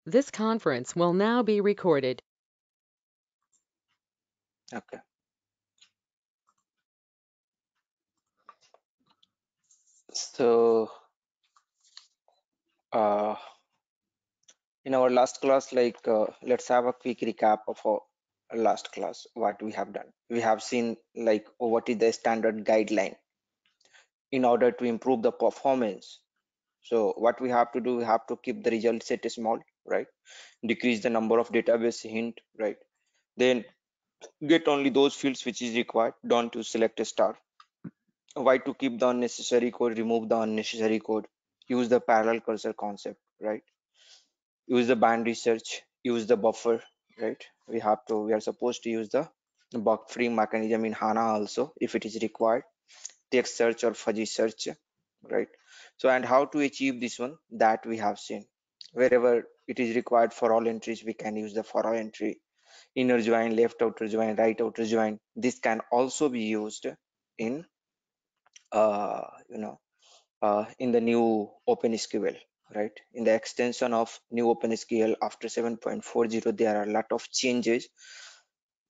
This conference will now be recorded. Okay. So, uh, in our last class, let's have a quick recap of our last class, what we have done. We have seen what is the standard guideline in order to improve the performance. So what we have to do, we have to keep the result set small, right? Decrease the number of database hint, right? Then get only those fields which is required. Don't use select a star. Why to keep the unnecessary code, remove the unnecessary code, use the parallel cursor concept, right? Use the binary search, use the buffer, right? We are supposed to use the bug free mechanism in HANA also if it is required, text search or fuzzy search, right? So, and how to achieve this one, that we have seen. Wherever it is required for all entries, we can use the for all entry, inner join, left outer join, right outer join. This can also be used in uh, you know in the new OpenSQL, right? In the extension of new OpenSQL after 7.40, there are a lot of changes.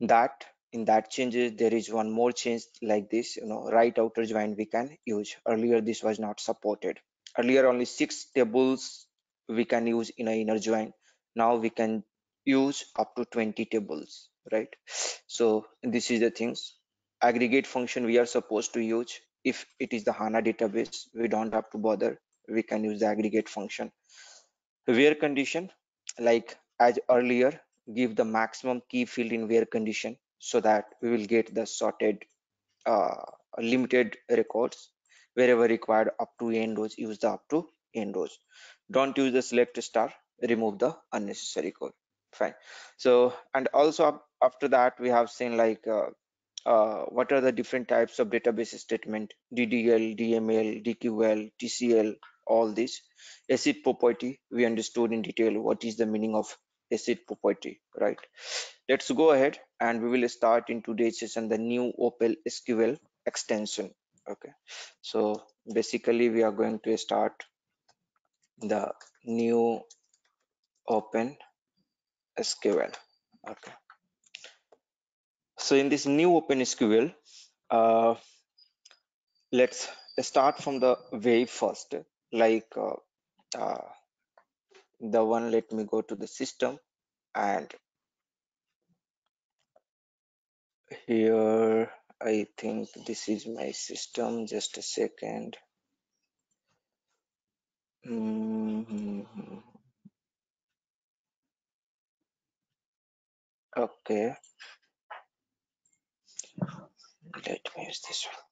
That in that changes, there is one more change like this, right outer join we can use. Earlier, this was not supported. Earlier, only 6 tables we can use in an inner join. Now we can use up to 20 tables, right? So this is the things. Aggregate function we are supposed to use. If it is the HANA database, we don't have to bother. We can use the aggregate function. Where condition, like as earlier, give the maximum key field in where condition so that we will get the sorted limited records. Wherever required up to n rows, use the up to n rows. Don't use the select star, remove the unnecessary code. Fine. So, and also after that, we have seen what are the different types of database statement: DDL, DML, DQL, TCL, all these. Acid property, we understood in detail what is the meaning of acid property, right? Let's go ahead and we will start in today's session the new Opel SQL extension. Okay, so basically we are going to start the new Open SQL. Okay, so in this new Open SQL, uh, let's start from the very first, like uh, the one. Let me go to the system, and here I think this is my system. Just a second. Mhm. Okay, let me use this one.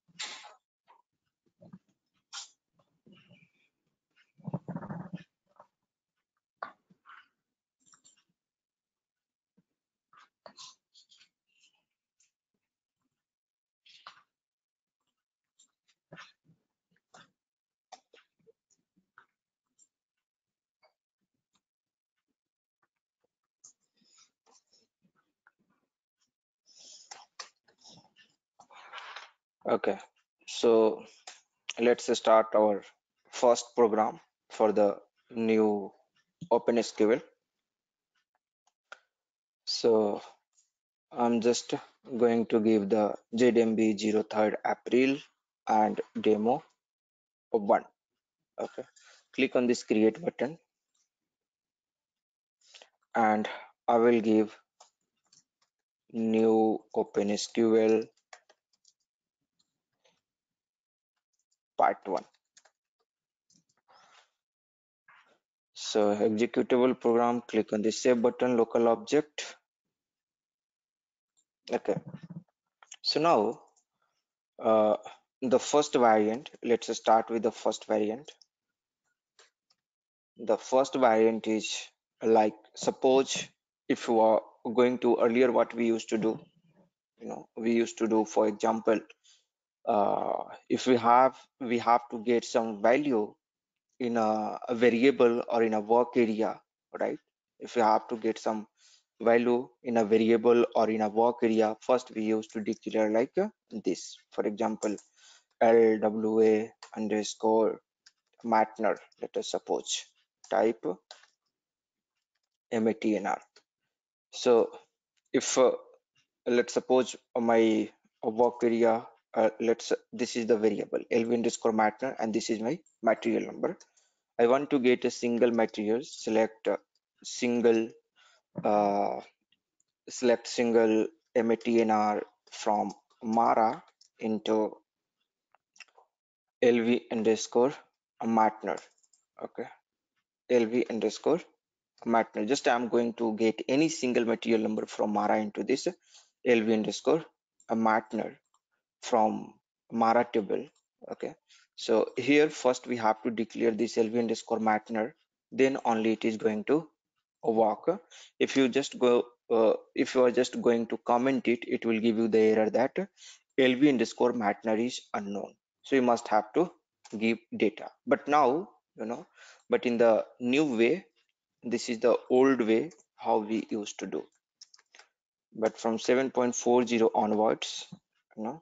Okay, so let's start our first program for the new OpenSQL. So I'm just going to give the ZMB 03rd April and demo of 1. Okay, click on this create button and I will give new OpenSQL part 1. So executable program, click on the save button, local object. Okay, so now uh, the first variant, let's start with the first variant. The first variant is like, suppose if you are going to earlier what we used to do, we used to do, for example, if we have to get some value in a variable or in a work area, right? If we have to get some value in a variable or in a work area, first we used to declare like this, for example, LWA underscore Matner, let us suppose, type matnr. So if let's suppose my work area, this is the variable lv underscore matner, and this is my material number. I want to get a single material. Select single uh, select single matnr from Mara into lv underscore matner. Okay, lv underscore matner. Just I'm going to get any single material number from Mara into this lv underscore matner from Mara table. Okay, so here first we have to declare this lv underscore matner, then only it is going to work. If you just go if you are just going to comment it, it will give you the error that lv underscore matner is unknown, so you must have to give data. But now but in the new way, this is the old way how we used to do. But from 7.40 onwards, you know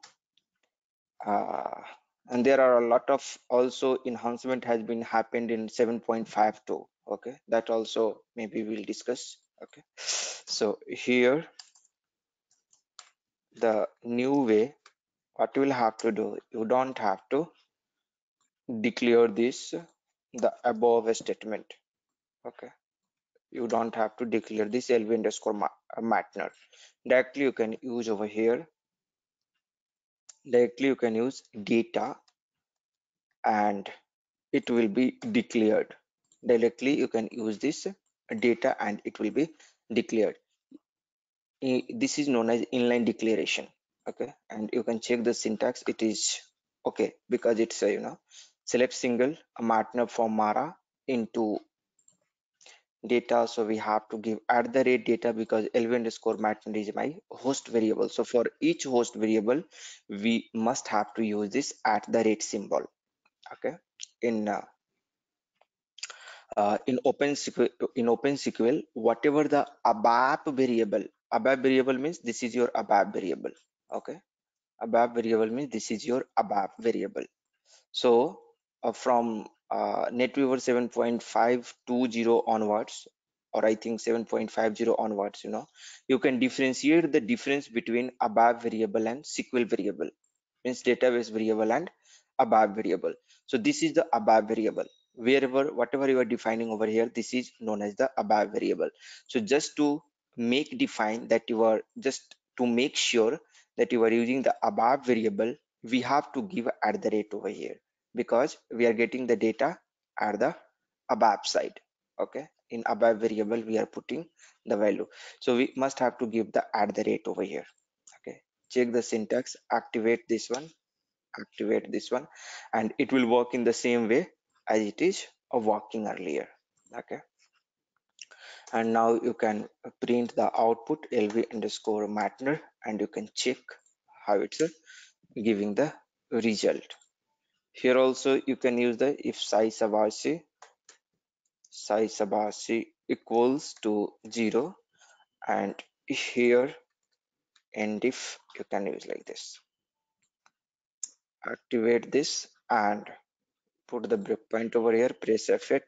uh, and there are a lot of also enhancement has been happened in 7.52. Okay, that also maybe we'll discuss. Okay, so here the new way, what you will have to do, you don't have to declare this the above statement. Okay, you don't have to declare this lv underscore matner. Directly you can use over here, directly you can use data, and it will be declared. Directly you can use this data and it will be declared. This is known as inline declaration. Okay, and you can check the syntax, it is okay because it's a select single a matner from Mara into data. So we have to give at the rate data because lv underscore matner is my host variable. So for each host variable we must have to use this at the rate symbol. Okay, in OpenSQL, whatever the ABAP variable means this is your ABAP variable. Okay, ABAP variable means this is your ABAP variable. So from NetWeaver 7.520 onwards, or I think 7.50 onwards, you can differentiate the difference between ABAP variable and SQL variable, means database variable and ABAP variable. So this is the ABAP variable. Wherever whatever you are defining over here, this is known as the ABAP variable. So just to define that, you are just to make sure that you are using the ABAP variable, we have to give at the rate over here because we are getting the data at the ABAP side. Okay, in ABAP variable we are putting the value, so we must have to give the at the rate over here. Okay, check the syntax, activate this one, and it will work in the same way as it is working earlier. Okay, and now you can print the output lv underscore matner, and you can check how it's giving the result. Here also you can use the if size equals to 0, and here and if you can use like this, activate this and put the breakpoint over here, press F8,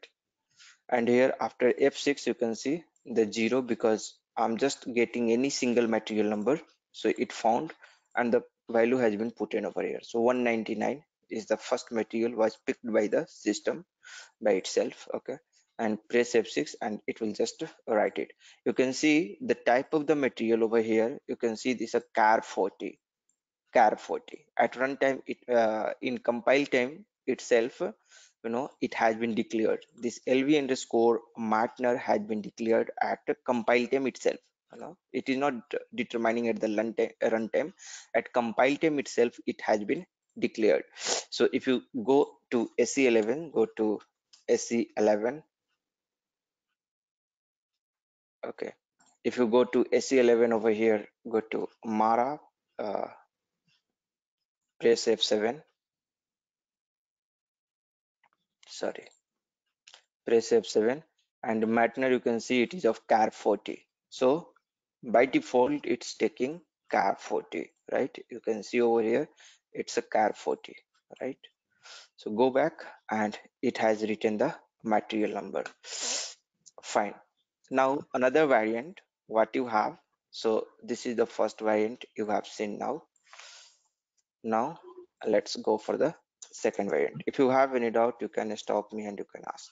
and here after F6 you can see the 0 because I'm just getting any single material number, so it found and the value has been put in over here. So 199 is the first material was picked by the system by itself. Okay, and press F6 and it will just write it. You can see the type of the material over here, you can see this a char 40 at runtime. It in compile time itself, it has been declared, this lv underscore matner has been declared at compile time itself. It is not determining at the runtime. At compile time itself it has been declared. So if you go to SE11, go to SE11. Okay, if you go to SE11 over here, go to Mara, uh, press F7, sorry, press F7, and Matner you can see it is of char 40. So by default it's taking char 40, right? You can see over here it's a char 40, right? So go back and it has written the material number. Fine. Now another variant what you have. So this is the first variant you have seen now. Now let's go for the second variant. If you have any doubt, you can stop me and you can ask.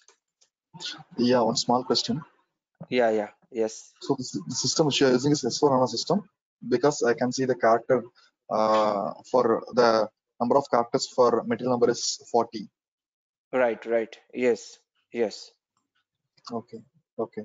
Yeah, one small question. Yeah, yes. So the system which you are using is S4HANA system, because I can see the character for the number of characters for material number is 40. Right. Yes. Okay. Okay.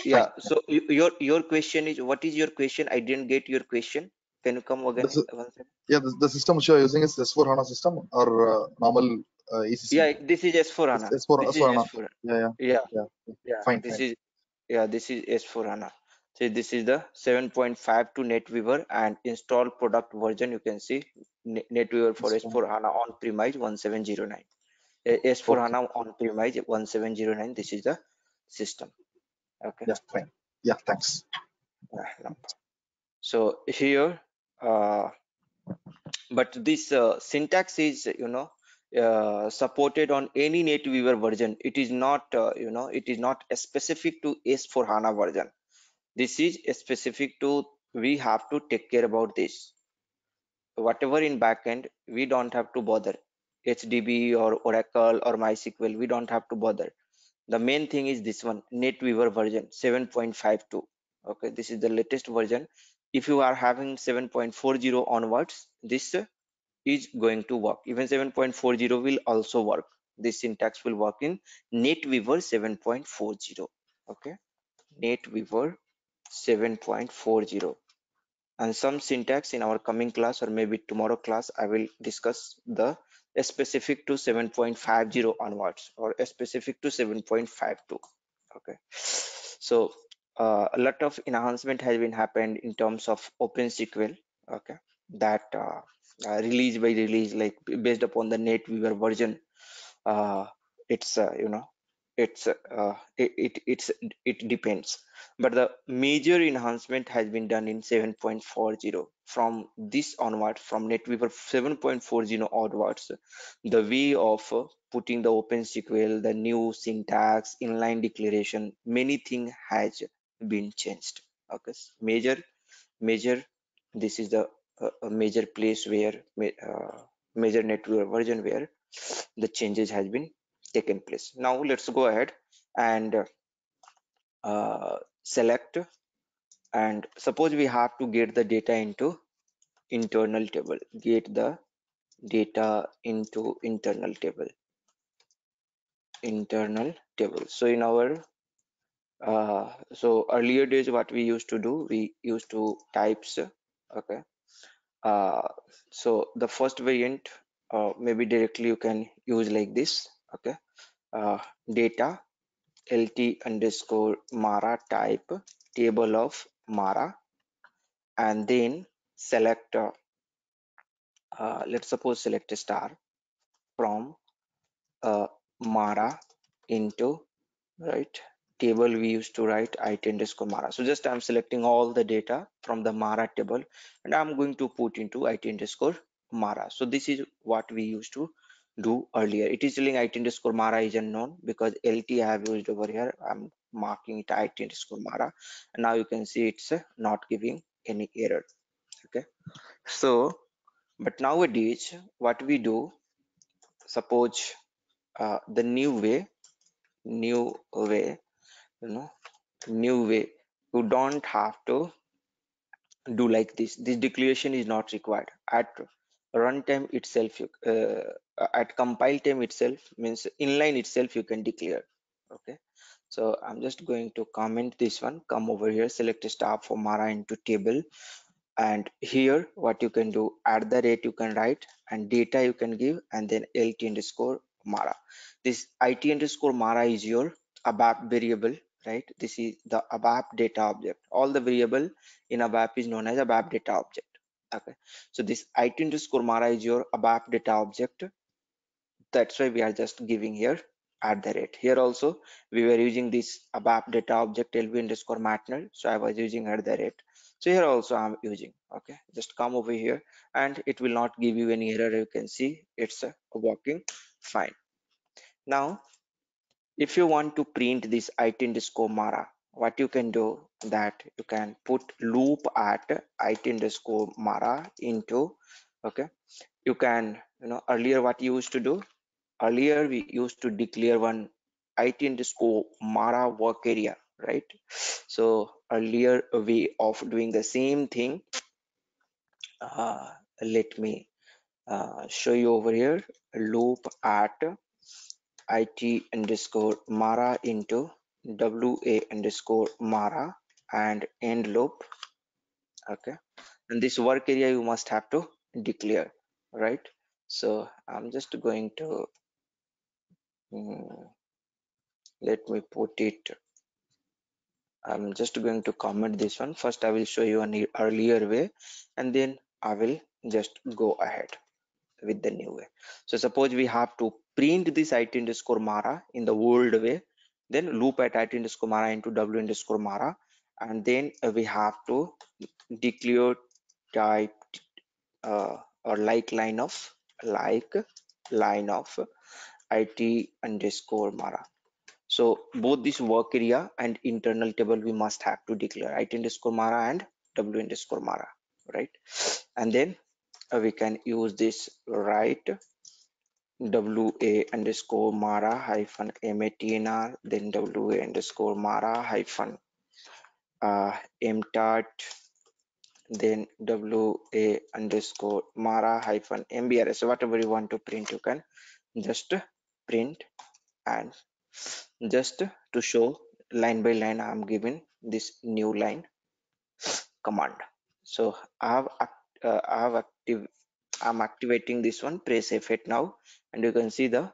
Yeah. Fine. So your question is, what is your question? I didn't get your question. Can you come again? This is, One second. yeah, the system which you are using is S4HANA system or normal ECC? Yeah, this is It's S4HANA. S4 This is S4HANA. S4. Yeah, yeah, Yeah, yeah. yeah. Fine, fine. This is S4HANA. So this is the 7.5 to NetWeaver and install product version. You can see NetWeaver for It's fine. S4HANA on premise 1709. Okay. S4HANA on premise 1709. This is the system. Okay. Yeah, fine. Yeah, thanks. No. So here, but this syntax is, supported on any NetWeaver version. It is not, it is not specific to S4HANA version. This is specific to, we have to take care about this. Whatever in backend, we don't have to bother. HDB or Oracle or MySQL, we don't have to bother. The main thing is this one, NetWeaver version 7.52. Okay, this is the latest version. If you are having 7.40 onwards, this is going to work. Even 7.40 will also work. This syntax will work in NetWeaver 7.40. Okay, NetWeaver 7.40. And some syntax in our coming class or maybe tomorrow class, I will discuss the specific to 7.50 onwards or specific to 7.52. Okay, so a lot of enhancement has been happened in terms of Open SQL. Okay, that release by release, like based upon the NetWeaver version, uh, it's it depends, but the major enhancement has been done in 7.40. From this onward, from NetWeaver 7.40 onwards, the way of putting the Open SQL, the new syntax, inline declaration, many things has been changed. Okay, major this is the a major place where major NetWeaver version where the changes has been taken place. Now let's go ahead and select, and suppose we have to get the data into internal table. Get the data into internal table. So in our so earlier days, what we used to do, we used to types. Okay, uh, so the first variant, maybe directly you can use like this. Okay, data lt underscore mara type table of mara, and then select let's suppose select a star from mara into, right, table we used to write it underscore mara. So just I'm selecting all the data from the mara table and I'm going to put into it underscore mara. So this is what we used to do earlier. It is telling it underscore mara is unknown because lt I have used over here. I'm marking it it underscore mara, and now you can see it's not giving any error. Okay, so but nowadays what we do, suppose the new way, you know new way, you don't have to do like this declaration is not required at runtime itself. At compile time itself, means inline itself, you can declare. Okay, so I'm just going to comment this one, come over here, select a star for mara into table, and here what you can do, at the rate you can write, and data you can give, and then lt underscore mara. This it underscore mara is your abap variable, right? This is the abap data object. All the variable in abap is known as abap data object. Okay, so this it underscore mara is your abap data object. That's why we are just giving here at the rate. Here also we were using this abap data object lv underscore matnal, so I was using at the rate. So here also I'm using. Okay, just come over here and it will not give you any error. You can see it's working fine. Now if you want to print this it underscore mara, what you can do, that you can put loop at it underscore mara into, okay, you can, earlier what you used to do, earlier we used to declare one it underscore mara work area, right? So earlier way of doing the same thing, let me show you over here. Loop at it underscore mara into wa underscore mara and end loop, okay, and this work area you must have to declare, right? So I'm just going to let me put it, I'm just going to comment this one first. I will show you an earlier way and then I will just go ahead with the new way. So suppose we have to print this it underscore mara in the old way, then loop at it underscore mara into w underscore mara, and then we have to declare type or line of it underscore mara. So both this work area and internal table we must have to declare it underscore mara and w underscore mara, right? And then we can use this write wa underscore mara hyphen matnr, then wa underscore mara hyphen mtart, then wa underscore mara hyphen mbrs. So whatever you want to print, you can just print, and just to show line by line I'm giving this new line command. So I have active, I'm activating this one, press F8 now, and you can see the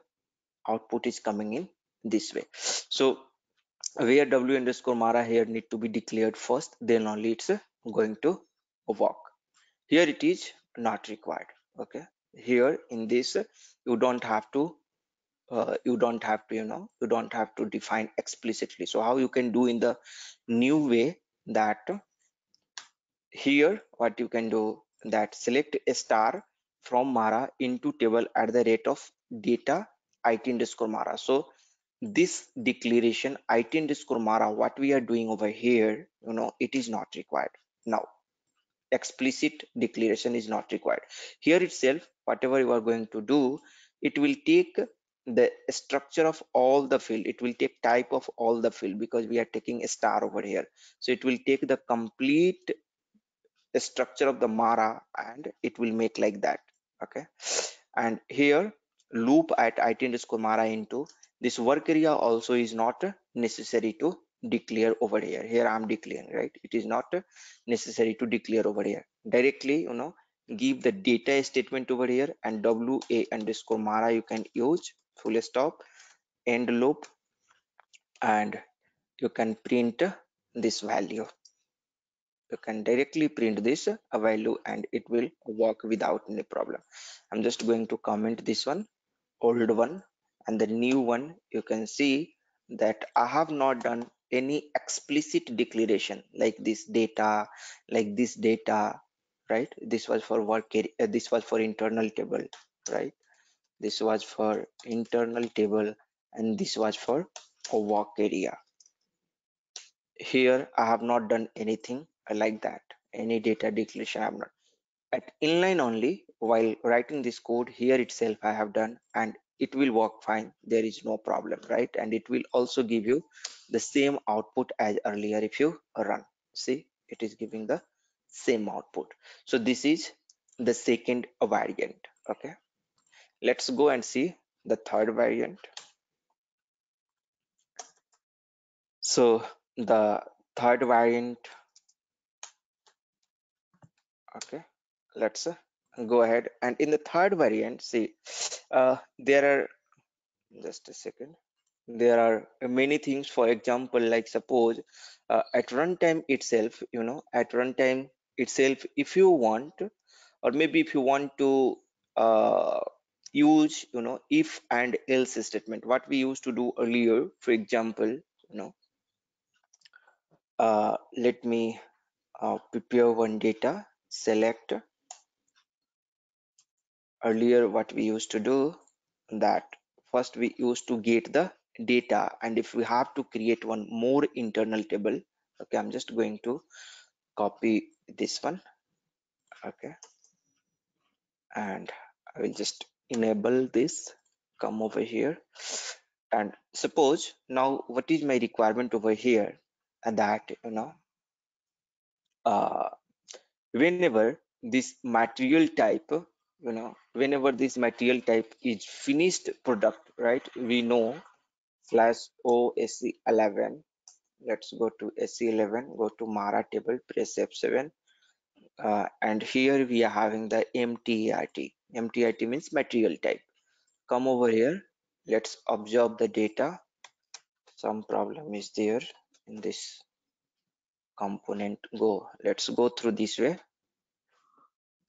output is coming in this way. So where w underscore mara here need to be declared first, then only it's going to work. Here it is not required, okay. Here in this you don't have to you don't have to, you don't have to define explicitly. So how you can do in the new way, that here what you can do, that select a star from mara into table at the rate of data it underscore mara. So this declaration it underscore mara, what we are doing over here, it is not required now. Explicit declaration is not required. Here itself, whatever you are going to do, it will take the structure of all the field, it will take type of all the field, because we are taking a star over here. So it will take the complete structure of the mara and it will make like that, okay. And here loop at it underscore mara into this work area also is not necessary to declare over here. Here I'm declaring, right? It is not necessary to declare over here. Directly, give the data statement over here, and wa underscore mara you can use full stop end loop, and you can print this value. You can directly print this value and it will work without any problem. I'm just going to comment this one, old one, and the new one. You can see that I have not done any explicit declaration like this data, right? This was for work area, this was for internal table, right? This was for internal table, and this was for a work area. Here I have not done anything like that, any data declaration I have not. At inline only, while writing this code here itself I have done, and it will work fine, there is no problem, right? And it will also give you the same output as earlier. If you run, see, it is giving the same output. So this is the second variant, okay. Let's go and see the third variant. So the third variant, okay, let's go ahead, and in the third variant, see, there are, just a second, there are many things. For example, like suppose at runtime itself, at runtime itself, if you want, or maybe if you want to uh, use, if and else statement, what we used to do earlier. For example, let me prepare one data, select. Earlier what we used to do, that first we used to get the data, and if we have to create one more internal table, okay, I'm just going to copy this one, okay, and I will just enable this, come over here, and suppose now what is my requirement over here, and that uh, whenever this material type, whenever this material type is finished product, right, we know /OSC11, let's go to SC11, go to Mara table, press F7, and here we are having the MTIT. MTIT means material type. Come over here, let's observe the data. Some problem is there in this component. Let's go through this way,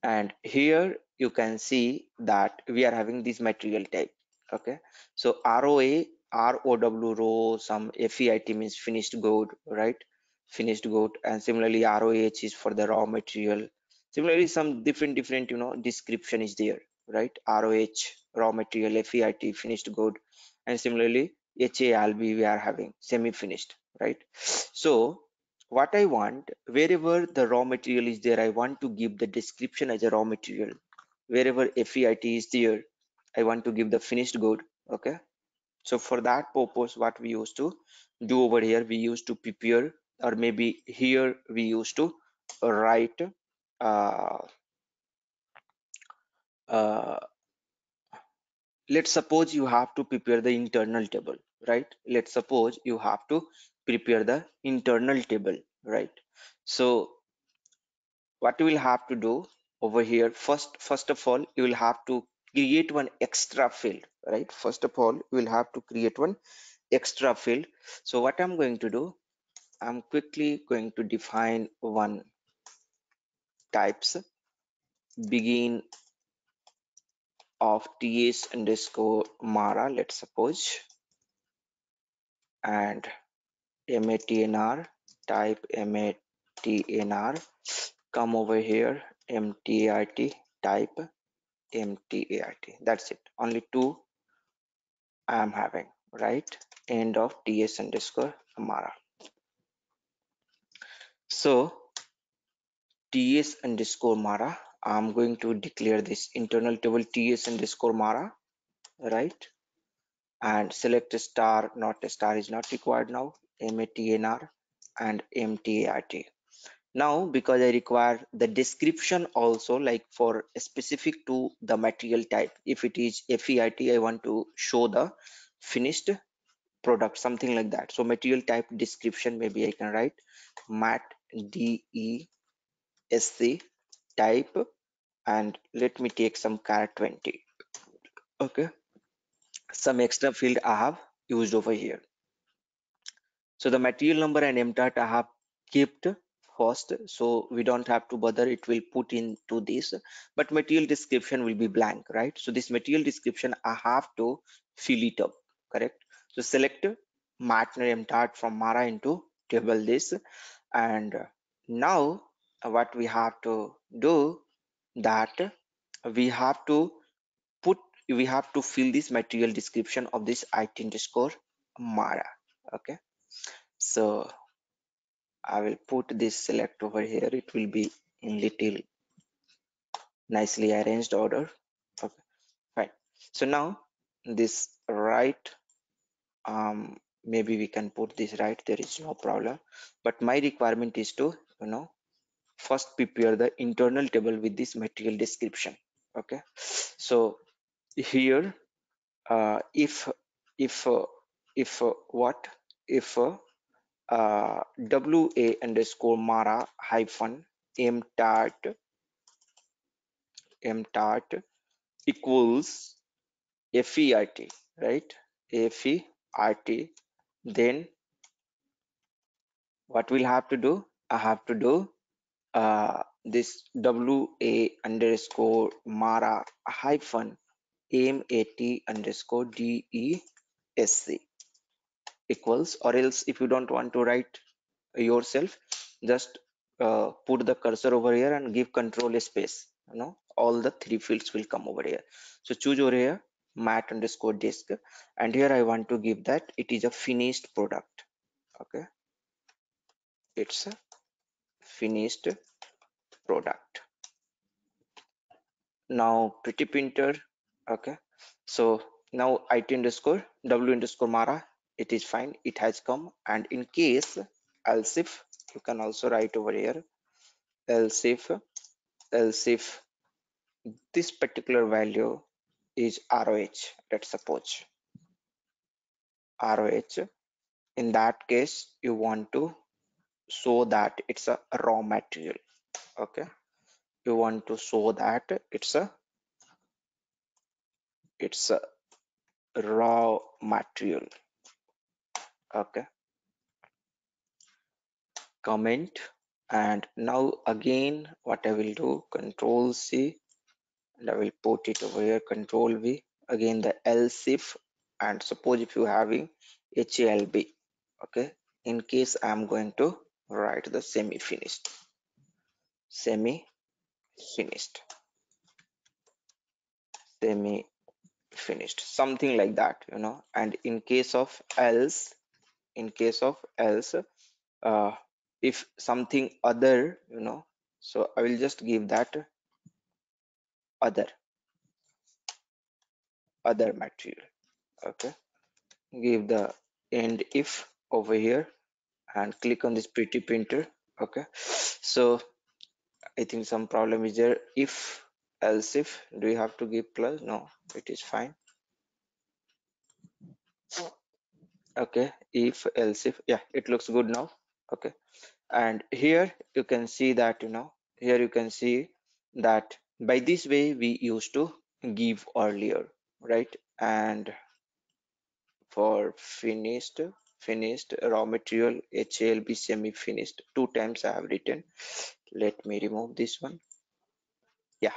and here you can see that we are having this material type. Okay, so ROW, some FEIT means finished good, right? Finished good. And similarly ROH is for the raw material. Similarly some different description is there, right? ROH raw material, FEIT finished good, and similarly HALB we are having semi finished, right? So what I want, wherever the raw material is there, I want to give the description as a raw material. Wherever FEIT is there, I want to give the finished good. Okay, so for that purpose, what we used to do over here, we used to prepare, or maybe here we used to write uh, uh, let's suppose you have to prepare the internal table, right? Let's suppose you have to prepare the internal table, right? So what you will have to do over here, first of all, you will have to create one extra field, right? First of all, you will have to create one extra field. So what I'm going to do, I'm quickly going to define one types begin of ts underscore mara, let's suppose, and matnr type matnr, come over here, mtit type mtait. That's it, only two I am having, right? End of ts underscore mara. So ts underscore mara, I'm going to declare this internal table ts underscore mara, right? And select a star, not a star is not required now, matnr and mtait. Now because I require the description also, like for specific to the material type, if it is FEIT, I want to show the finished product, something like that. So material type description, maybe I can write mat DESC type, and let me take some char 20. Okay, some extra field I have used over here. So the material number and mtat I have kept first, so we don't have to bother, it will put into this, but material description will be blank, right? So this material description I have to fill it up, correct? So select matner mtat from mara into table this, and now what we have to do, that we have to put, we have to fill this material description of this it underscore mara. Okay, so I will put this select over here, it will be in little nicely arranged order. Okay, fine. So now this right, maybe we can put this right, there is no problem, but my requirement is to first prepare the internal table with this material description. Okay, so here if what if wa underscore mara hyphen mtat equals FEIT, right? FEIT, then what we'll have to do, I have to do this wa underscore mara hyphen mat underscore desc equals, or else if you don't want to write yourself, just put the cursor over here and give control space, all the three fields will come over here. So choose over here mat underscore disk, and here I want to give that it is a finished product. Okay, it's a finished product. Now pretty printer. Okay, so now it underscore w underscore mara, it is fine, it has come. And in case else if, you can also write over here else if this particular value is roh, let's suppose roh, in that case you want to show that it's a raw material. Okay, you want to show that it's a raw material. Okay, comment. And now again what I will do, control C, and I will put it over here, control V, again the else if, and suppose if you having HALB. Okay, in case I am going to write the semi finished, semi finished, something like that, you know. And in case of else, uh, if something other, you know, so I will just give that other material. Okay, give the end if over here and click on this pretty printer. Okay, so I think some problem is there. If else if, do you have to give plus? No, it is fine. Okay, if else if, yeah, it looks good now. Okay, and here you can see that, you know, here you can see that by this way we used to give earlier, right? And for finished raw material HALB semi finished, 2 times I have written. Let me remove this one. Yeah,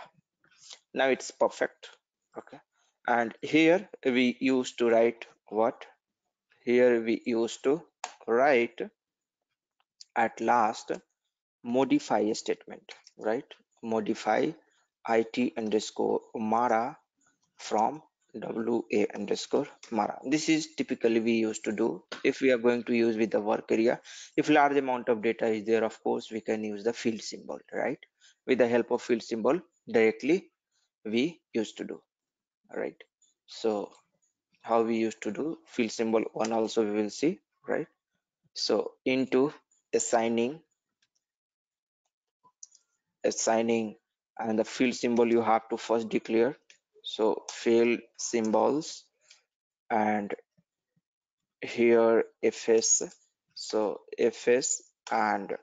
now it's perfect. Okay, and here we used to write what? Here we used to write at last modify a statement, right? Modify it underscore mara from wa underscore mara. This is typically we used to do if we are going to use with the work area. If large amount of data is there, of course we can use the field symbol, right? With the help of field symbol directly we used to do, right? So how we used to do field symbol one also we will see, right? So into assigning, and the field symbol you have to first declare. So field symbols, and here fs, so fs and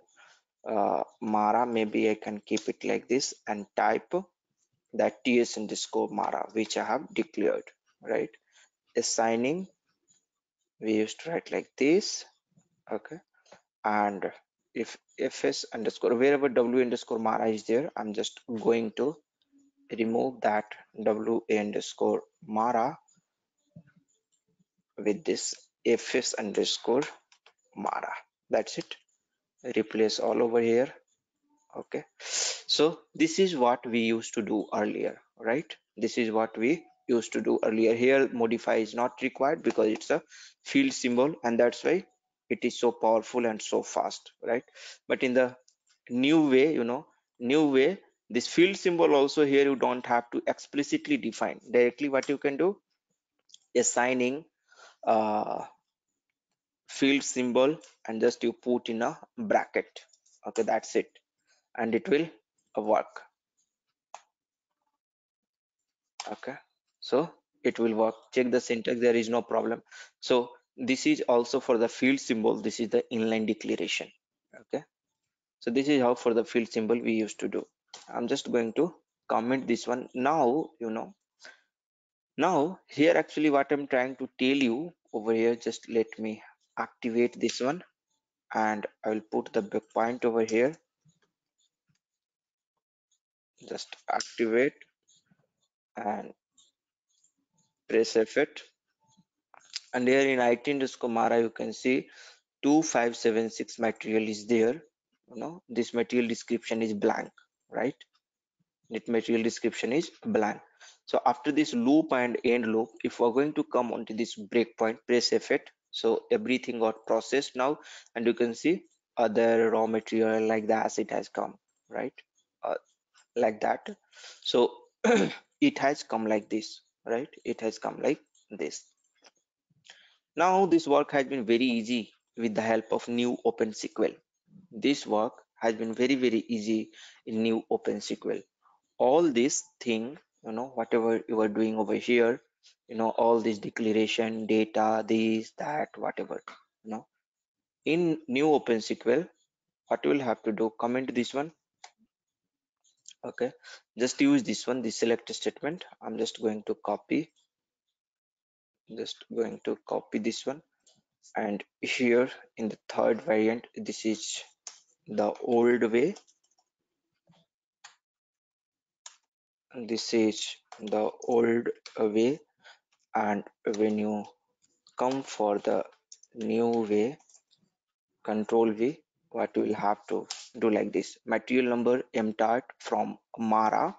mara, maybe I can keep it like this, and type that ts underscore mara which I have declared, right? Assigning, we used to write like this. Okay, and if fs underscore, wherever w underscore mara is there, I'm just going to remove that wa underscore mara with this fs underscore mara. That's it. Replace all over here. Okay, so this is what we used to do earlier, right? This is what we used to do earlier. Here modify is not required because it's a field symbol, and that's why it is so powerful and so fast, right? But in the new way, you know, new way, this field symbol also here you don't have to explicitly define. Directly what you can do, assigning field symbol, and just you put in a bracket. Okay, that's it, and it will work. Okay, so it will work. Check the syntax, there is no problem. So this is also for the field symbol, this is the inline declaration. Okay, so this is how for the field symbol we used to do. I'm just going to comment this one now, you know. Now here actually what I'm trying to tell you over here, just let me activate this one, and I will put the breakpoint over here. Just activate and press F8, and here in IT underscore Mara you can see 2576 material is there. You know, this material description is blank, right? net material description is blank. So after this loop and end loop, if we're going to come onto this breakpoint, press effect, so everything got processed now, and you can see other raw material like the acid has come, right? uh, like that. So it has come like this, right? It has come like this. Now this work has been very easy with the help of new Open SQL. This work has been very easy in new Open SQL. All this thing, whatever you are doing over here, all this declaration, data, this, that, whatever, in new Open SQL, what you will have to do, comment this one. Okay, just use this one, the select statement. I'm just going to copy this one, and here in the third variant, this is the old way, and this is the old way, and when you come for the new way, control V, what we will have to do like this: material number mtart from Mara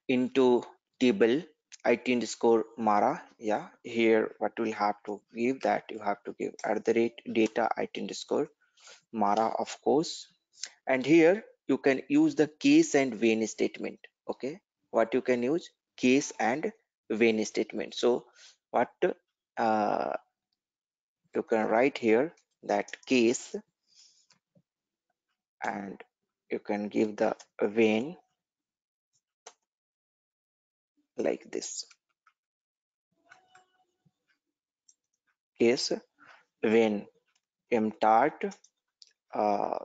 into table it_Mara. Yeah, here what we'll have to give, that you have to give @data it_Mara, of course. And here you can use the case and when statement. Okay, what you can use, case and when statement. So what you can write here, that case, and you can give the when like this: case when mtart uh,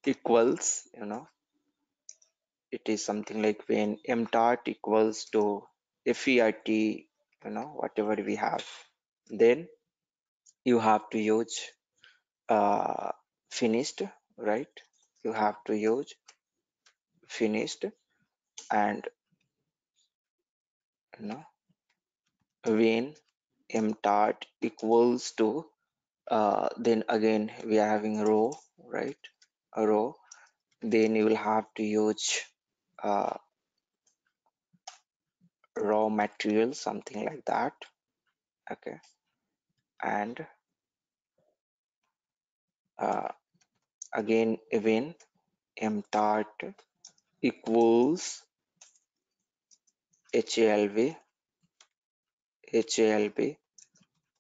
equals, it is something like when mtart equals to FERT, whatever we have, then you have to use finished, right? You have to use finished, and when mtart equals to then again we are having row, right? A row, then you will have to use uh, raw material, something like that. Okay, and again when mtart equals HALB,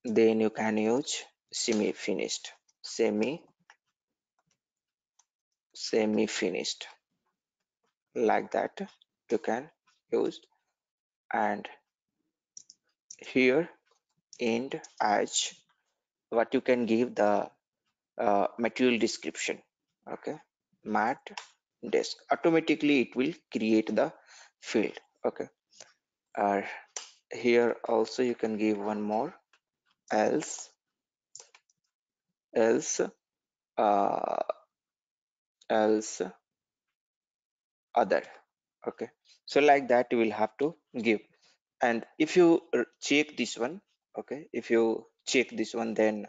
then you can use semi-finished, semi-finished, like that you can use. And here end as what you can give the material description. Okay, mat desk, automatically it will create the field. Okay, uh, here also you can give one more, else else uh, else other. Okay, so like that you will have to give. And if you check this one, okay, if you check this one, then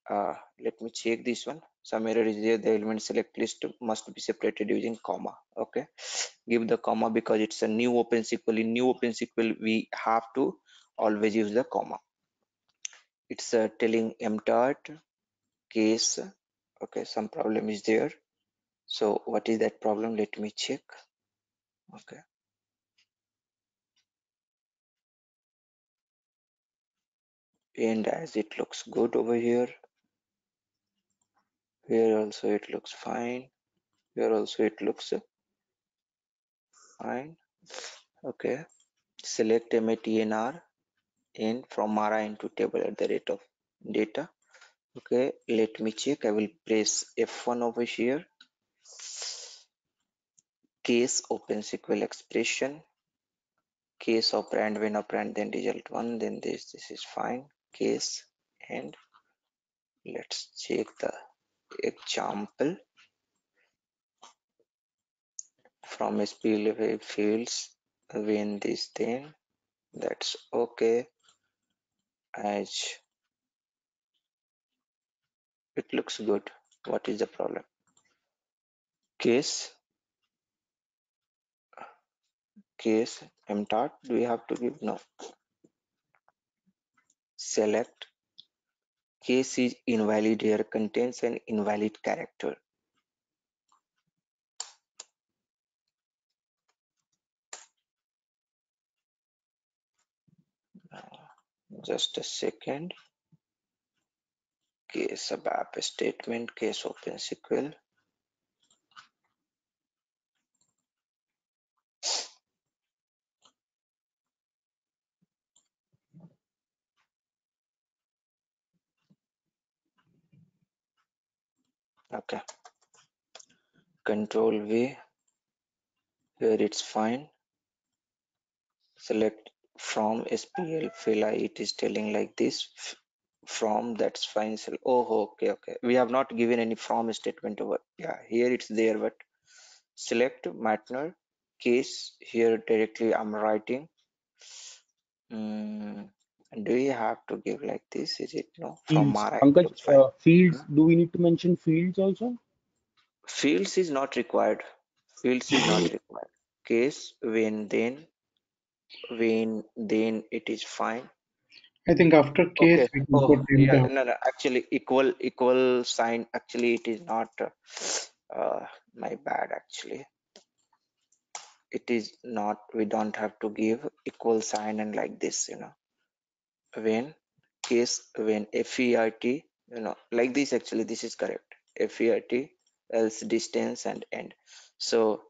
let me check this one. Some error is there, the element select list must be separated using comma. Okay, give the comma because it's a new Open SQL. In new Open SQL we have to always use the comma. It's telling mtart case. Okay, some problem is there. So what is that problem? Let me check. Okay, and as it looks good over here, here also it looks fine, here also it looks fine. Okay, select matnr in from Mara into table @ of data. Okay, let me check. I will press F1 over here. Case Open SQL expression, case operand, when operand, then result 1, then this is fine. Case, and let's check the example from SQL fields, when this, then that's okay. As it looks good. What is the problem? Case case mtot, do we have to give? No. Select case is invalid here, contains an invalid character. Just a second. Case ABAP statement, case open SQL. Okay. Control V. Here it's fine. Select from SPL fill I, it is telling like this. From, that's fine. Oh, okay. We have not given any from statement over. Yeah, here it's there, but select Matner case here directly. I'm writing. Do you have to give like this? Is it no? From Fields. Mara Pankaj, equals fine. fields. Do we need to mention fields also? Fields is not required. Fields is not required. Case when then it is fine. I think after case Okay. we can Oh put yeah, enter. no. Actually, equal sign. Actually, it is not. My bad. Actually, it is not. We don't have to give equal sign and like this. When case when FERT. Like this. Actually, this is correct. FERT else distance and end. So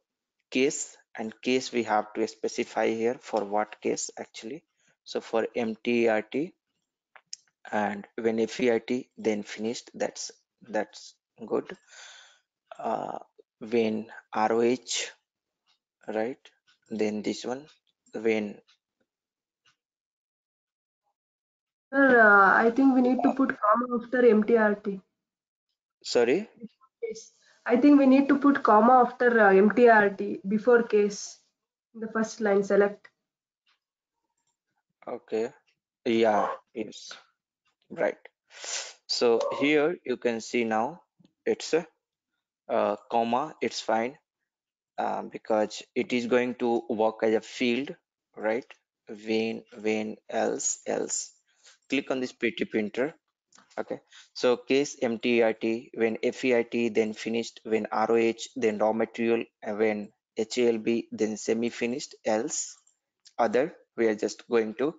case and case we have to specify here for what case actually. So for MTERT and when FERT then finished, that's good. When ROH, right, then this one when Sir, I think we need to put comma after MTRT. sorry. Yes. I think we need to put comma after MTRT before case. The first line select. Okay, yeah, yes, right. So here you can see now it's a comma, it's fine. Because it is going to work as a field, right? When else. Click on this pretty printer. Okay. So case MTERT, when FEIT, then finished, when ROH, then raw material, and when HALB, then semi-finished, else, other. We are just going to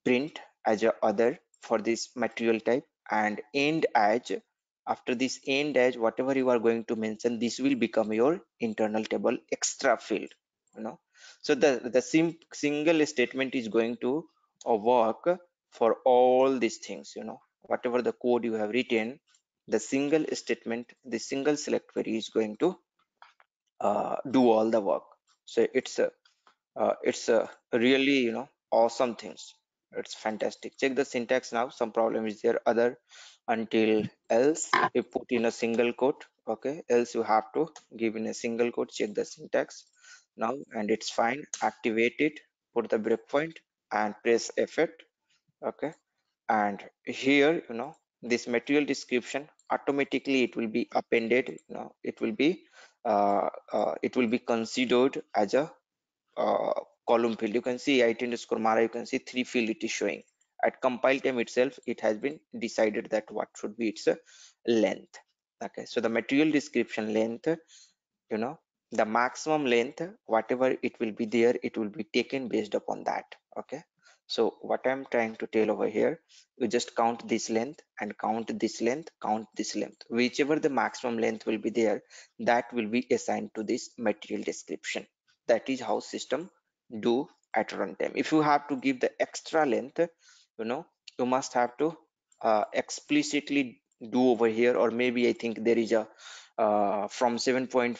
print as a other for this material type, and end as. After this end as, whatever you are going to mention, this will become your internal table extra field. So the single statement is going to work for all these things. Whatever the code you have written, the single statement, the single select query is going to do all the work. So it's a really awesome things. It's fantastic. Check the syntax now. Some problem is there. Other until else you put in a single quote. Okay, else you have to give in a single quote. Check the syntax now and it's fine. Activate it, put the breakpoint and press effect. Okay, and here this material description automatically it will be appended. It will be considered as a uh, column field. You can see IT_Mara, you can see 3 field it is showing. At compile time itself, it has been decided that what should be its length. Okay, so the material description length, the maximum length, whatever it will be there, it will be taken based upon that. Okay, so what I'm trying to tell over here, you just count this length and count this length, count this length, whichever the maximum length will be there, that will be assigned to this material description. That is how system do at runtime. If you have to give the extra length, you must have to explicitly do over here, or maybe I think there is a from 7.52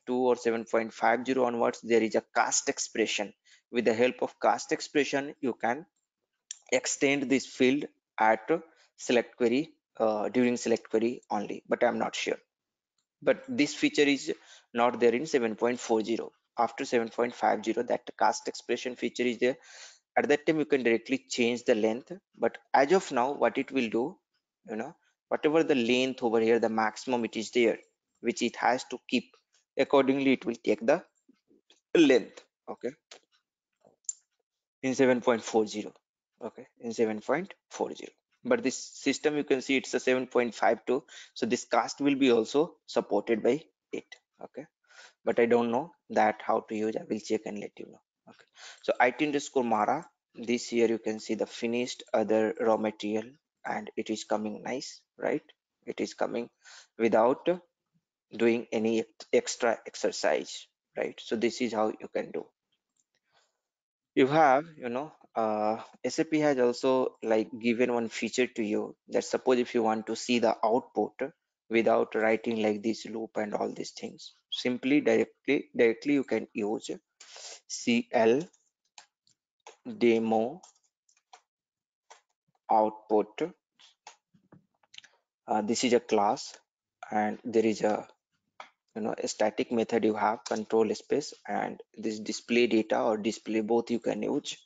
or 7.50 onwards, there is a cast expression. With the help of cast expression, you can extend this field at select query during select query only, but I'm not sure. But this feature is not there in 7.40. After 7.50, that cast expression feature is there. At that time you can directly change the length, but as of now what it will do, whatever the length over here, the maximum it is there, which it has to keep, accordingly it will take the length, okay, in 7.40, okay, in 7.40. But this system, you can see it's a 7.52, so this cast will be also supported by it, okay. But I don't know that how to use. I will check and let you know, okay. So IT_Mara, this here you can see the finished other raw material, and it is coming nice, right? It is coming without doing any extra exercise, right? So this is how you can do. You have, SAP has also like given one feature to you that suppose if you want to see the output without writing like this loop and all these things, simply directly you can use CL demo output. This is a class, and there is a a static method. You have control space, and this display data or display, both you can use.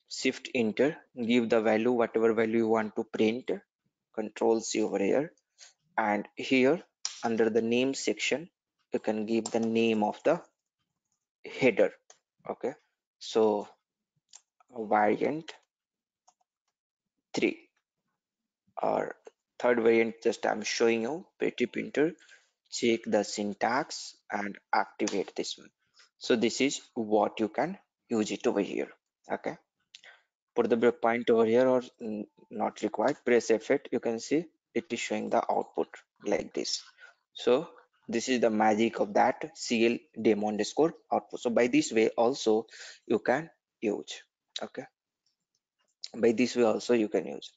Shift enter, give the value, whatever value you want to print, control C over here, and here under the name section you can give the name of the header, okay. So variant 3 or third variant, just I'm showing you pretty printer. Check the syntax and activate this one. So this is what you can use it over here, okay. Put the breakpoint over here, or not required, press F8, you can see it is showing the output like this. So this is the magic of that CL demo underscore output. So by this way also you can use, okay. By this way also you can use.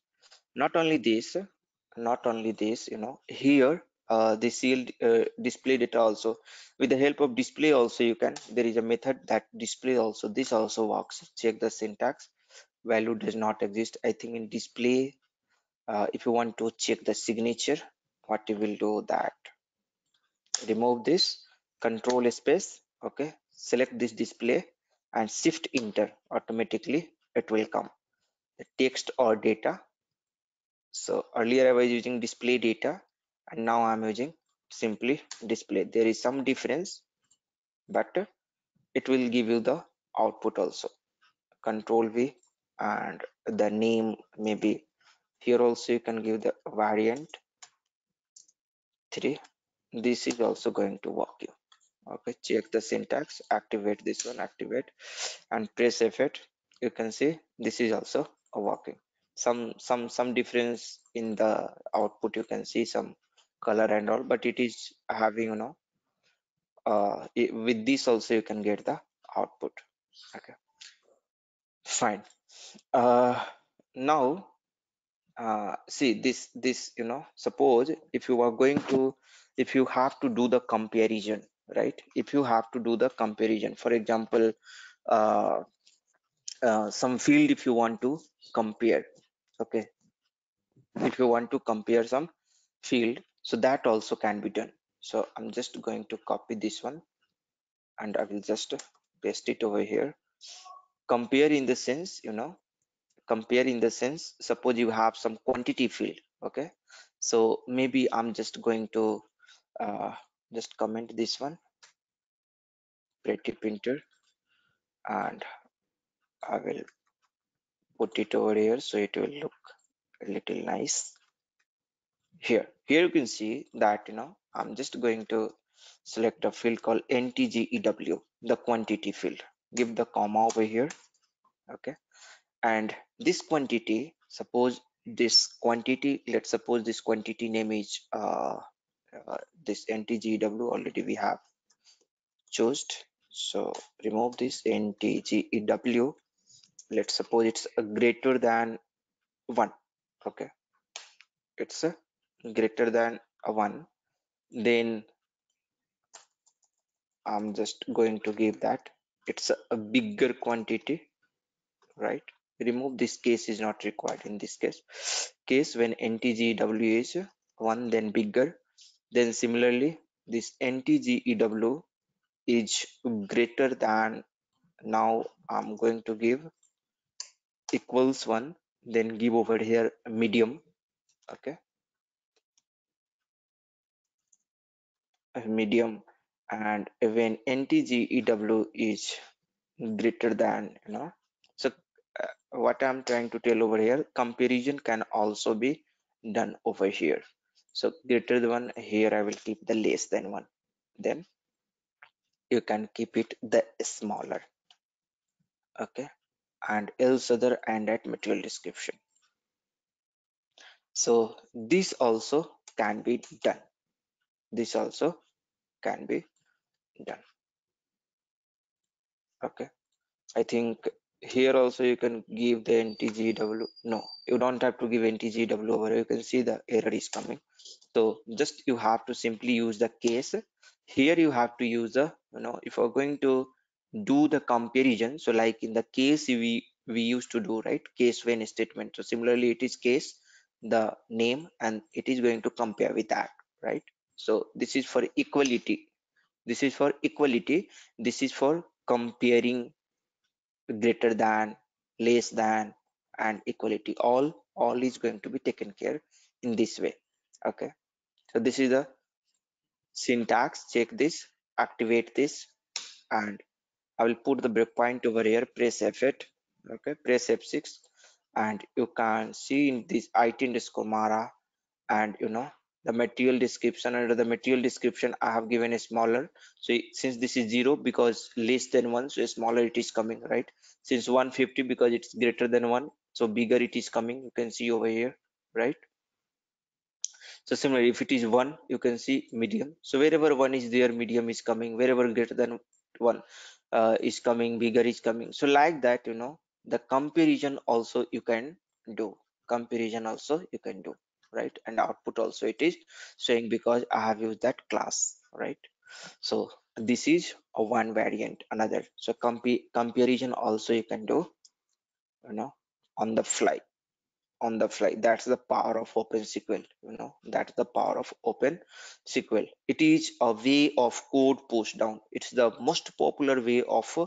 Not only this, here the CL display data also, with the help of display also you can, there is a method that display also, this also works. Check the syntax, value does not exist. I think in display, if you want to check the signature, what you will do, that remove this, control space, okay, select this display and shift enter, automatically it will come the text or data. So earlier I was using display data, and now I'm using simply display. There is some difference, but it will give you the output also. Control V, and the name maybe here also you can give the variant 3. This is also going to work you, okay. Check the syntax, activate this one, activate, and press F8. You can see this is also working. Some difference in the output, you can see some color and all, but it is having, with this also you can get the output, okay. Fine. Now see this, suppose if you are going to, if you have to do the comparison, right? If you have to do the comparison, for example, uh, some field if you want to compare, okay, if you want to compare some field, so that also can be done. So I'm just going to copy this one and I will just paste it over here. Compare in the sense, compare in the sense, suppose you have some quantity field, okay. So maybe I'm just going to just comment this one, pretty printer, and I will put it over here so it will look a little nice. Here you can see that, I'm just going to select a field called ntgew, the quantity field, give the comma over here, okay. And this quantity, suppose this quantity, let's suppose this quantity name is this ntgew, already we have chosen. So remove this ntgew, let's suppose it's a greater than 1, okay. It's a greater than a 1, then I'm just going to give that it's a bigger quantity, right? Remove this case is not required in this case when ntgew is 1 then bigger, then similarly this ntgew is greater than, now I'm going to give equals 1, then give over here medium, okay, medium, and when NTGEW is greater than, so what I'm trying to tell over here, comparison can also be done over here. So greater than one, here I will keep the less than one, then you can keep it the smaller, okay, and else other and at material description. So this also can be done, this also can be done, okay. I think here also you can give the NTGW. No, you don't have to give NTGW over here. You can see the error is coming. So just you have to simply use the case. Here you have to use the, if you're going to do the comparison, so like in the case we used to do, right, case when statement. So similarly it is case, the name, and it is going to compare with that, right? So this is for equality. This is for equality. This is for comparing greater than, less than, and equality. All is going to be taken care in this way, okay. So this is the syntax. Check this, activate this, and I will put the breakpoint over here. Press F8, okay, press F6, and you can see in this IT underscore Mara, and the material description. Under the material description I have given a smaller, so since this is 0 because less than 1, so a smaller it is coming, right? Since 150 because it's greater than 1, so bigger it is coming, you can see over here, right? So similarly if it is 1, you can see medium, so wherever 1 is there, medium is coming, wherever greater than 1 is coming, bigger is coming. So like that, the comparison also you can do, comparison also you can do, right? And output also it is showing because I have used that class, right? So this is a one variant. Another, so comparison also you can do, on the fly, on the fly. That's the power of open SQL. That's the power of open SQL. It is a way of code push down. It's the most popular way of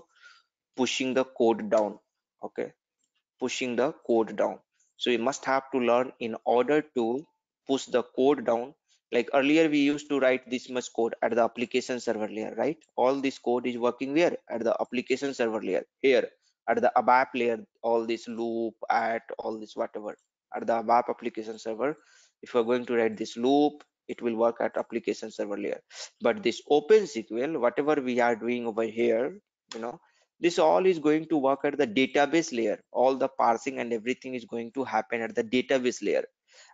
pushing the code down, okay, pushing the code down. So you must have to learn in order to push the code down. Like earlier we used to write this much code at the application server layer, right? All this code is working where? At the application server layer. Here at the ABAP layer, all this loop, at all this whatever, at the ABAP application server, if you're going to write this loop, it will work at application server layer. But this open SQL, whatever we are doing over here, this all is going to work at the database layer. All the parsing and everything is going to happen at the database layer,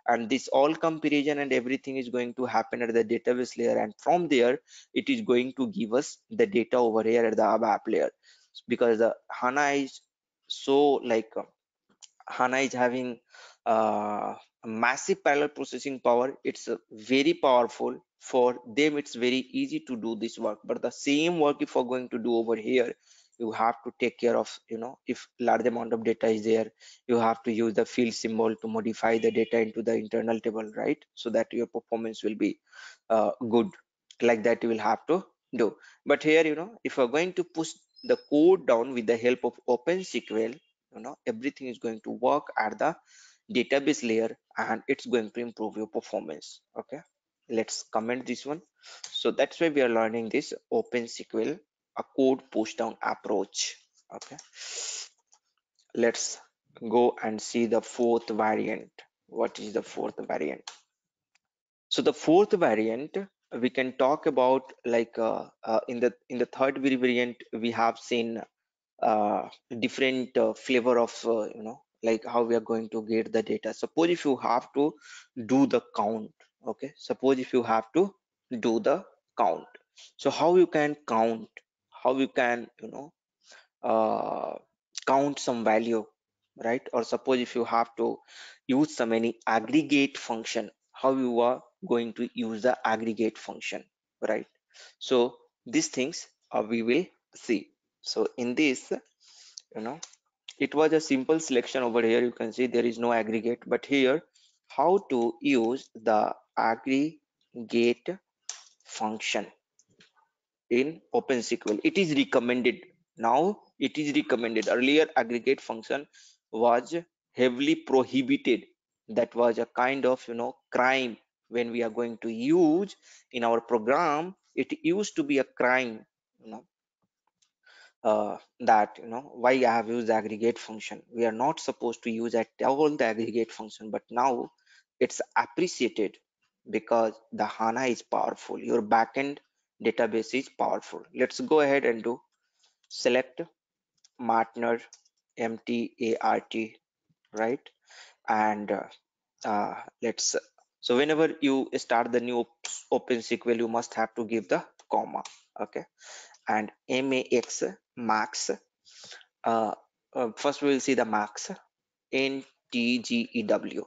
and this all comparison and everything is going to happen at the database layer, and from there it is going to give us the data over here at the ABAP layer. Because the HANA is so like HANA is having massive parallel processing power. It's very powerful. For them it's very easy to do this work, but the same work if we're going to do over here, you have to take care of, if large amount of data is there, you have to use the field symbol to modify the data into the internal table, right? So that your performance will be good. Like that you will have to do. But here, if you're going to push the code down with the help of open SQL, everything is going to work at the database layer, and it's going to improve your performance, okay. Let's comment this one. So that's why we are learning this open SQL, a code push down approach, okay. Let's go and see the fourth variant. What is the fourth variant? So the fourth variant we can talk about, like in the third variant we have seen different flavor of like how we are going to get the data. Suppose if you have to do the count, okay, suppose if you have to do the count, so how you can count, how you can uh, count some value, right? Or suppose if you have to use some any aggregate function, how you are going to use the aggregate function, right? So these things we will see. So in this, it was a simple selection over here. You can see there is no aggregate, but here how to use the aggregate function in open SQL. It is recommended now. It is recommended. Earlier aggregate function was heavily prohibited. That was a kind of crime when we are going to use in our program. it used to be a crime, that why I have used the aggregate function. We are not supposed to use at all the aggregate function, but now it's appreciated because the HANA is powerful. Your backend database is powerful. Let's go ahead and do select Martner MTART, right? And let's so whenever you start the new Open SQL, you must have to give the comma, okay? And max first we will see the max in TGEW.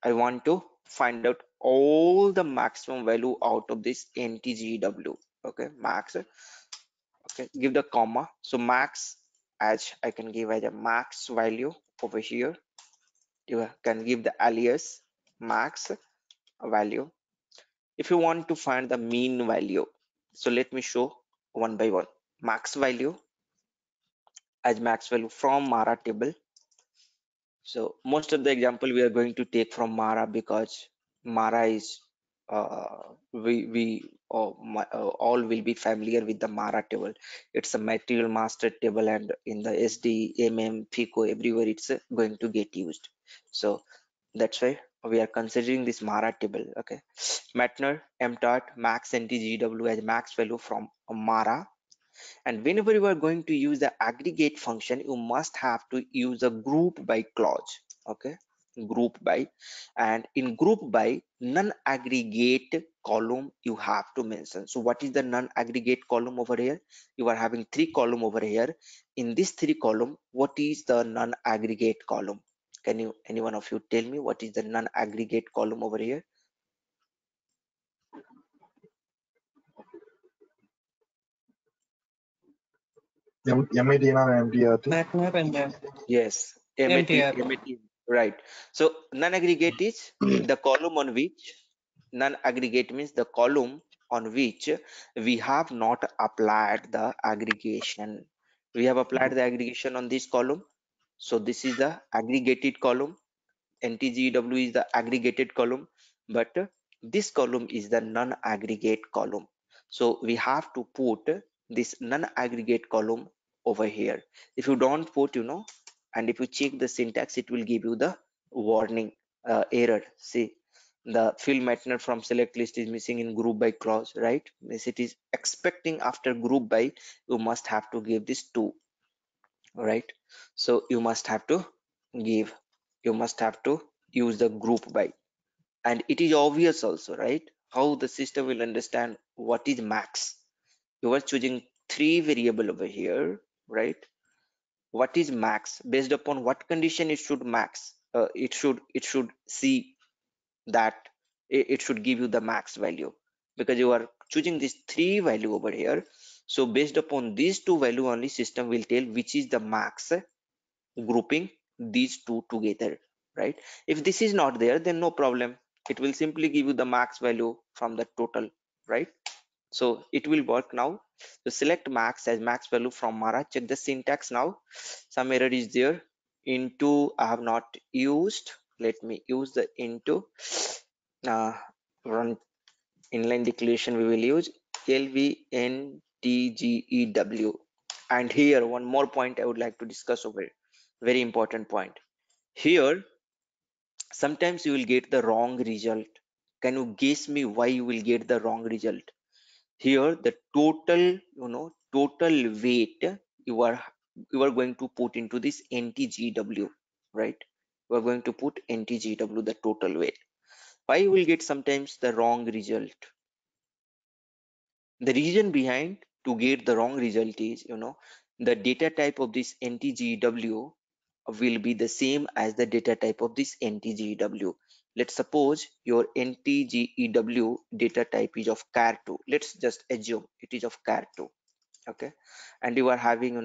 I want to find out all the maximum value out of this NTGEW. Okay, max. Okay, give the comma. So max, as I can give as a max value over here. You can give the alias max value. If you want to find the mean value, so let me show one by one. Max value as max value from Mara table. So most of the example we are going to take from Mara because Mara is all will be familiar with the Mara table. It's a material master table, and in the SD, MM, FICO, everywhere it's going to get used. So that's why we are considering this Mara table. Okay, Matner mtart max ntgw as max value from Mara. And whenever you are going to use the aggregate function, you must have to use a group by clause. Okay, group by, and in group by non-aggregate column you have to mention. So what is the non-aggregate column over here? You are having 3 column over here. In this 3 column, what is the non-aggregate column? Can you, any one of you, tell me what is the non-aggregate column over here? MIT and MTRT. Matmap and Yes, MAT, MTR. right. So non-aggregate is the column on which, non-aggregate means the column on which we have not applied the aggregation. We have applied the aggregation on this column. So this is the aggregated column. NTGW is the aggregated column, but this column is the non-aggregate column. So we have to put this non-aggregate column over here. If you don't put, and if you check the syntax, it will give you the warning error. See, the field Meitner from select list is missing in group by clause, right? Means it is expecting after group by, you must have to give this 2, right? So you must have to give, you must have to use the group by, and it is obvious also, right, how the system will understand what is max. You are choosing 3 variable over here, right? What is max? Based upon what condition it should max? It should see that it should give you the max value, because you are choosing this 3 value over here. So based upon these 2 value only, system will tell which is the max, grouping these 2 together, right? If this is not there, then no problem, it will simply give you the max value from the total, right? So it will work now. So select max as max value from Mara. Check the syntax now. Some error is there. Into I have not used. Let me use the into. Run inline declaration. We will use LVNTGEW. And here one more point I would like to discuss over it. Very important point. Here sometimes you will get the wrong result. Can you guess me why you will get the wrong result? Here the total, total weight you are going to put into this NTGW, right? You are going to put NTGW, the total weight. Why you will get sometimes the wrong result? The reason behind to get the wrong result is, the data type of this NTGW will be the same as the data type of this NTGEW. Let's suppose your NTGEW data type is of char2. Let's just assume it is of char2. Okay, and you are having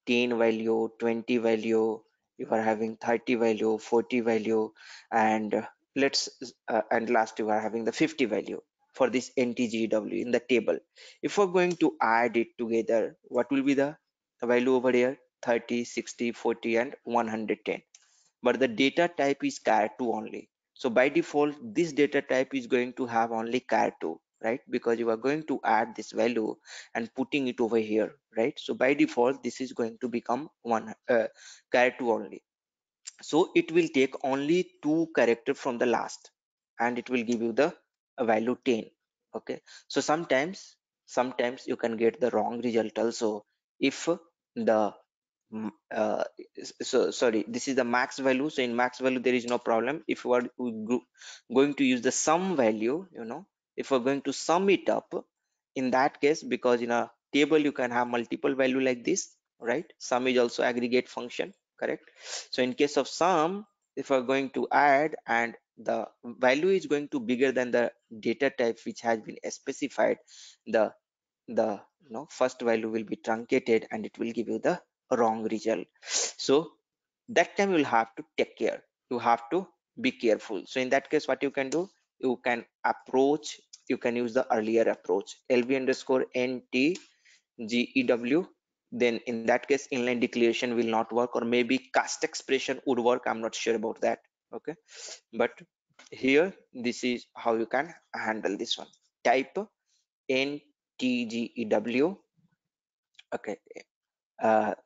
10 value, 20 value, you are having 30 value, 40 value, and and last you are having the 50 value for this NTGEW in the table. If we're going to add it together, what will be the value over here? 30, 60, 40 and 110. But the data type is char2 only. So by default, this data type is going to have only char2, right? Because you are going to add this value and putting it over here, right? So by default, this is going to become one character only. So it will take only 2 character from the last, and it will give you the value 10. Okay, so sometimes you can get the wrong result also if the uh, so sorry, this is the max value. So in max value there is no problem. If you are going to use the sum value, if we're going to sum it up, in that case, because in a table you can have multiple value like this, right? Sum is also aggregate function, correct? So in case of sum, if we're going to add and the value is going to bigger than the data type which has been specified, the first value will be truncated and it will give you the wrong result. So that time you'll have to take care, you have to be careful. So in that case, what you can do, you can use the earlier approach, lv underscore nt gew. Then in that case inline declaration will not work, or maybe cast expression would work, I'm not sure about that. Okay, but here this is how you can handle this one. Type ntgew. Okay,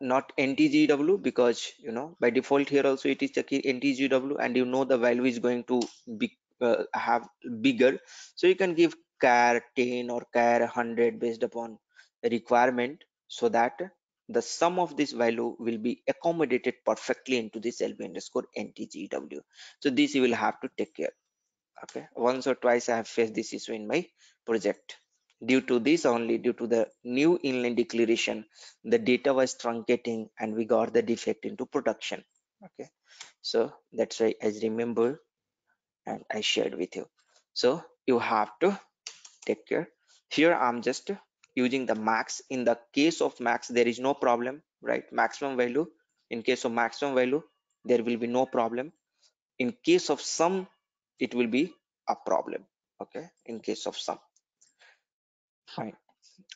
not ntgw, because by default here also it is checking ntgw, and the value is going to be have bigger. So you can give char 10 or char 100 based upon the requirement, so that the sum of this value will be accommodated perfectly into this lb underscore ntgw. So this you will have to take care. Okay, once or twice I have faced this issue in my project. Due to this only, due to the new inline declaration, the data was truncating and we got the defect into production. Okay, so that's why I remember and I shared with you. So you have to take care. Here I'm just using the max. In the case of max there is no problem, right? Maximum value, in case of maximum value there will be no problem. In case of sum it will be a problem. Okay, in case of sum, fine,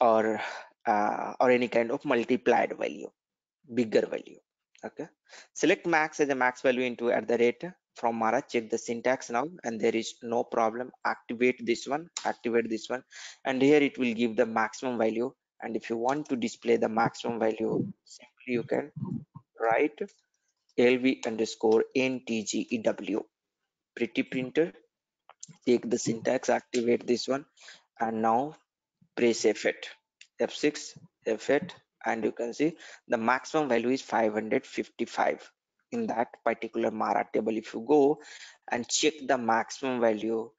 or any kind of multiplied value, bigger value. Okay, select max as a max value into at the rate from Mara. Check the syntax now, and there is no problem. Activate this one, and here it will give the maximum value. And if you want to display the maximum value, simply you can write lv underscore ntgew. Pretty printer, take the syntax, activate this one, and now press F8, F6, F8, and you can see the maximum value is 555 in that particular Mara table. If you go and check the maximum value,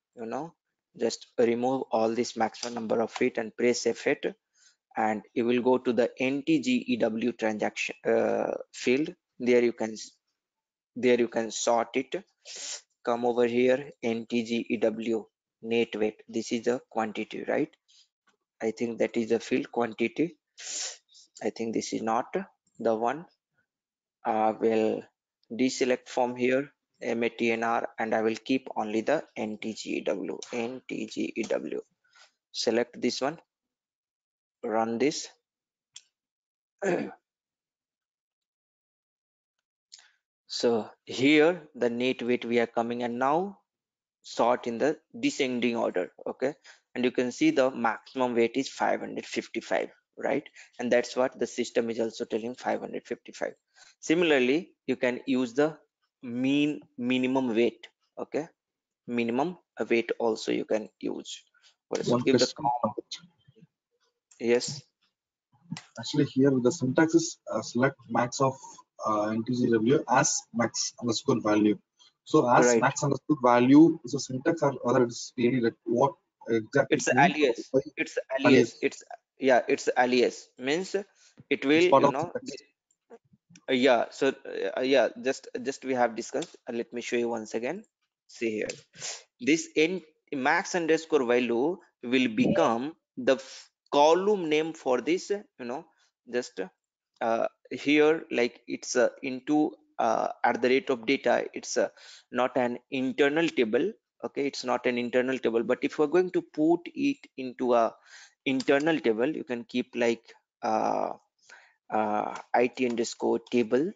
just remove all this maximum number of it and press F8, and you will go to the ntgew transaction field. There you can sort it. Come over here, ntgew net weight. This is the quantity, right? I think that is the field quantity. I think this is not the one. I will deselect from here matnr, and I will keep only the ntgew. Select this one, run this. So here the net weight we are coming, and now sort in the descending order. Okay, and you can see the maximum weight is 555, right? And that's what the system is also telling, 555. Similarly, you can use the minimum weight. Okay, minimum weight also you can use. So One if the question. yes, Actually, here the syntax is select max of NTGW as max underscore value. So as right, max underscore value is a syntax, or whether it's really like what exactly it's it means? alias, it's alias, Alias. it's it's alias, means it It's will part of syntax. yeah. So yeah, just we have discussed. Let me show you once again. See here, this max underscore value will become the column name for this. Just here, like it's into at the rate of data. It's not an internal table. Okay, it's not an internal table. But if we're going to put it into a internal table, you can keep like it underscore table.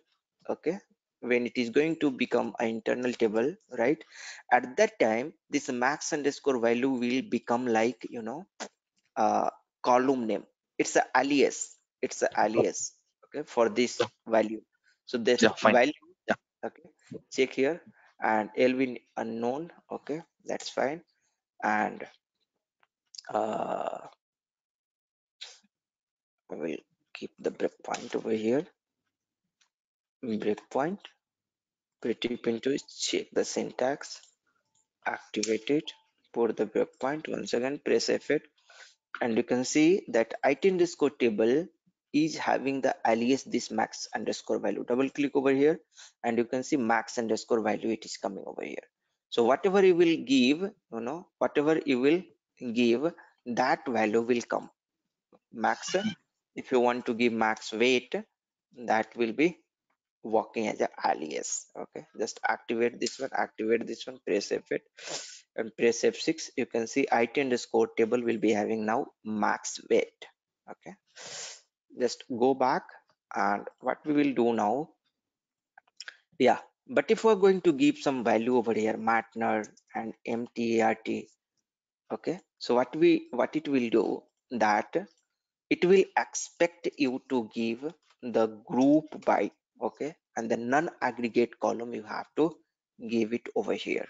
Okay, when it is going to become an internal table, right? At that time, this max underscore value will become like, column name. It's a alias. It's a alias. Okay, for this value. So this Yeah, fine. value. Yeah. Okay, check here, and Elvin unknown. Okay, that's fine. And we'll keep the breakpoint over here. Breakpoint. Pretty Pinto, check the syntax. Activate it. Put the breakpoint. Once again, press F8, and you can see that IT underscore table is having the alias this max underscore value. Double click over here, and you can see max underscore value, it is coming over here. So whatever you will give, whatever you will give, that value will come. Max, if you want to give max weight, that will be working as a alias. Okay, just activate this one, press F8 and press F6. You can see IT underscore table will be having now max weight. Okay, just go back, and what we will do now, yeah, but if we're going to give some value over here, matner and mtart, okay, so what it will do, that it will expect you to give the group by, okay, and the non-aggregate column you have to give it over here.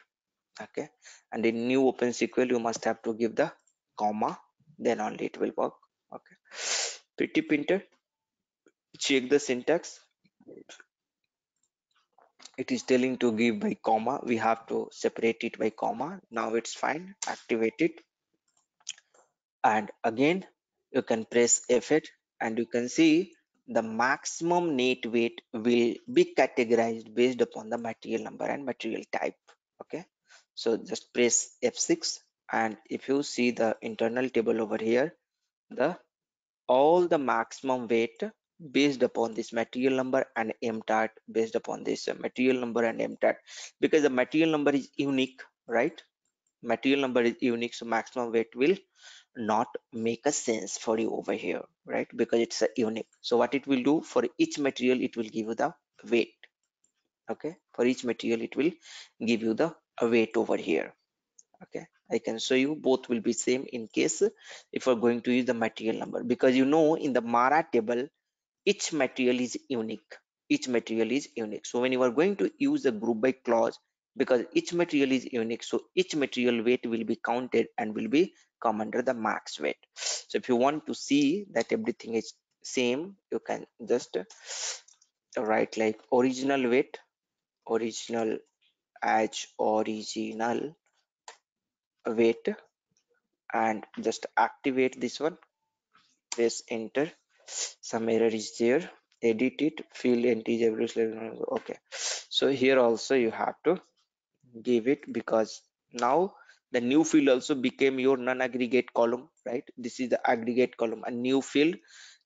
Okay, and in new open SQL you must have to give the comma, then only it will work. Okay, pretty printer, check the syntax. It is telling to give by comma, we have to separate it by comma. Now it's fine, activate it, and again you can press F8, and you can see the maximum net weight will be categorized based upon the material number and material type. Okay, so just press F6, and if you see the internal table over here, the all the maximum weight based upon this material number and mtat based upon this material number and mtat, because the material number is unique, right? Material number is unique, so maximum weight will not make a sense for you over here, right? Because it's a unique. So what it will do, for each material it will give you the weight. Okay, for each material it will give you the weight over here. Okay, I can show you, both will be same in case if we're going to use the material number, because in the Mara table each material is unique. Each material is unique. So when you are going to use the group by clause, because each material is unique, so each material weight will be counted and will be come under the max weight. So if you want to see that everything is same, you can just write like original weight, original as original weight, and just activate this one, press enter. Some error is there, edit it, fill integer. Okay, so here also you have to give it, because now the new field also became your non-aggregate column, right? This is the aggregate column, and new field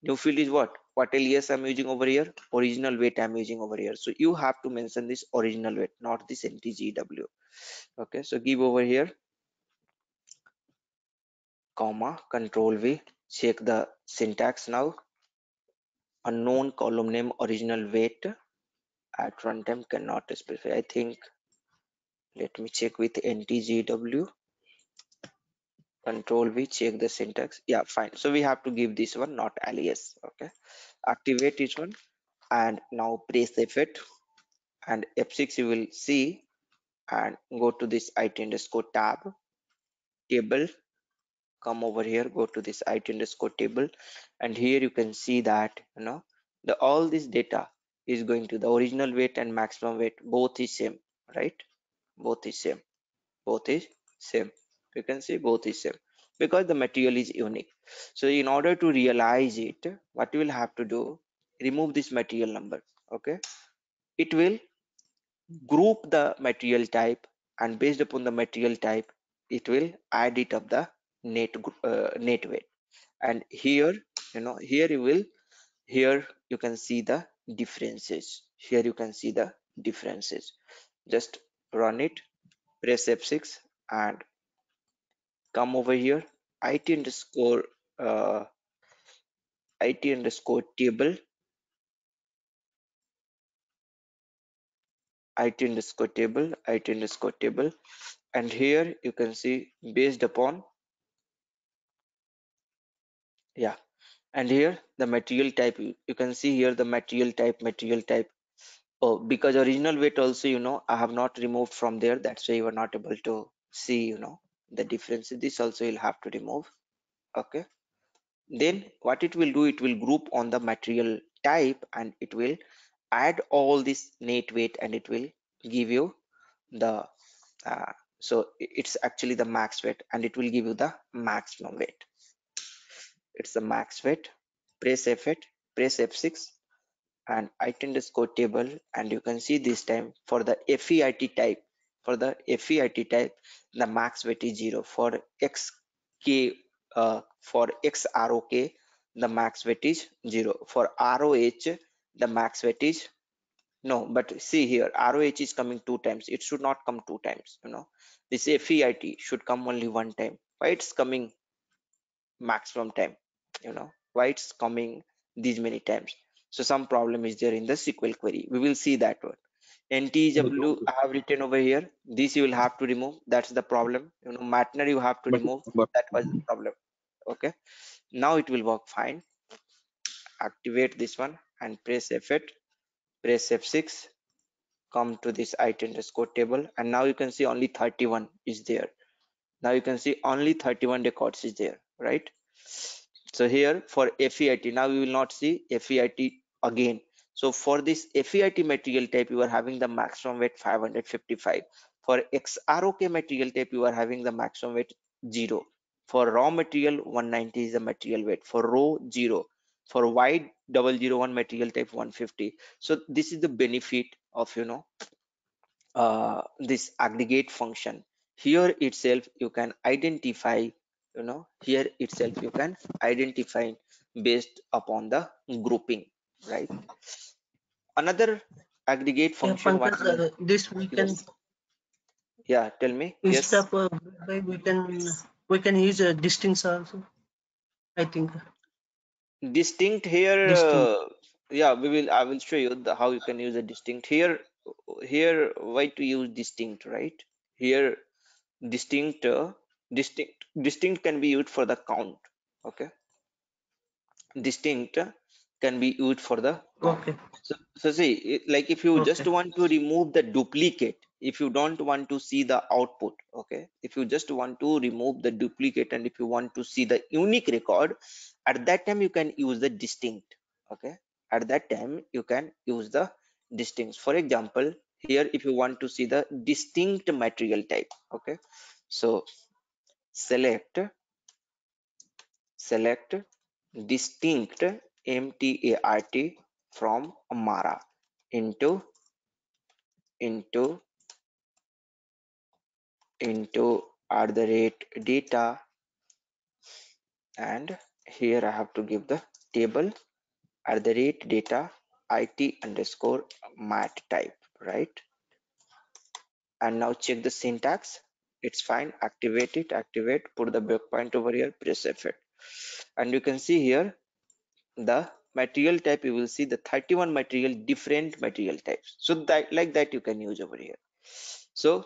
is what alias I'm using over here, original weight I'm using over here. So you have to mention this original weight, not this ntgw. Okay, so give over here comma, control V, check the syntax now. Unknown column name original weight at runtime cannot specify. I think, let me check with ntgw. Control V, check the syntax. Yeah, fine. So we have to give this one, not alias. Okay, activate this one, and now press F8 and F6. You will see, and go to this IT underscore tab table. Come over here, go to this IT underscore table, and here you can see that the all this data is going to the original weight and maximum weight, both is same, right? Both is same, both is same. You can see both is same because the material is unique. So in order to realize it, what you will have to do, remove this material number. Okay, it will group the material type, and based upon the material type it will add it up the net weight. And here here you will, here you can see the differences. Here you can see the differences. Just run it, press F6, and come over here, IT underscore IT underscore table, it underscore table, and here you can see based upon, yeah, and here the material type, you can see here the material type. Oh, because original weight also, I have not removed from there, that's why you are not able to see, the difference. This also you'll have to remove. Okay, then what it will do, it will group on the material type and it will add all this net weight and it will give you the so it's actually the max weight and it will give you the maximum weight. It's the max weight. Press F8, press F6 and it underscore table, and you can see this time for the FEIT type, the max weight is 0. For XK, for XROK, the max weight is 0. For ROH, the max weight is no, but see here, ROH is coming 2 times. It should not come 2 times, This FEIT should come only 1 time. Why it's coming maximum time? Why it's coming these many times? So some problem is there in the SQL query. We will see that one. NTW I have written over here. This you will have to remove. That's the problem. Matner you have to remove. That was the problem. Okay. Now it will work fine. Activate this one and press F8, press F6. Come to this it underscore table, and now you can see only 31 is there. Now you can see only 31 records is there, right? So here for FEIT, now we will not see FEIT again. So for this FEIT material type, you are having the maximum weight 555. For XROK material type, you are having the maximum weight 0. For raw material, 190 is the material weight. For row, 0. For wide 001 material type, 150. So this is the benefit of this aggregate function. Here itself you can identify, based upon the grouping, right? Another aggregate Yeah, function, what Pankaj, this we can, yes, yeah, tell me. instead Yes, of by we can use a distance also. I think distinct here, distinct. yeah, I will show you how you can use a distinct here. Why to use distinct, right? Here distinct, distinct can be used for the count. Okay, distinct can be used for the count. Okay, So see, like if you just okay, want to remove the duplicate, if you don't want to see the output, okay, if you just want to remove the duplicate and if you want to see the unique record, at that time you can use the distinct. Okay, at that time you can use the distinct. For example, here if you want to see the distinct material type, okay, so select distinct MTART from Amara into at the rate data, and here I have to give the table at the rate data IT underscore mat type, right? And now check the syntax. It's fine. Activate it, put the breakpoint over here, press F8, and you can see here the material type. You will see the 31 material, different material types. So that like that you can use over here. So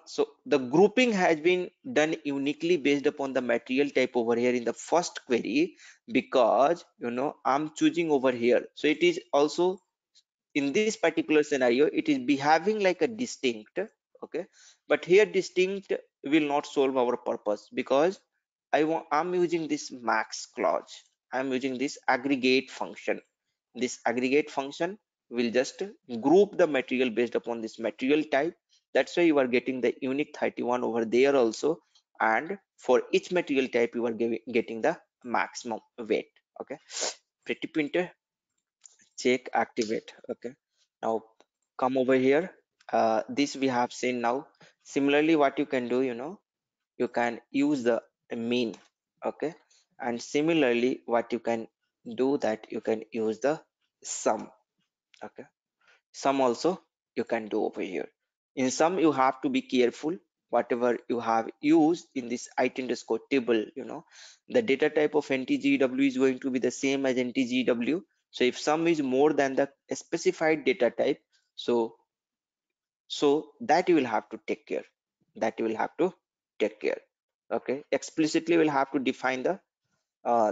so the grouping has been done uniquely based upon the material type over here in the first query, because I'm choosing over here. So it is also in this particular scenario, it is behaving like a distinct. Okay, but here distinct will not solve our purpose, because I'm using this max clause. I'm using this aggregate function. This aggregate function will just group the material based upon this material type. That's why you are getting the unique 31 over there also, and for each material type you are getting the maximum weight. Okay, pretty printer, check, activate. Okay, now come over here. This we have seen now. Similarly, what you can do, you can use the mean. Okay, and similarly what you can do, that you can use the sum. Okay, sum also you can do over here. In sum you have to be careful. Whatever you have used in this it underscore table, the data type of ntgw is going to be the same as ntgw. So if sum is more than the specified data type, so So that you will have to take care. Okay, explicitly we'll have to define the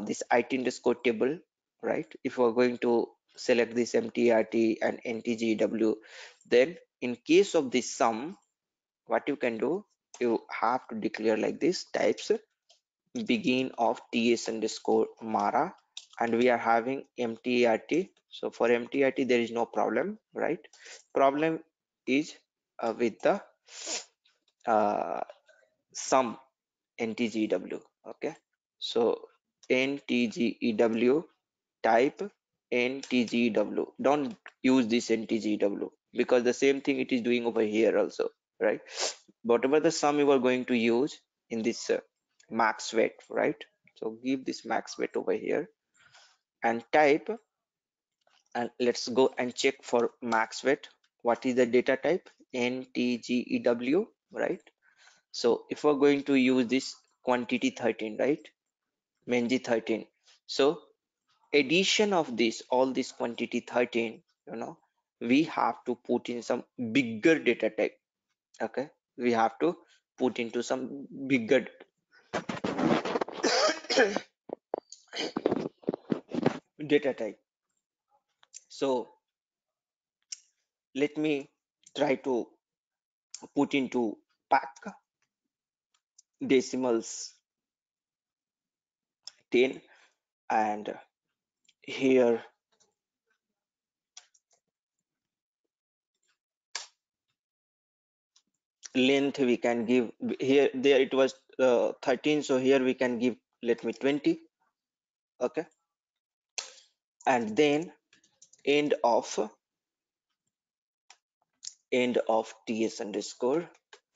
this IT underscore table, right? If we're going to select this MTRT and NTGW, then in case of this sum, what you can do, you have to declare like this types begin of TS underscore Mara, and we are having MTRT. So for MTRT there is no problem, right? Problem is with the sum NTGW. Okay, so NTGEW type NTGW. Don't use this NTGW because the same thing it is doing over here also, right? Whatever the sum you are going to use in this max weight, right? So give this max weight over here and type, and let's go and check for max weight. What is the data type? NTGEW, right? So if we're going to use this quantity 13, right? Menji 13. So addition of this, all this quantity 13, we have to put in some bigger data type. Okay, we have to put into some bigger data type. So let me try to put into pack decimals 10, and here length we can give, here there it was 13, so here we can give, let me 20. Okay, and then end of TS underscore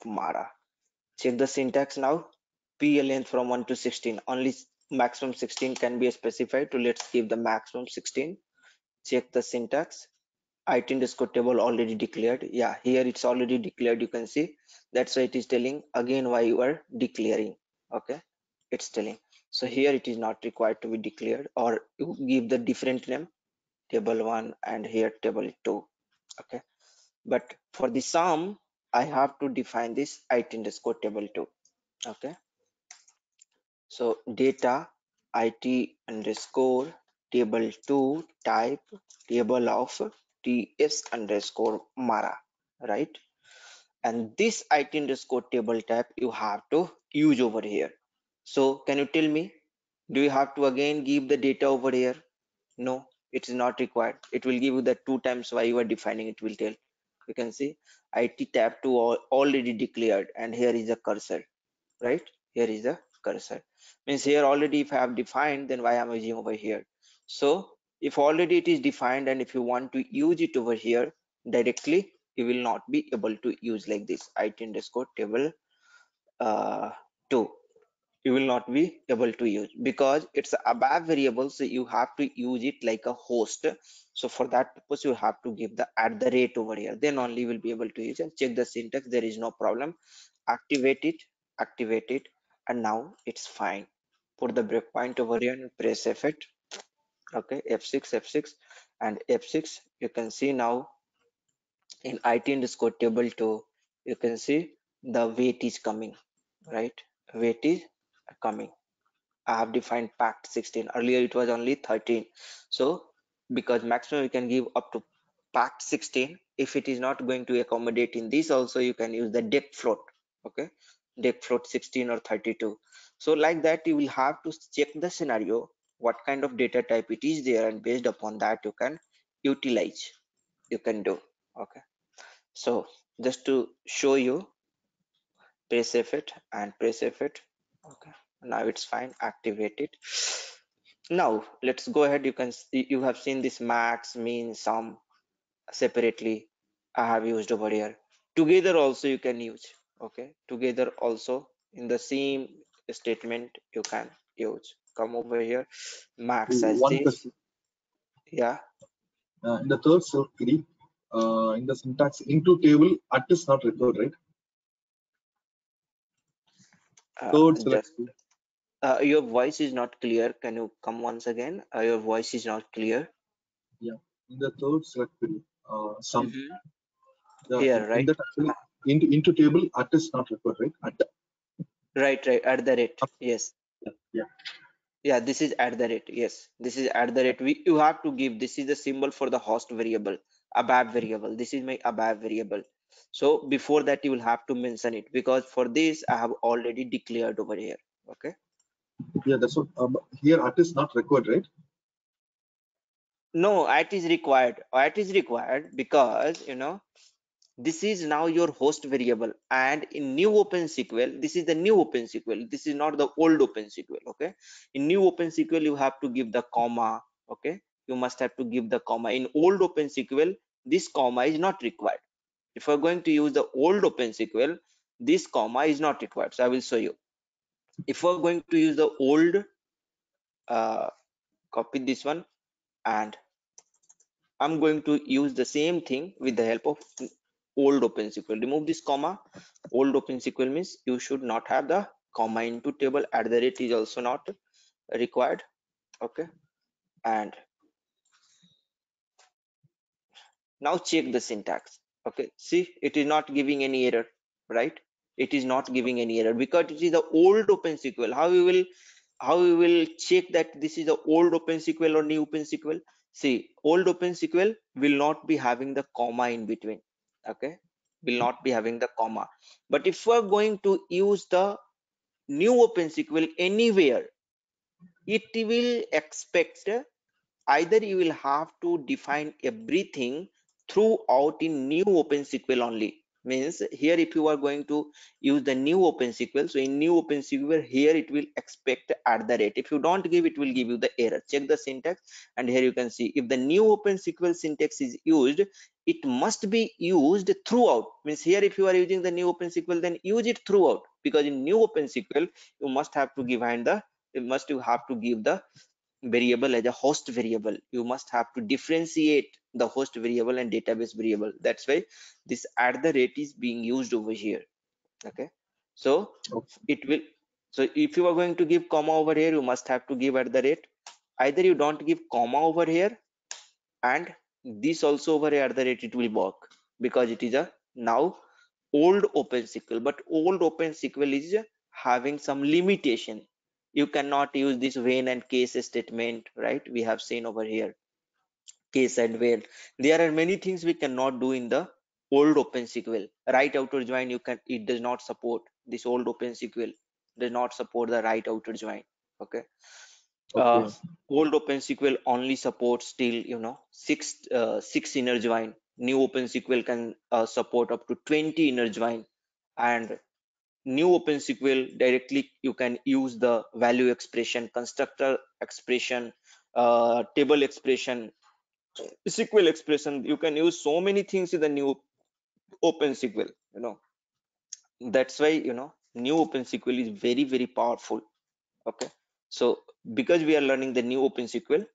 Mara. Check the syntax now. P length from 1 to 16. Only maximum 16 can be specified. To let's give the maximum 16. Check the syntax. IT underscore table already declared. Yeah, here it's already declared. You can see. That's why it is telling again why you are declaring. Okay, it's telling. So here it is not required to be declared, or you give the different name, table 1, and here table 2. Okay, but for the sum I have to define this IT underscore table 2. Okay, so data IT underscore table 2 type table of TS underscore Mara, right? And this IT underscore table type you have to use over here. So can you tell me, do you have to again give the data over here? No, it is not required. It will give you the 2 times why you are defining it will tell. You can see IT tab 2 already declared, and here is a cursor, right? Here is the cursor. Means here already if I have defined, then why am I using over here? So if already it is defined, and if you want to use it over here directly, you will not be able to use like this IT underscore table 2. You will not be able to use because it's above variable, so you have to use it like a host. So for that purpose you have to give the @ over here, then only you will be able to use it. Check the syntax, there is no problem. Activate it, and now it's fine. Put the breakpoint over here and press F8. Okay, F6, and F6. You can see now in IT underscore table 2, you can see the weight is coming, right? Weight is coming. I have defined packed 16. Earlier it was only 13. So because maximum you can give up to packed 16. If it is not going to accommodate in this also, you can use the depth float. Okay, depth float 16 or 32. So like that you will have to check the scenario, what kind of data type it is there, and based upon that you can utilize, you can do. Okay, so just to show you, press F8 and press F8. Okay, now it's fine. Activate it. Now let's go ahead. You can see, you have seen this max, min, sum separately I have used over here. Together also you can use. Okay, together also in the same statement you can use. Come over here, max as One this. question. Yeah, In the third subquery, in the syntax into table, at is not required, right? Third select. just your voice is not clear. Can you come once again? Your voice is not clear. Yeah. In the third select query, sum. here, right? In that actually, into table at is not required, right? At. Right, at the rate. Yes. Yeah. Yeah, this is at the rate. Yes, this is at the rate. You have to give, this is the symbol for the host variable, ABAP variable. This is my ABAP variable. So before that you will have to mention it, because for this I have already declared over here. Okay. Yeah, that's what here at is not required, right? No, at is required. At is required because this is now your host variable, and in new OpenSQL, this is the new OpenSQL. This is not the old OpenSQL. Okay. In new OpenSQL, you have to give the comma. Okay. You must have to give the comma. In old OpenSQL, this comma is not required. If we're going to use the old OpenSQL, this comma is not required. So I will show you. If we're going to use the old, copy this one, and I'm going to use the same thing with the help of old OpenSQL. Remove this comma. Old OpenSQL means you should not have the comma into table. At the rate is also not required. Okay. And now check the syntax. Okay. See, it is not giving any error, right? It is not giving any error because it is the old OpenSQL. How we will check that this is the old OpenSQL or new OpenSQL? See, old OpenSQL will not be having the comma in between. Okay, will not be having the comma. But if we're going to use the new OpenSQL anywhere, it will expect either you will have to define everything throughout in new OpenSQL only. Means here if you are going to use the new OpenSQL, so in new OpenSQL here it will expect at the rate. If you don't give, it will give you the error. Check the syntax, and here you can see if the new OpenSQL syntax is used, it must be used throughout. Means here if you are using the new OpenSQL, then use it throughout, because in new OpenSQL you must have to give the variable as a host variable. You must have to differentiate the host variable and database variable. That's why this at the rate is being used over here. Okay, so it will, so if you are going to give comma over here, you must have to give at the rate. Either you don't give comma over here, and this also over here at the rate, it will work because it is a now old OpenSQL. But old OpenSQL is having some limitation. You cannot use this when and case statement, right? We have seen over here case and when. There are many things we cannot do in the old OpenSQL. Right outer join, it does not support. This old OpenSQL does not support the right outer join. Okay. Okay. Old OpenSQL only supports till six inner join. New OpenSQL can support up to 20 inner join, and new OpenSQL directly you can use the value expression, constructor expression, table expression, SQL expression. You can use so many things in the new OpenSQL. That's why new OpenSQL is very, very powerful. Okay, so because we are learning the new OpenSQL,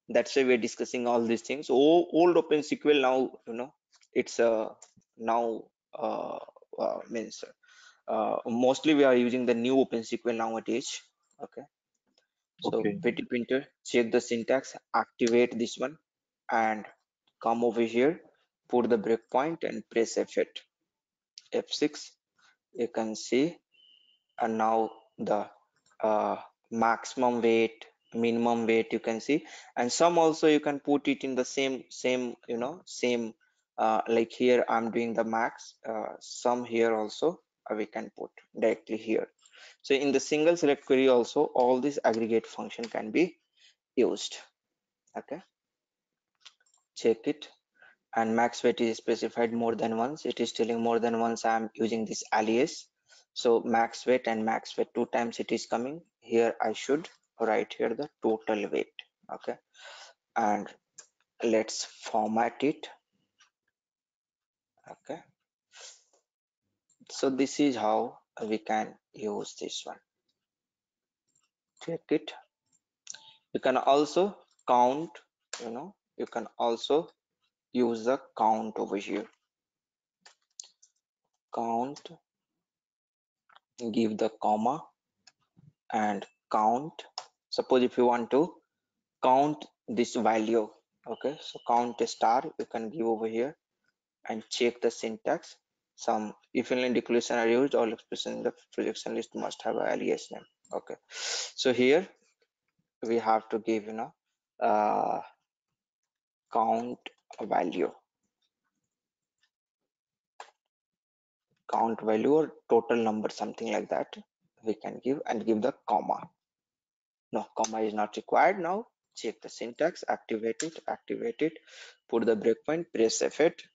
that's why we're discussing all these things. Old OpenSQL now, it's now means mostly we are using the new OpenSQL nowadays. Okay, so Okay. petty printer, check the syntax, activate this one, and come over here, put the breakpoint and press F8, F6. You can see, and now the maximum weight, minimum weight you can see, and some also you can put it in the same same like here I'm doing the max, some here also we can put directly here. So in the single select query also all this aggregate function can be used. Okay, check it, and max weight is specified more than once. It is telling more than once I'm using this alias. So max weight and max weight 2 times it is coming here. I should write here the total weight. Okay, and let's format it. Okay, so this is how we can use this one. Check it. You can also count, you can also use the count over here. Count, give the comma and count. Suppose if you want to count this value, okay, so count a star, you can give over here and check the syntax. Some if inline declaration are used, all expressions in the projection list must have a alias name. Okay, so here we have to give count value or total number, something like that we can give, and give the comma. No, comma is not required. Now check the syntax, activate it, put the breakpoint, press F8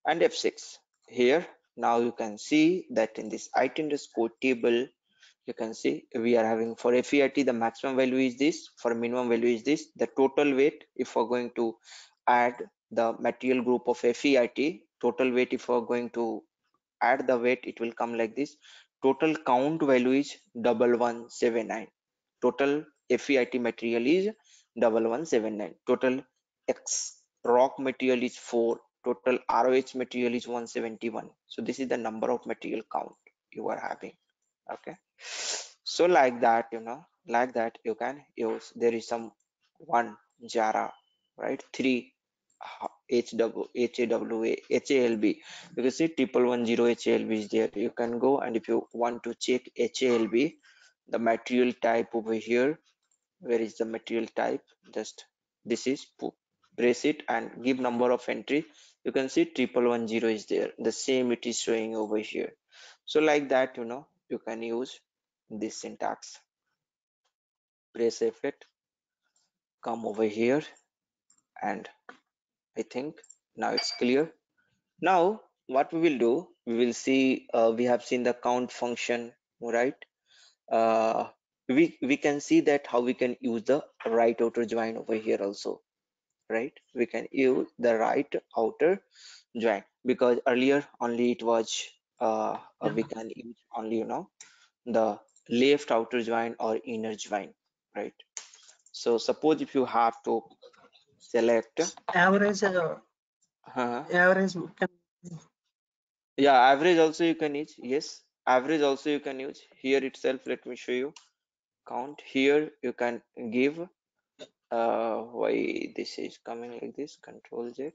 and F6. Here now you can see that in this IT__ table, you can see we are having for FEIT the maximum value is this, for minimum value is this. The total weight, if we're going to add the material group of FEIT, total weight, if we're going to add the weight, it will come like this. Total count value is 1179. Total FEIT material is 1179. Total X rock material is 4. Total ROH material is 171. So this is the number of material count you are having. Okay, so like that, like that you can use. There is some one Jara, right? 3 HAWA HALB. You can see 1110 HALB is there. You can go, and if you want to check HALB, the material type over here, where is the material type? Just this is, press it and give number of entry. You can see 1110 is there. The same it is showing over here. So like that, you can use this syntax. Press F8, come over here, and I think now it's clear. Now what we will do, we will see, we have seen the count function, right? We can see that how we can use the right outer join over here also, right? We can use the right outer join, because earlier only it was we can use only the left outer join or inner join, right? So suppose if you have to select Average, average can. yeah, average also you can use. Yes, average also you can use here itself. Let me show you. Count here you can give why this is coming like this, Control Z.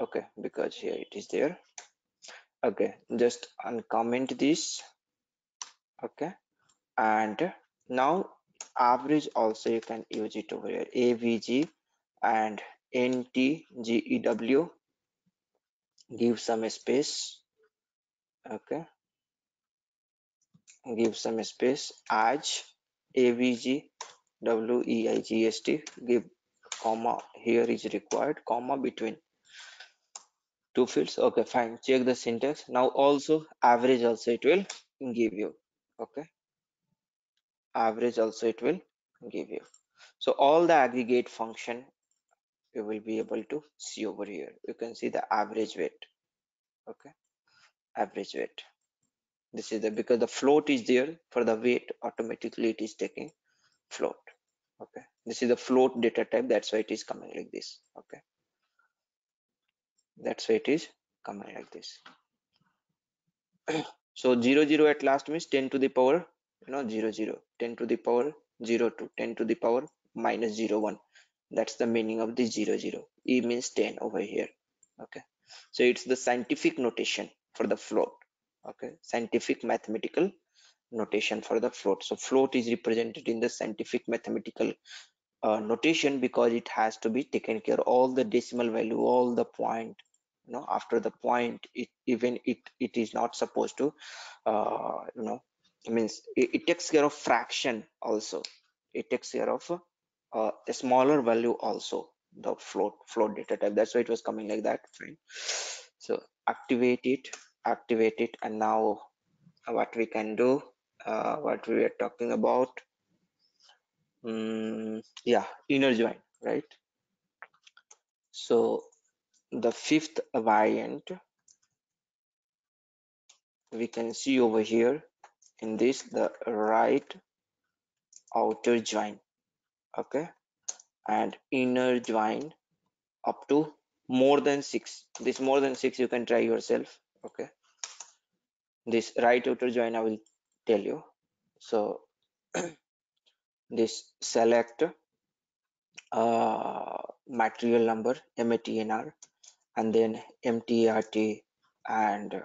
Okay, because here it is there. Okay, just uncomment this. Okay, and now average also you can use it over here, AVG and NTGEW. Give some space. Okay, give some space. As AVG WEIGST, give comma here is required, comma between two fields. Okay, fine. Check the syntax. Now also average also it will give you. Okay, average also it will give you. So all the aggregate function you will be able to see over here. You can see the average weight. Okay, average weight. This is the, because the float is there for the weight, automatically it is taking float. Okay, this is the float data type, that's why it is coming like this. Okay, that's why it is coming like this. So 00 at last means 10 to the power 00, 10 to the power 02, 10 to the power minus 01. That's the meaning of the 00. E means 10 over here. Okay, so it's the scientific notation for the float. Okay, scientific mathematical notation for the float. So float is represented in the scientific mathematical notation, because it has to be taken care of all the decimal value, all the point, after the point, it is not supposed to it means it takes care of fraction also. It takes care of a smaller value also, the float data type. That's why it was coming like that. Fine. So activate it, and now what we can do, what we are talking about, yeah, inner join, right? So the fifth variant we can see over here in this, the right outer join. Okay, and inner join up to more than 6. This more than 6 you can try yourself. Okay, this right outer join I will tell you. So this select material number MATNR and then MTART, and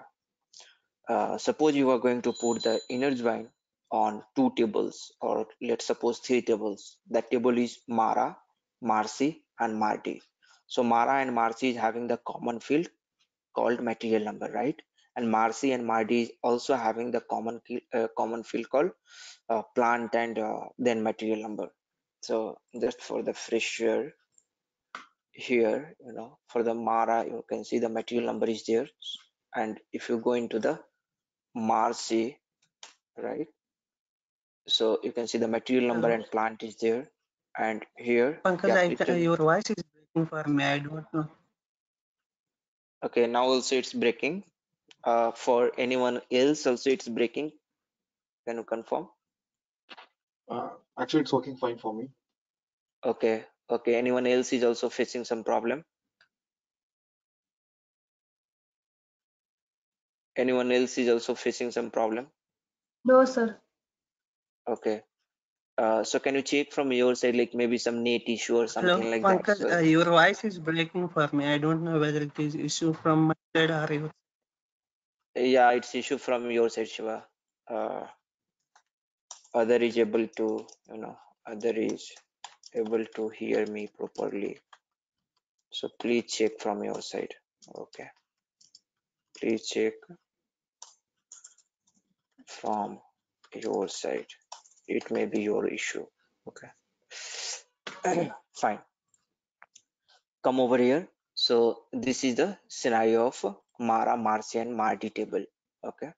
suppose you are going to put the inner join on 2 tables, or let's suppose 3 tables. That table is Mara, Marcy and Marty. So Mara and Marcy is having the common field called material number, right? And Marcy and Marty is also having the common field called plant and then material number. So just for the fresher here, for the Mara, you can see the material number is there, and if you go into the Marcy, right, so you can see the material number Hello. and plant is there, and here, Pankaj, yeah, it will. your voice is breaking for me. I don't know. Okay, now also it's breaking. For anyone else also it's breaking. Can you confirm? Actually, it's working fine for me. Okay, anyone else is also facing some problem? Anyone else is also facing some problem? No, sir. Okay. So can you check from your side, like maybe some net issue or Hello, something like that? Pankaj, So your voice is breaking for me. I don't know whether it is issue from my side or you. yeah, it's issue from your side, Shiva. Uh, other is able to, other is able to hear me properly. So please check from your side. Okay. Please check from your side. It may be your issue. Okay. Fine. Come over here. So this is the scenario of Mara, Marcy and Marty table. Okay.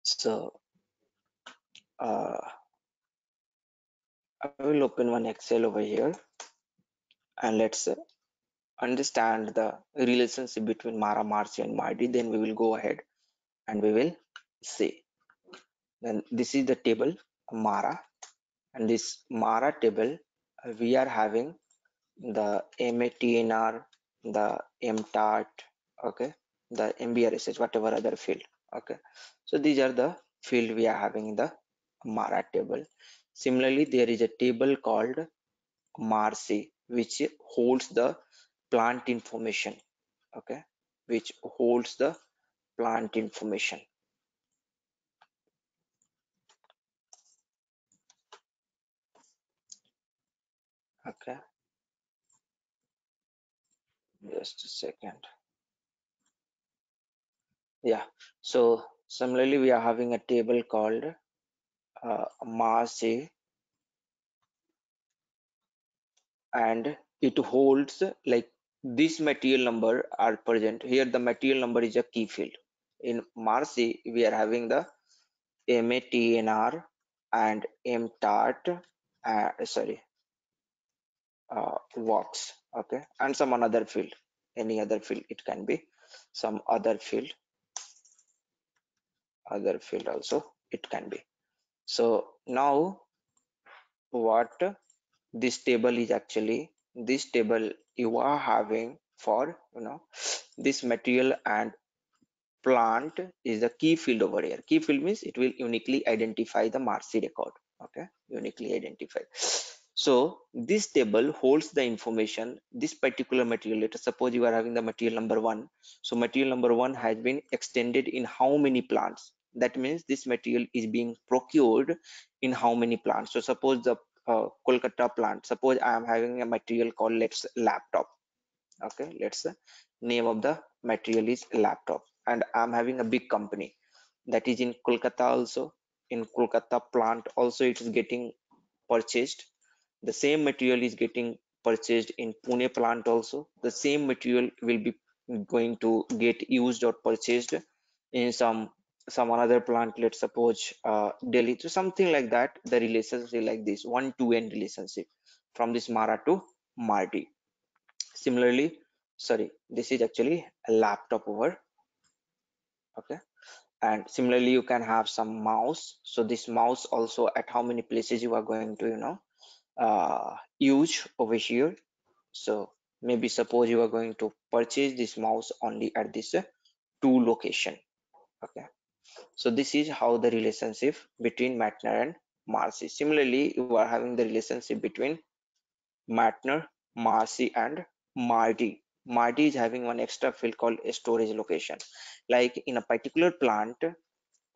So I will open one Excel over here, and let's understand the relationship between Mara, Marcy and Marty. Then we will go ahead and we will see. Then this is the table Mara, and this Mara table we are having the MATNR, the MTART, okay, the MBRSH, whatever other field. Okay, so these are the field we are having in the Mara table. Similarly, there is a table called Marcy, which holds the plant information. Okay, which holds the plant information. Okay, just a second. Yeah, so similarly we are having a table called Marcy, and it holds like this material number are present here. The material number is a key field. In Marcy we are having the MATNR and MTART, works, okay, and some another field, any other field, it can be some other field also it can be. So now what this table is actually, this table you are having for this material and plant is the key field over here. Key field means it will uniquely identify the Marcy record. Okay, uniquely identify. So this table holds the information, this particular material. Let us suppose you are having the material number 1. So material number 1 has been extended in how many plants. That means this material is being procured in how many plants. So suppose the Kolkata plant, suppose I am having a material called, let's laptop. Okay, let's name of the material is laptop, and I'm having a big company that is in Kolkata also. In Kolkata plant also it is getting purchased. The same material is getting purchased in Pune plant also. The same material will be going to get used or purchased in some another plant, let's suppose Delhi. So something like that, the relationship like this, 1-to-n relationship from this Mara to Marty. Similarly, sorry, this is actually a laptop over. Okay, and similarly you can have some mouse. So this mouse also, at how many places you are going to use over here. So maybe suppose you are going to purchase this mouse only at this 2 location. Okay, so this is how the relationship between Mattner and Marcy. Similarly, you are having the relationship between Matner, Marcy, and Mardi. Mardi is having one extra field called a storage location. Like in a particular plant,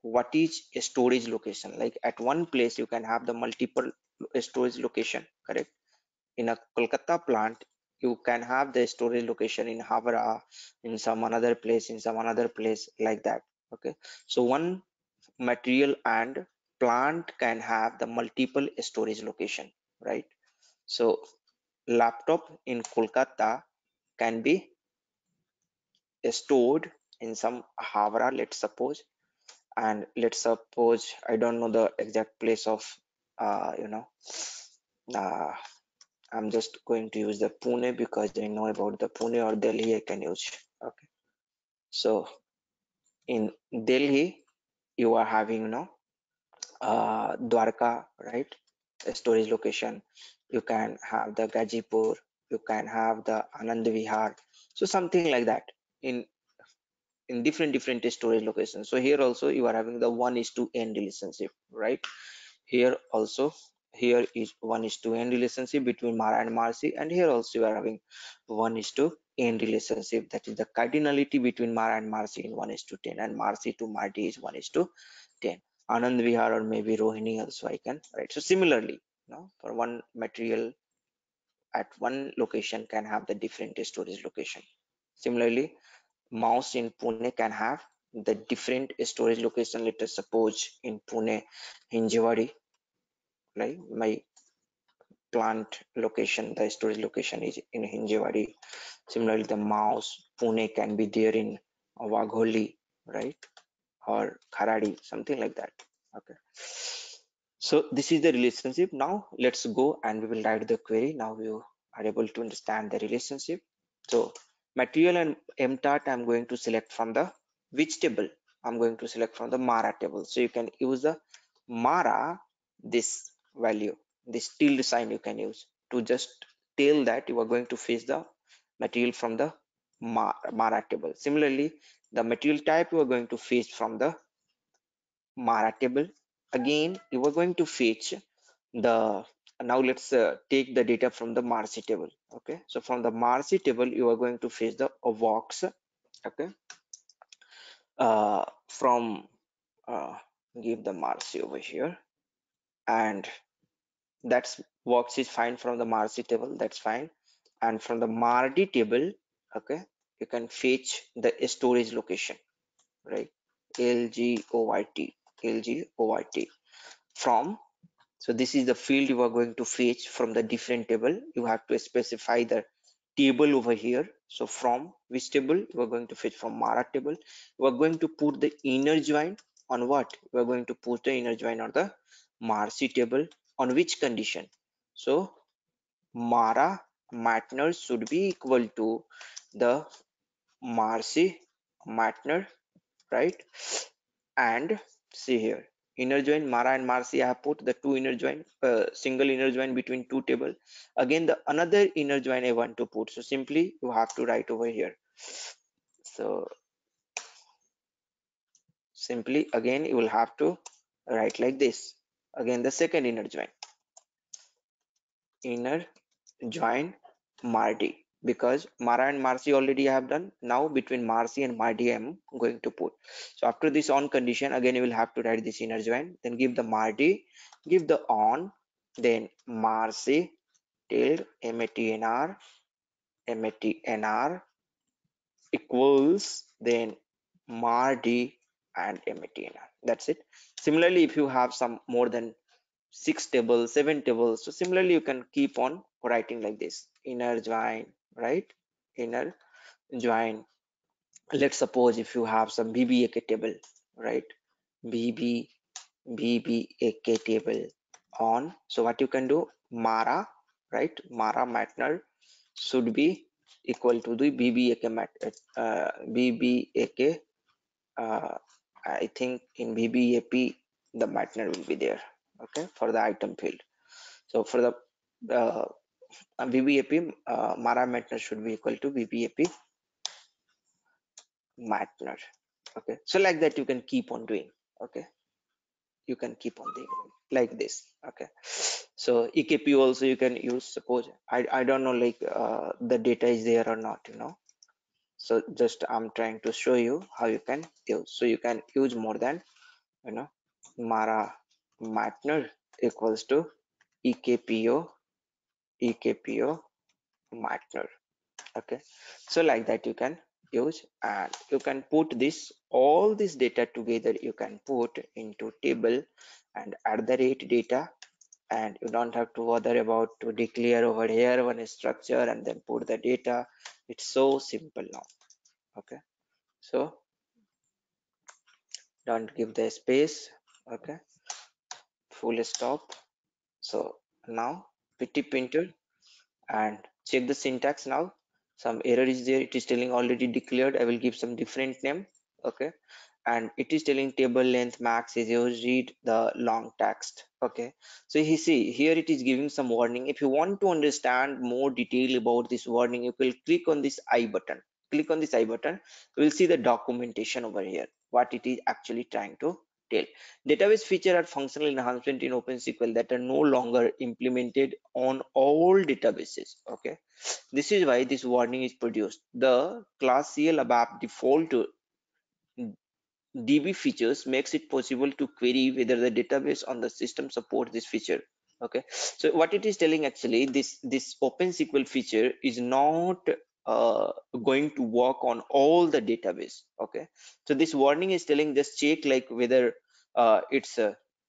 what is a storage location? Like at one place you can have the multiple storage location, correct? In a Kolkata plant, you can have the storage location in Havara, in some another place, in some another place, like that. Okay, so one material and plant can have the multiple storage location, right? So laptop in Kolkata can be stored in some Havara, let's suppose, and let's suppose I don't know the exact place of you know uh, I'm just going to use the Pune because I know about the Pune, or Delhi I can use. Okay, so in Delhi you are having Dwarka, right? A storage location. You can have the Gajipur, you can have the Anand Vihar, so something like that in different storage locations. So here also you are having the 1:n relationship, right? Here also, here is 1:n relationship between Mara and Marcy, and here also you are having 1:n relationship. That is the cardinality between Mara and Marcy in 1:10, and Marcy to Marty is 1:10. Anand Vihar or maybe Rohini also I can write. So similarly, for one material at one location can have the different storage location. Similarly, mouse in Pune can have the different storage location. Let us suppose in Pune, Hinjewadi, like my plant location, the storage location is in Hinjewadi. Similarly, the mouse Pune can be there in Wagholi, right? Or Kharadi, something like that. Okay. So this is the relationship. Now let's go and we will write the query. Now you are able to understand the relationship. So material and mtart I'm going to select from the which table? I'm going to select from the Mara table. So you can use the Mara, this value, this tilde sign you can use to just tell that you are going to fetch the material from the Mara table. Similarly, the material type you are going to fetch from the Mara table. Again, you are going to fetch the, now let's take the data from the Marcy table. Okay, so from the Marcy table you are going to fetch the vox. Okay, from give the Marcy over here, and that's vox is fine from the Marcy table, that's fine. And from the Mardi table, okay, you can fetch the storage location, right? lgoit from. So this is the field you are going to fetch from the different table. You have to specify the table over here. So from which table you are going to fetch? From Mara table. You are going to put the inner join on what? You are going to put the inner join on the Marcy table. On which condition? So Mara Matner should be equal to the Marcy Matner, right? And see here, inner join Mara and Marcy, I have put the two inner join, single inner join between two table. Again, the another inner join I want to put. So simply you have to write over here. So simply again you will have to write like this. Again, the second inner join Mardi, because Mara and Marcy already I have done. Now between Marcy and Mardi I am going to put. So after this on condition, again you will have to write this inner join, then give the Mardi, give the on, then Marcy tilde matnr equals then Mardi and matnr. That's it. Similarly, if you have some more than 6 tables, 7 tables, so similarly you can keep on writing like this, inner join, right? Inner join. Let's suppose if you have some BBAK table, right? BBAK table on. So what you can do, Mara, right? Mara Matner should be equal to the BBAK. I think in BBAP the Matner will be there. Okay, for the item field. So for the BBAP, Mara Matner should be equal to BBAP Matner. Okay, so like that you can keep on doing. Okay, you can keep on the like this. Okay, so EKP also you can use. Suppose I don't know like the data is there or not, you know. So just I'm trying to show you how you can use. So you can use more than, you know, Mara Matner equals to EKPO Matner. Okay, so like that you can use, and you can put this all this data together, you can put into table and at the rate data, and you don't have to bother about to declare over here one structure and then put the data. It's so simple now. Okay, so don't give the space. Okay, full stop. So now pt printer and check the syntax. Now some error is there, it is telling already declared. I will give some different name. Okay, and it is telling table length max is yours, read the long text. Okay, so you see here it is giving some warning. If you want to understand more detail about this warning, you will click on this I button. Click on this I button, you will see the documentation over here, what it is actually trying to tell. Database feature are functional enhancement in OpenSQL that are no longer implemented on all databases. Okay, this is why this warning is produced. The class CL ABAP default DB features makes it possible to query whether the database on the system supports this feature. Okay, so what it is telling actually, this OpenSQL feature is not going to work on all the database. Okay, so this warning is telling just check like whether it's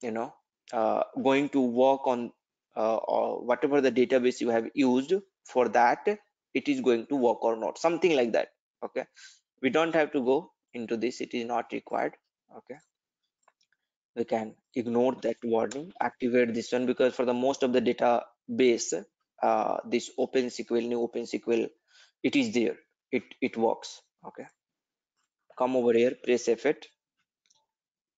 you know going to work on or whatever the database you have used, for that it is going to work or not, something like that. Okay, we don't have to go into this, it is not required. Okay, we can ignore that warning, activate this one, because for the most of the database this new OpenSQL, it is there, it works. Okay, come over here, press F8,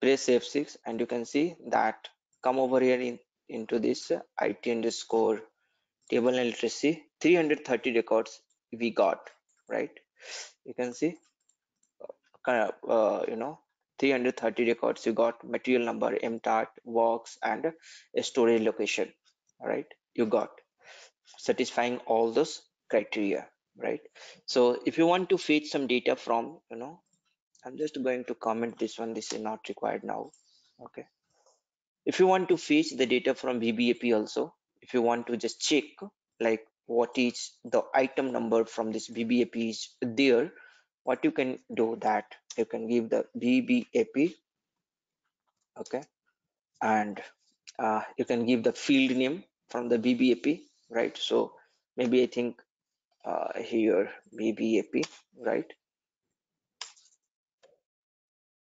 press F6, and you can see that come over here into this IT underscore table and literacy, 330 records we got, right? You can see you know 330 records you got, material number, mtat, works, and a storage location. All right, you got satisfying all those criteria, right? So if you want to fetch some data from, you know, I'm just going to comment this one, this is not required now. Okay, if you want to fetch the data from VBAP also, if you want to just check like what is the item number from this VBAP is there, what you can do, that you can give the VBAP. Okay, and you can give the field name from the VBAP, right? So maybe I think here VBAP, right?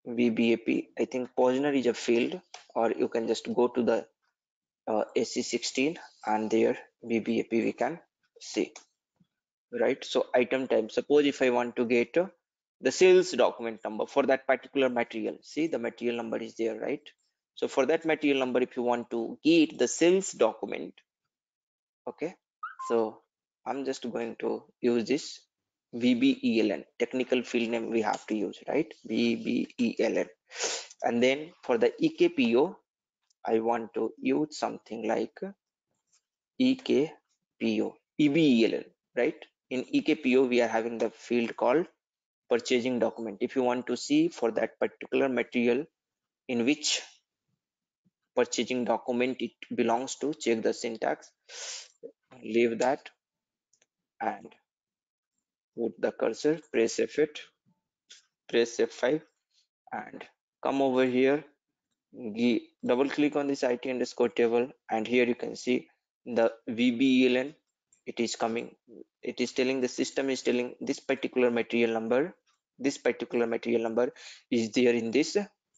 VBAP, I think Posner is a field, or you can just go to the AC16 and there VBAP we can see, right? So item type, suppose if I want to get the sales document number for that particular material, see the material number is there, right? So for that material number, if you want to get the sales document, okay, so I'm just going to use this VBELN, technical field name we have to use, right? VBELN. And then for the EKPO, I want to use something like EKPO, EBELN, right? In EKPO, we are having the field called purchasing document. If you want to see for that particular material in which purchasing document it belongs to, check the syntax, leave that and put the cursor, press F8, press F5, and come over here, double click on this IT underscore table, and here you can see the VBELN. It is coming, it is telling, the system is telling this particular material number is there in this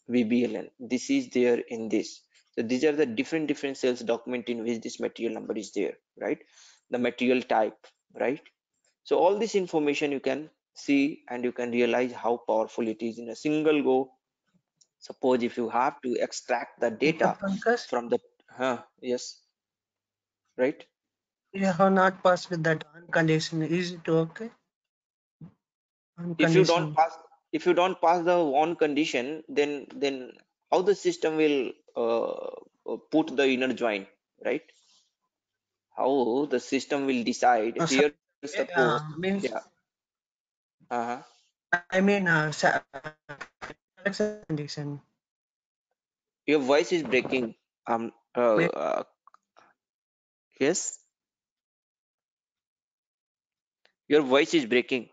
VBELN, this is there in this. So these are the different sales document in which this material number is there, right? The material type, right? So all this information you can see, and you can realize how powerful it is in a single go. Suppose if you have to extract the data Pankaj, from the yes, right? you have not passed with that on condition. Is it okay? On If you don't condition. pass, if you don't pass the on condition, then how the system will put the inner join, right? How the system will decide Sir, here, suppose, means yeah. Uh-huh. I mean condition. Your voice is breaking. Um. Yes, your voice is breaking.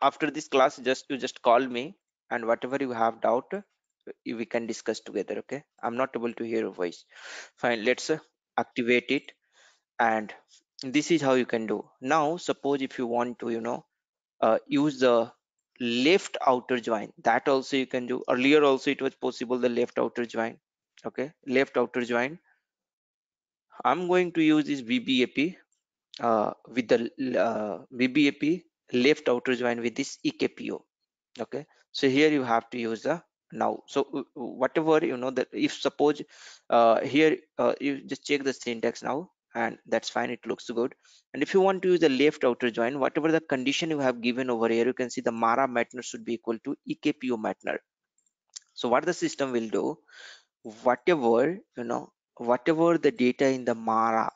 After this class, you just call me, and whatever you have doubt, we can discuss together. Okay. I'm not able to hear your voice. Fine. Let's activate it, and this is how you can do. Now, suppose if you want to, use the left outer join, that also you can do. Earlier also it was possible, the left outer join. Okay, left outer join. I'm going to use this BBAP with the BBAP left outer join with this EKPO. Okay, so here you have to use the now. So whatever that, if suppose here you just check the syntax now, and that's fine, it looks good. And if you want to use the left outer join, whatever the condition you have given over here, you can see the Mara matter should be equal to EKPO matter. So what the system will do, whatever whatever the data in the Mara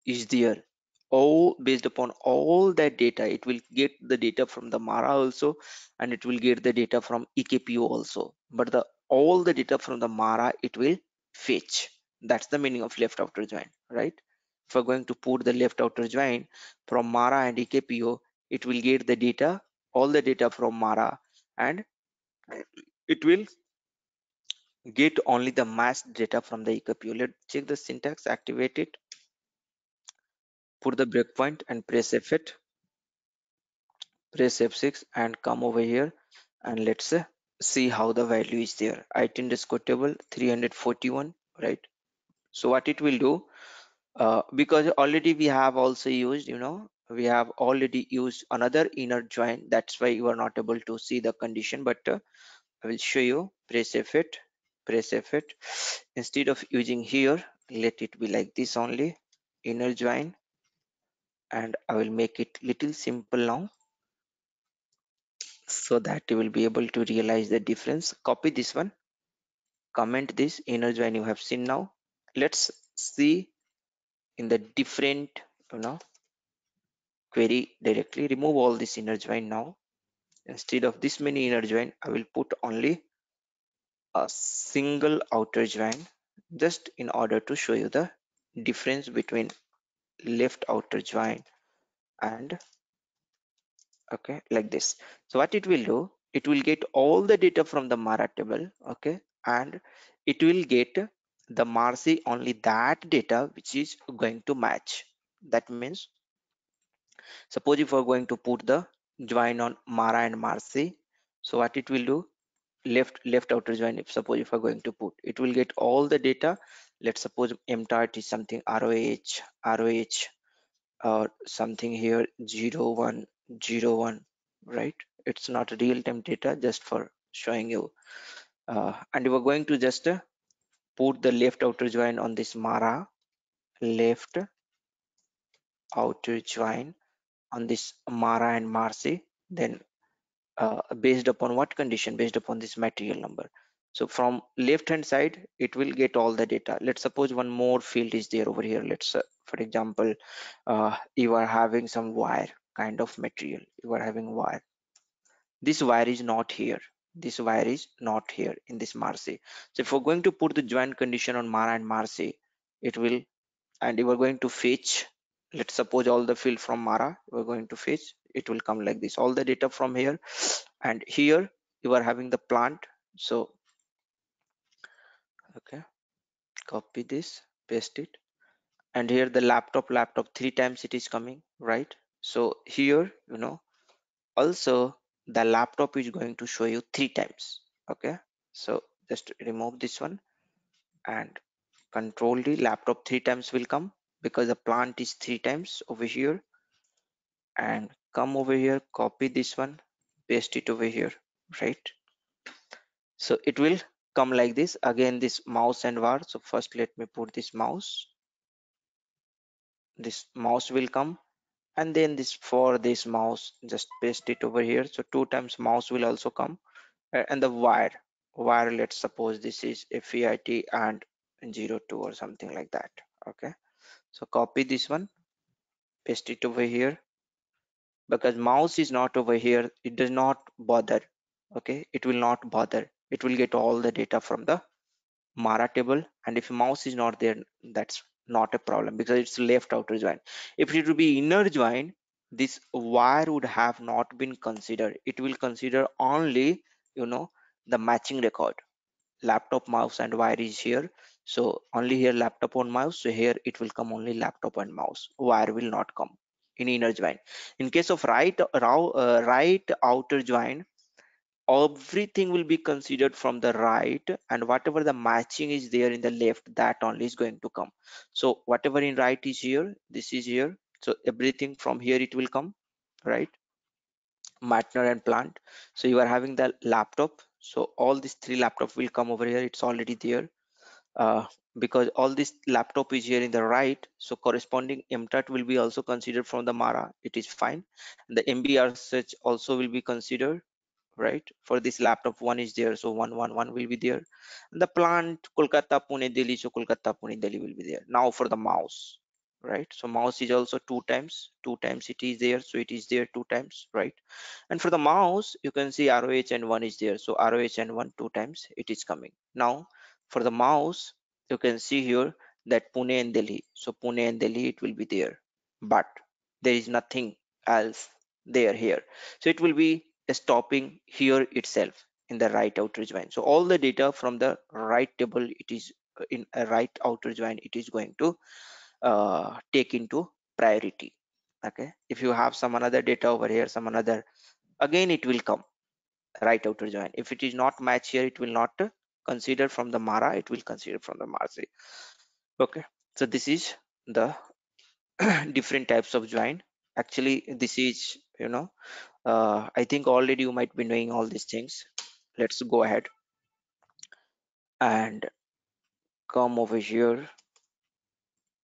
is there, all based upon all that data, it will get the data from the Mara also, and it will get the data from EKPO also, but the all the data from the Mara it will fetch. That's the meaning of left outer join, right? If we're going to put the left outer join from Mara and EKPO, it will get the data, all the data from Mara, and it will get only the masked data from the EKPO. Let's check the syntax, activate it, put the breakpoint and press F8, press F6 and come over here, and let's see how the value is there. IT underscore table 341, right? So what it will do, because already we have also used, we have already used another inner join, that's why you are not able to see the condition, but I will show you. Press F8, press F8. Instead of using here, let it be like this only, inner join, and I will make it little simple now, so that you will be able to realize the difference. Copy this one, comment this inner join you have seen now. Let's see in the different query directly. Remove all this inner join now. Instead of this many inner join, I will put only a single outer join, just in order to show you the difference between left outer join and okay, like this. So what it will do, it will get all the data from the Mara table, okay, and it will get the Marcy only that data which is going to match. That means suppose if we're going to put the join on Mara and Marcy, so what it will do, left outer join, if suppose if we're going to put, it will get all the data. Let's suppose mtart is something roh or something here 0101, right? It's not real time data, just for showing you, and we are going to just put the left outer join on this Mara, left outer join on this Mara and Marcy, then based upon what condition, based upon this material number. So from left hand side it will get all the data. Let's suppose one more field is there over here. Let's for example, you are having some wire kind of material, you are having wire, this wire is not here, this wire is not here in this Marcy. So if we're going to put the join condition on Mara and Marcy, it will, and you are going to fetch, let's suppose all the field from Mara, we're going to fetch, it will come like this, all the data from here, and here you are having the plant. So okay, copy this, paste it, and here the laptop 3 times it is coming, right? So here also the laptop is going to show you 3 times. Okay, so just remove this one and control the laptop 3 times will come, because the plant is 3 times over here, and come over here, copy this one, paste it over here, right? So it will come like this. Again, this mouse and var, so first let me put this mouse will come, and then this, for this mouse, just paste it over here, so 2 times mouse will also come, and the wire, where let's suppose this is FEIT and 02 or something like that. Okay, so copy this one, paste it over here. Because mouse is not over here, it does not bother. Okay, it will not bother, it will get all the data from the Mara table, and if mouse is not there, that's not a problem because it's left outer join. If it would be inner join, this wire would have not been considered. It will consider only, you know, the matching record. Laptop, mouse and wire is here, so only here laptop on mouse, so here it will come only laptop and mouse, wire will not come in inner join. In case of right outer join, everything will be considered from the right, and whatever the matching is there in the left, that only is going to come. So whatever in right is here, this is here, so everything from here it will come, right? Matner and plant. So you are having the laptop, so all these three laptop will come over here, it's already there. Because all this laptop is here in the right, so corresponding mtat will be also considered from the Mara, it is fine. The MBR search also will be considered, right? For this laptop, one is there, so 111 will be there. And the plant Kolkata, Pune, Delhi, so Kolkata, Pune, Delhi will be there. Now for the mouse, right? So mouse is also two times it is there, so it is there two times, right? And for the mouse, you can see ROH and one is there, so ROH and one two times it is coming. Now for the mouse, you can see here that Pune and Delhi, so Pune and Delhi it will be there, but there is nothing else there here, so it will be stopping here itself in the right outer join. So all the data from the right table, it is in a right outer join, it is going to take into priority. Okay, if you have some another data over here, some another, again it will come right outer join. If it is not match here, it will not consider from the Mara, it will consider from the Marsi. Okay, so this is the different types of join. Actually this is, you know, I think already you might be knowing all these things. Let's go ahead and come over here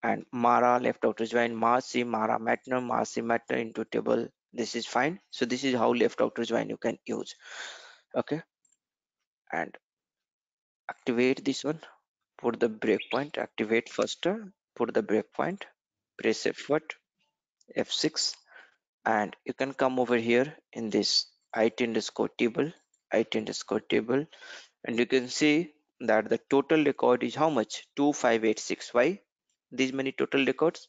and Mara left outer join, Marcy, Mara Matner, Marcy Matner into table. This is fine. So this is how left outer join you can use. Okay, and activate this one, put the breakpoint, activate first, put the breakpoint, press F6, and you can come over here in this IT underscore table, and you can see that the total record is how much? 2586. Why these many total records?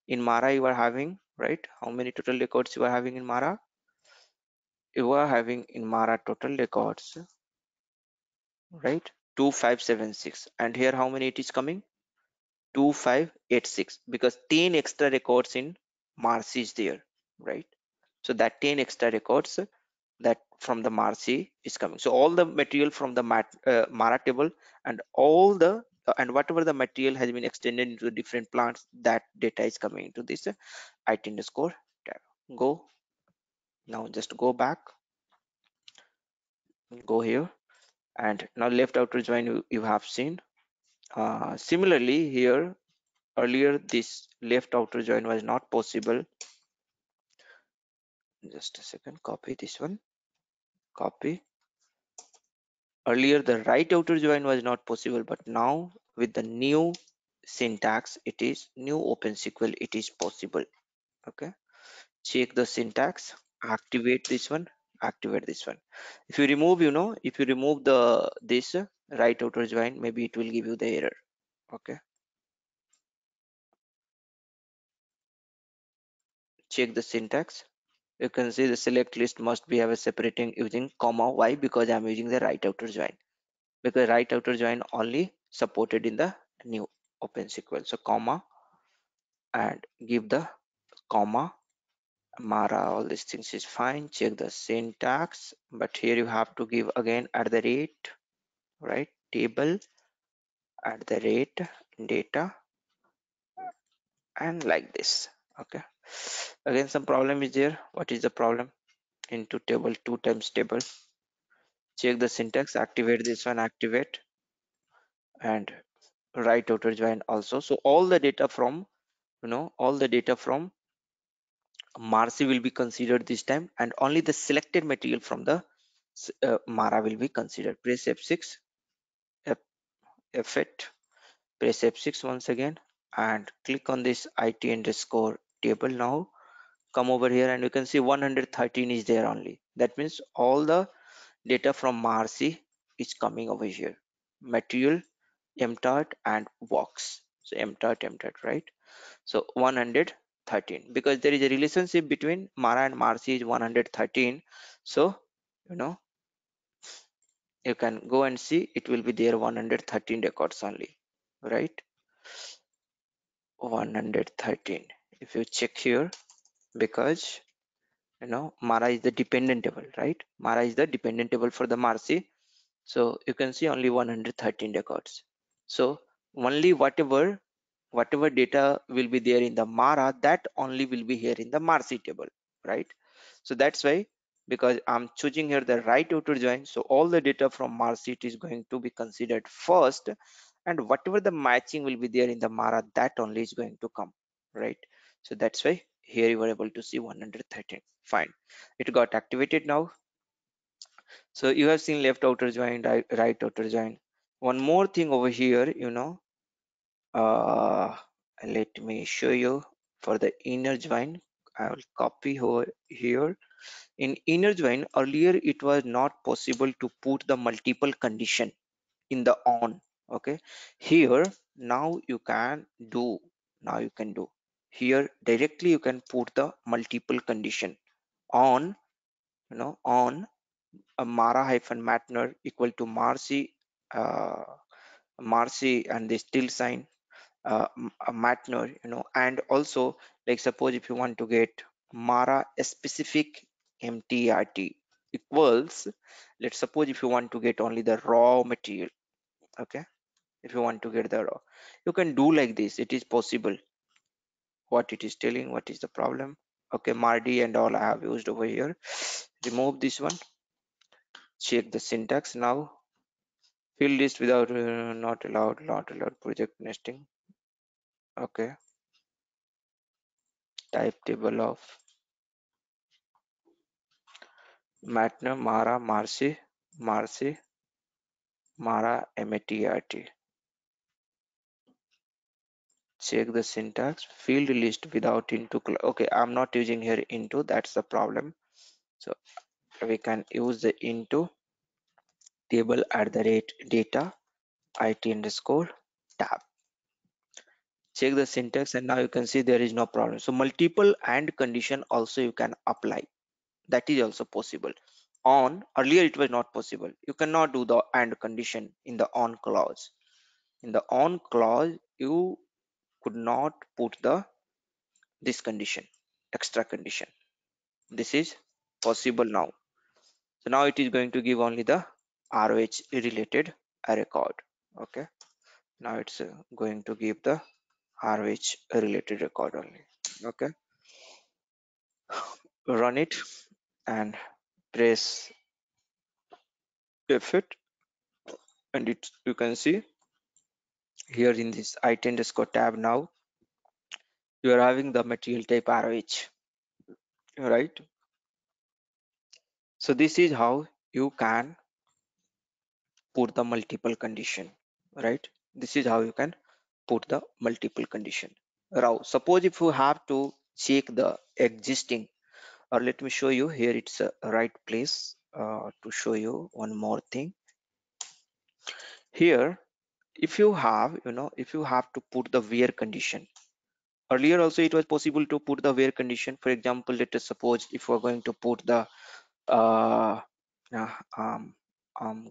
In Mara you are having, right? How many total records you are having in Mara? You are having in Mara total records, right? 2576, and here how many it is coming? 2586, because 10 extra records in Marcy is there, right? So that 10 extra records that from the Marcy is coming. So all the material from the Mara table and all the and whatever the material has been extended into different plants, that data is coming into this IT underscore tab. Go now, just go back, go here, and now left outer join you have seen. Similarly here, earlier this left outer join was not possible. Just a second, copy this one, copy. Earlier the right outer join was not possible, but now with the new syntax, it is new OpenSQL, it is possible. Okay, check the syntax, activate this one, activate this one. If you remove, you know, if you remove the this right outer join, maybe it will give you the error. Okay, check the syntax. You can see the select list must be have a separating using comma. Why? Because I'm using the right outer join, because right outer join only supported in the new OpenSQL. So comma, and give the comma Mara, all these things is fine. Check the syntax, but here you have to give again at the rate, right? Table at the rate data, and like this. Okay, again some problem is there. What is the problem? Into table, two times table. Check the syntax, activate this one, activate, and right outer join also. So all the data from, you know, all the data from Marcy will be considered this time, and only the selected material from the Mara will be considered. Press F6, F8, press F6 once again, and click on this IT underscore table. Now come over here and you can see 113 is there only. That means all the data from Marcy is coming over here. Material, MTART and Vox. So MTART, right? So 113, because there is a relationship between Mara and Marcy is 113. So you can go and see it will be there 113 records only, right? 113. If you check here, because Mara is the dependent table, right? Mara is the dependent table for the Marcy. So you can see only 113 records. So only whatever data will be there in the Mara, that only will be here in the Marcy table, right? So that's why, because I'm choosing here the right outer join, so all the data from Marcy is going to be considered first, and whatever the matching will be there in the Mara, that only is going to come, right? So that's why here you are able to see 113. Fine, it got activated now. So you have seen left outer join, right outer join. One more thing over here, let me show you for the inner join. I will copy over here. In inner join, earlier it was not possible to put the multiple condition in the on. Okay, here now you can do. Here directly you can put the multiple condition on. On a Mara hyphen Matner equal to Marcy, Marcy and the still sign, a Matner, and also, like, suppose if you want to get Mara specific MTRT equals, let's suppose if you want to get only the raw material. Okay, if you want to get the raw, you can do like this. It is possible. What it is telling, what is the problem? Okay, Mardi and all I have used over here. Remove this one, check the syntax. Now field list without not allowed, project nesting. Okay, type table of Matner, Mara, Marcy, Mara, MATRT. Check the syntax. Field list without into. Okay, I'm not using here into. That's the problem. So we can use the into table @data IT underscore tab. Check the syntax and now you can see there is no problem. So multiple and condition also you can apply. That is also possible. On, earlier it was not possible. You cannot do the and condition in the on clause. In the on clause, you could not put this condition, extra condition. This is possible now. So now it is going to give only the ROH related record. Okay. Now it's going to give the ROH related record only. Okay. Run it and press F8, and you can see here in this IT underscore tab. Now you are having the material type ROH, right? So this is how you can put the multiple condition, right? This is how you can put the multiple condition. Now suppose if you have to check the existing, or let me show you here, it's a right place to show you one more thing. Here, if you have to put the where condition, earlier also it was possible to put the where condition. For example, let us suppose if we're going to put the I'm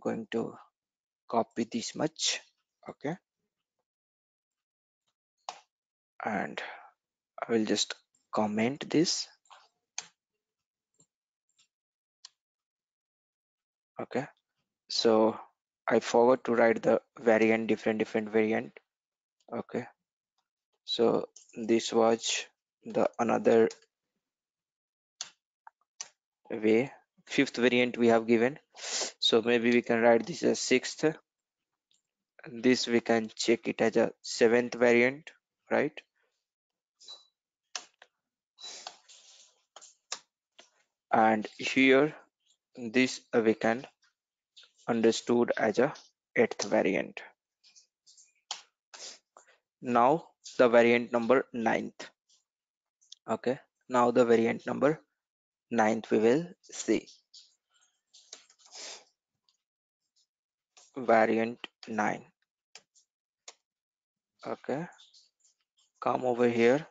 going to copy this much. Okay, and I will just comment this. Okay, so I forgot to write the variant, different variant. Okay, so this was the another way. Fifth variant we have given, so maybe we can write this as sixth. This we can check it as a seventh variant, right? And here this we can understood as a 8th variant. Now the variant number 9th. Okay, now the variant number 9th we will see. Variant 9. Okay, come over here,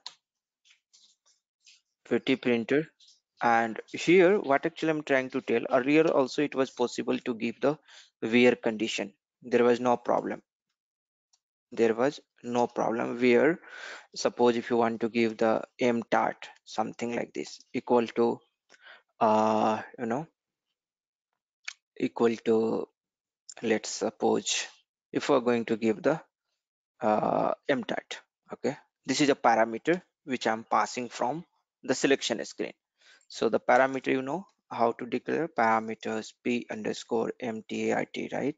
pretty printer. And here what actually I'm trying to tell, earlier also it was possible to give the where condition. There was no problem. There was no problem where, suppose if you want to give the mtart something like this equal to equal to, let's suppose if we're going to give the mtart. Okay, this is a parameter which I'm passing from the selection screen. So the parameter, you know how to declare parameters p underscore mtart, right?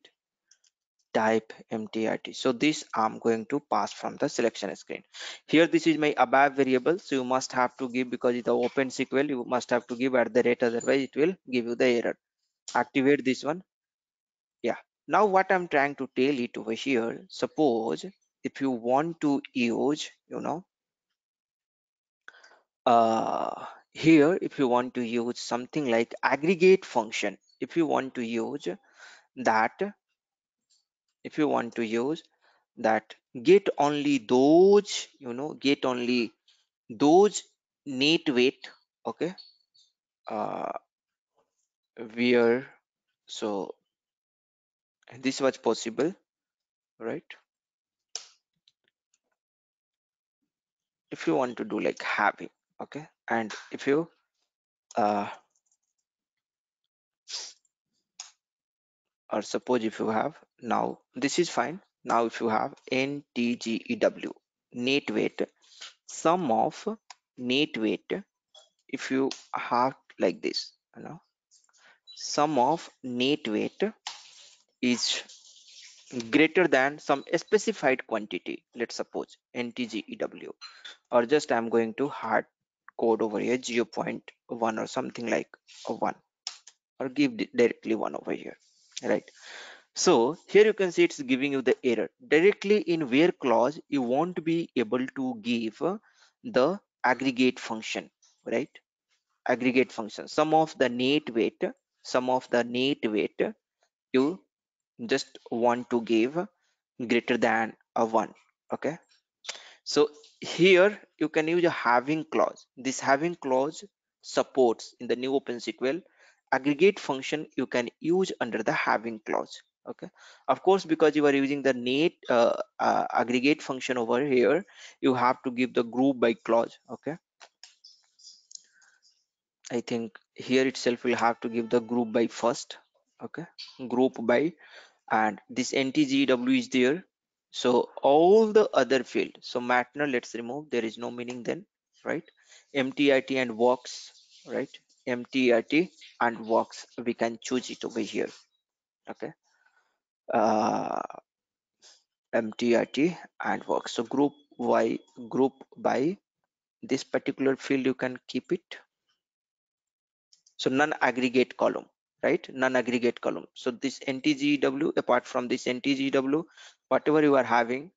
Type mtrt. So this I'm going to pass from the selection screen. Here this is my above variable, so you must have to give, because it's the open SQL, you must have to give at the rate, otherwise it will give you the error. Activate this one. Yeah, now what I'm trying to tell it over here, suppose if you want to use, here if you want to use something like aggregate function, if you want to use that, if you want to use that, get only those, get only those net weight. Okay, where, so this was possible, right? If you want to do like having, okay, and if you or suppose if you have, now this is fine. Now if you have ntgew net weight, sum of net weight, if you have like this, sum of net weight is greater than some specified quantity, let's suppose ntgew, or just I'm going to hard code over here 0.1 or something like a 1, or give directly 1 over here, right? So here you can see it's giving you the error directly in where clause. You won't be able to give the aggregate function, right? Aggregate function, sum of the net weight, sum of the net weight, you just want to give greater than a 1. Okay, so here you can use a having clause. This having clause supports in the new OpenSQL aggregate function. You can use under the having clause. Okay, of course, because you are using the net aggregate function over here, you have to give the group by clause. Okay, I think here itself will have to give the group by first. Okay, group by, and this ntgw is there, so all the other field, so matner let's remove, there is no meaning then, right? mtrt and works, right? mtrt and works, we can choose it over here. Okay, uh mtrt and works, so group by this particular field you can keep it, so non-aggregate column, right? Non-aggregate column. So this ntgw, apart from this ntgw, whatever you are having,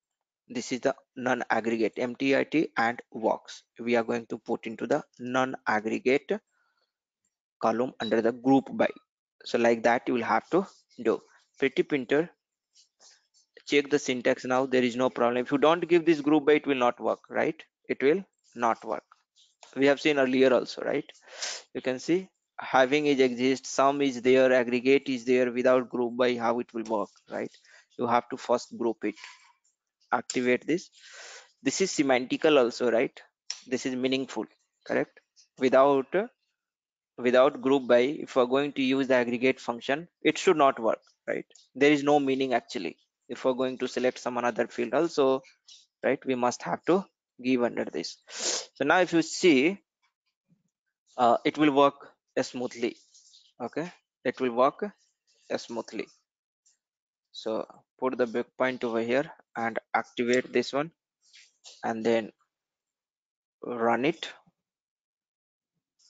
this is the non-aggregate mtrt and works, we are going to put into the non-aggregate column under the group by. So like that you will have to do. Pretty printer, check the syntax now, there is no problem. If you don't give this group by, it will not work, right? It will not work. We have seen earlier also, right? You can see having is exists, sum is there, aggregate is there. Without group by, how it will work, right? You have to first group it. Activate this. This is semantical also, right? This is meaningful, correct? Without group by, if we're going to use the aggregate function, it should not work, right? There is no meaning actually. If we're going to select some another field also, right, we must have to give under this. So now if you see, it will work smoothly. Okay, it will work smoothly. So put the breakpoint over here and activate this one, and then run it.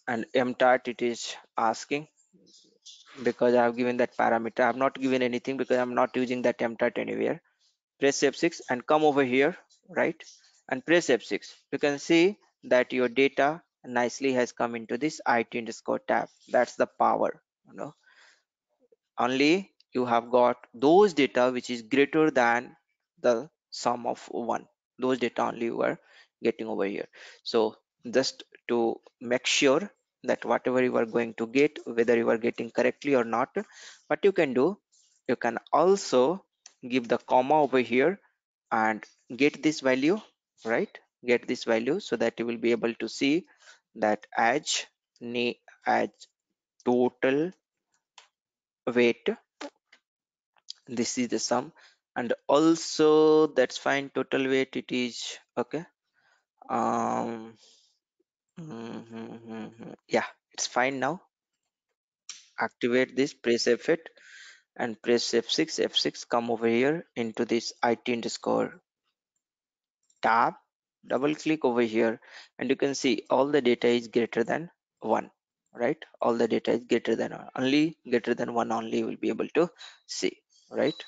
And mtart, it is asking because I have given that parameter. I have not given anything because I'm not using that template anywhere. Press F6 and come over here, right? And press F6. You can see that your data nicely has come into this IT underscore tab. That's the power, you know. Only you have got those data which is greater than the sum of 1. Those data only you are getting over here. So just to make sure that whatever you are going to get, whether you are getting correctly or not, what you can do, you can also give the comma over here and get this value, right? Get this value so that you will be able to see that as total weight, this is the sum, and also that's fine. Total weight it is okay. Yeah, it's fine now. Activate this, press F8 and press F6. F6, come over here into this IT underscore tab, double click over here, and you can see all the data is greater than 1, right? All the data is greater than 1. Only greater than 1 only will be able to see, right?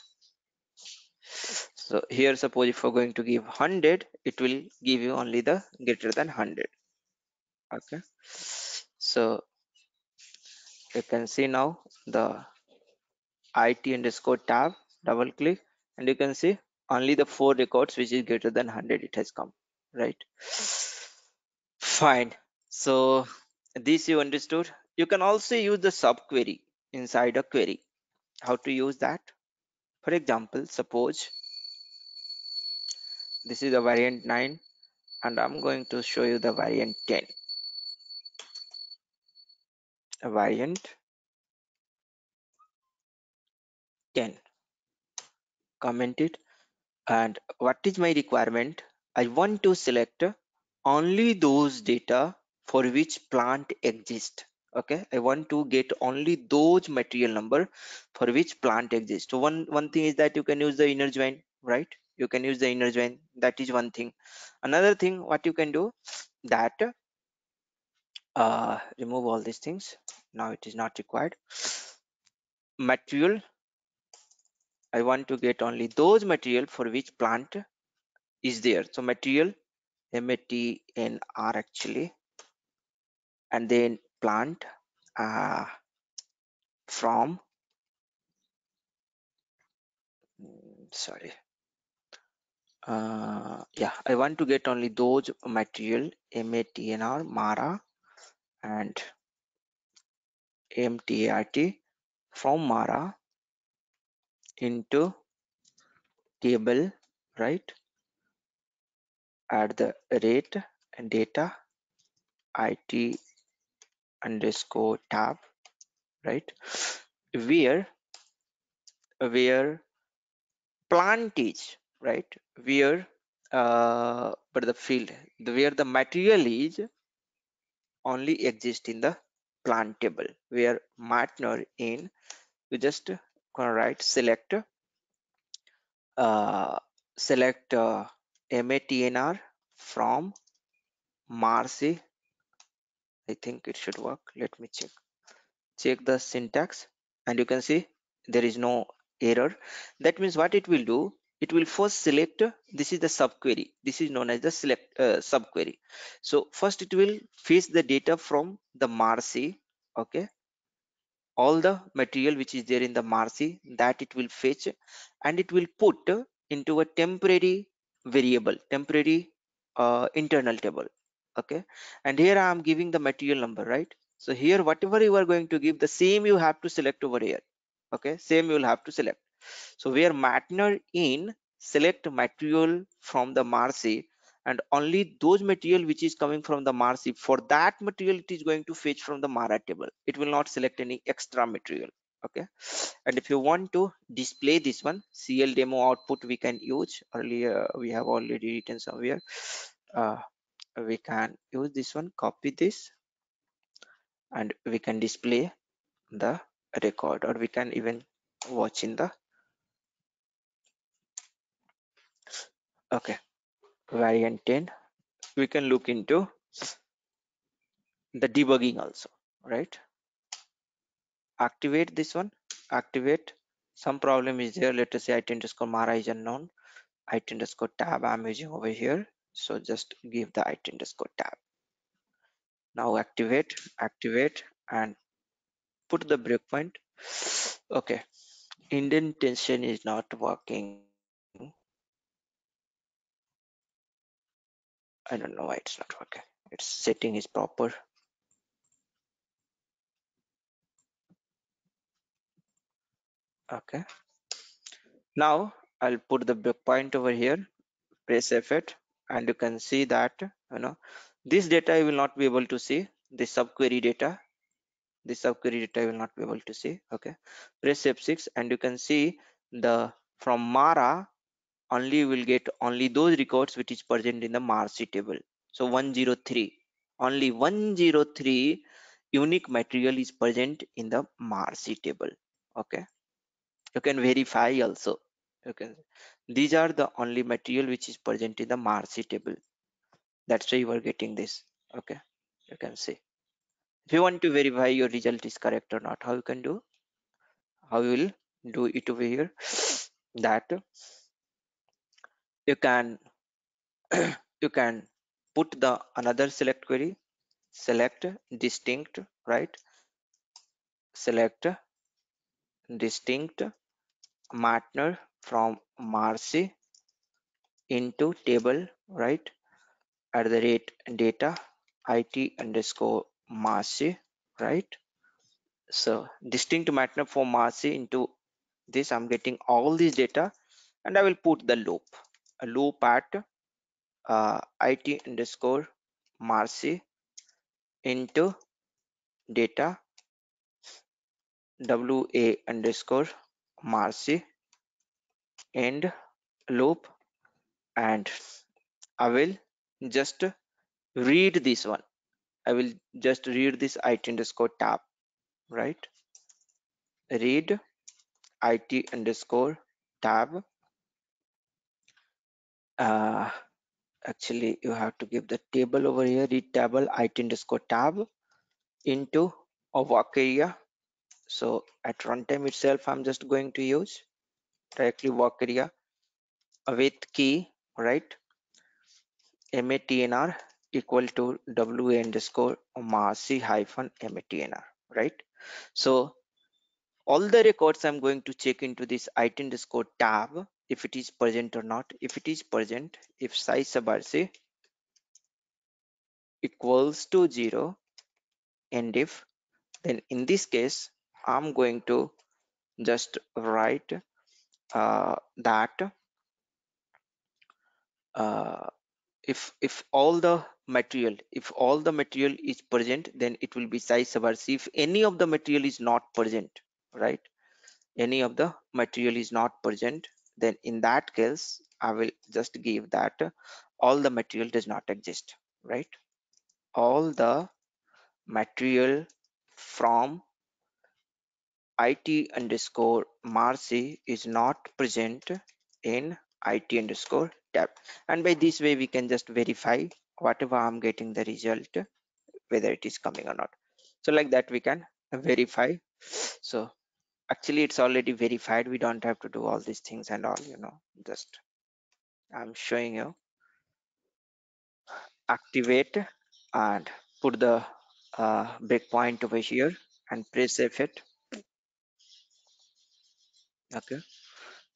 So here, suppose if we're going to give 100, it will give you only the greater than 100. Okay, so you can see now the IT underscore tab, double click, and you can see only the 4 records which is greater than 100 it has come, right? Fine. So this you understood. You can also use the subquery inside a query. How to use that? For example, suppose this is a variant 9 and I'm going to show you the variant 10. A variant 10. Comment it. And what is my requirement? I want to select only those data for which plant exists. Okay, I want to get only those material number for which plant exists. So one thing is that you can use the inner join, right? You can use the inner join. That is one thing. Another thing what you can do, that remove all these things. Now it is not required. Material, I want to get only those material for which plant is there. So material, MATNR actually, and then plant from sorry, yeah, I want to get only those material MATNR Mara and MTART from Mara into table, right? At the rate and data IT underscore tab, right? Where plant is, right? Where but the field where the material is only exist in the plant table, where partner in, you just gonna write select MATNR from Marcy. I think it should work. Let me check the syntax, and you can see there is no error. That means what it will do, it will first select, this is the subquery, this is known as the select subquery. So first it will fetch the data from the Marcy, okay, all the material which is there in the Marcy, that it will fetch, and it will put into a temporary variable, temporary internal table. Okay, and here I am giving the material number, right? So here whatever you are going to give, the same you have to select over here. Okay, same you will have to select. So where Matner in select material from the Marcy, and only those material which is coming from the Marcy, for that material it is going to fetch from the Mara table. It will not select any extra material. Okay, and if you want to display this one, CL demo output we can use. Earlier we have already written somewhere. We can use this one, copy this, and we can display the record, or we can even watch in the okay variant 10. We can look into the debugging also, right? activate this one, activate. Some problem is there. Let us say it underscore Mara is unknown, it underscore tab I'm using over here. So just give the it underscore tab. Now activate, and put the breakpoint. Okay, indentation is not working. I don't know why it's not working. Its setting is proper. Okay. Now I'll put the breakpoint over here, press F8, and you can see that this data I will not be able to see. This subquery data, I will not be able to see. Okay. Press F6 and you can see the from Mara only will get only those records which is present in the Marcy table. So 103, only 103 unique material is present in the Marcy table. Okay, you can verify also. You can, these are the only material which is present in the Marcy table. That's why you are getting this. Okay, you can see. If you want to verify your result is correct or not, how you can do? How you will do it over here? That you can you can put the another select query, select distinct, right? Select distinct partner from Marcy into table, right? At the rate data it underscore Marcy, right? So distinct partner for Marcy into this, I'm getting all these data, and I will put the loop, a loop at it underscore Marcy into data wa underscore Marcy end loop, and I will just read this one. I will just read this it underscore tab, right? Read it underscore tab. Actually you have to give the table over here, read table it underscore tab into a work area. So at runtime itself I'm just going to use directly work area with key, right? matnr equal to wa underscore Marcy hyphen matnr, right? So all the records I'm going to check into this it underscore tab if it is present or not. If it is present, if size sub rc equals to 0, and if, then in this case I'm going to just write that if all the material is present, then it will be size sub rc. If any of the material is not present, right, any of the material is not present, then in that case I will just give that all the material does not exist, right? All the material from it underscore Marcy is not present in it underscore tab, and by this way we can just verify whatever I'm getting the result, whether it is coming or not. So like that we can verify. So actually it's already verified, we don't have to do all these things and all, just I'm showing you. Activate and put the breakpoint over here and press F8. Okay,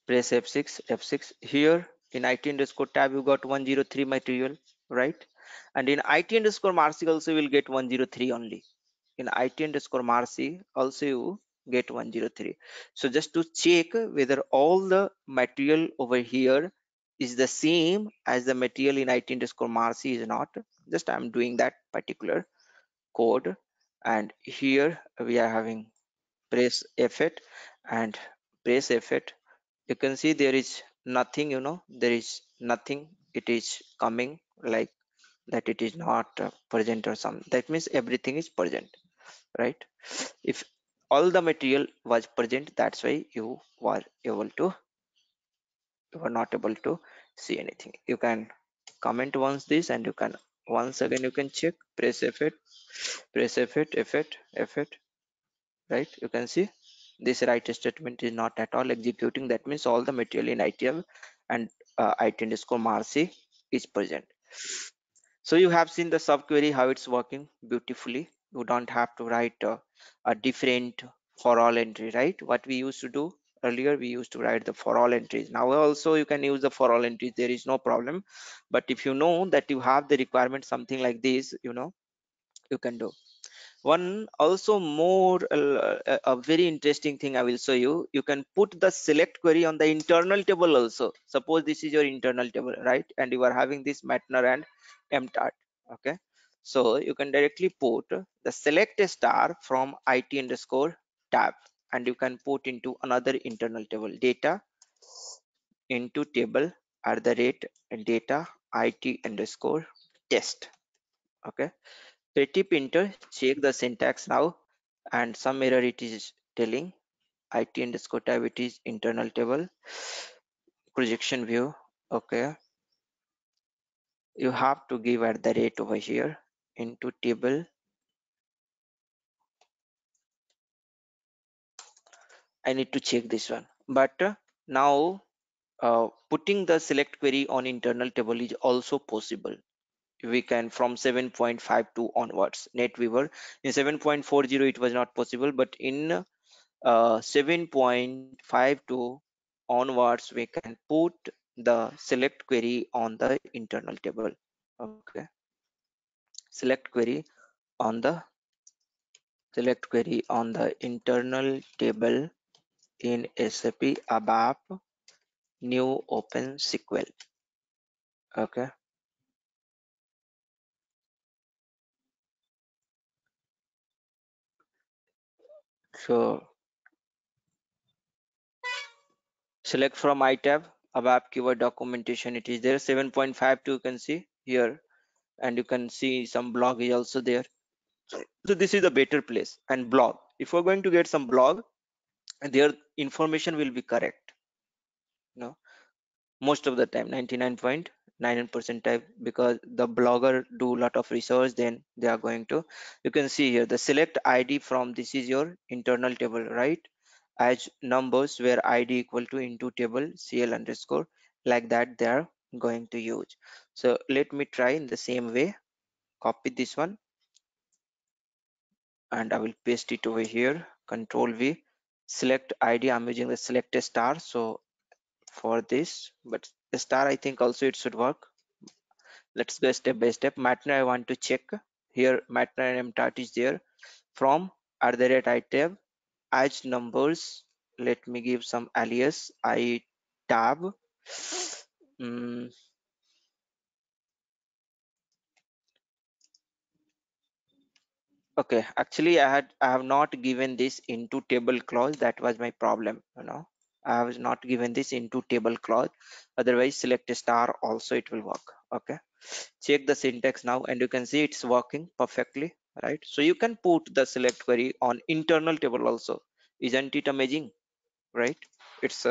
press F6 here. In it underscore tab you got 103 material, right? And in it underscore Marcy also will get 103 only. In it underscore Marcy also you get 103. So just to check whether all the material over here is the same as the material in it underscore Marcy is not, just I'm doing that particular code, and here we are having press F8 and press F8. You can see there is nothing, there is nothing, it is coming like that, it is not present or something. That means everything is present, right? If all the material was present, that's why you were not able to see anything. You can comment once this, and you can once again you can check, press F8, press F8, F8, F8, right? You can see this write statement is not at all executing. That means all the material in ITAB and IT_marcy is present. So you have seen the subquery, how it's working beautifully. You don't have to write a different for all entry, right? What we used to do earlier, we used to write the for all entries. Now also you can use the for all entries. There is no problem. But if you know that you have the requirement, something like this, you know, you can do. One also more a very interesting thing I will show you. You can put the select query on the internal table also. Suppose this is your internal table, right? And you are having this matner and mtart. Okay, so you can directly put the select star from IT_tab, and you can put into another internal table, data into table @data IT_test. Okay, pretty printer, check the syntax now, and some error it is telling. IT_tab, it is internal table projection view. Okay, you have to give @ over here into table. I need to check this one, but now putting the select query on internal table is also possible. We can from 7.52 onwards. NetWeaver in 7.40 it was not possible, but in 7.52 onwards we can put the select query on the internal table. Okay, select query on the internal table in SAP ABAP new Open SQL. Okay, so select from ITAB ABAP keyword documentation, it is there. 7.52 you can see here, and you can see some blog is also there. So this is a better place. And blog, if we're going to get some blog, their information will be correct, you know, most of the time, 99.99% time, because the blogger do a lot of research, then they are going to, you can see here the select ID from this is your internal table, right? As numbers where ID equal to into table CL_, like that they are going to use. So let me try in the same way, copy this one and I will paste it over here. Control V, select ID, I'm using the select a star, so for this, but the star I think also it should work. Let's go step by step. Matner I want to check here. Matner and mtart is there. From @ITAB as numbers, let me give some alias ITAB. Okay, actually I have not given this into table clause. That was my problem, you know. I have not given this into table clause. Otherwise select a star also it will work. Okay, check the syntax now and you can see it's working perfectly, right? So you can put the select query on internal table also. Isn't it amazing, right? It's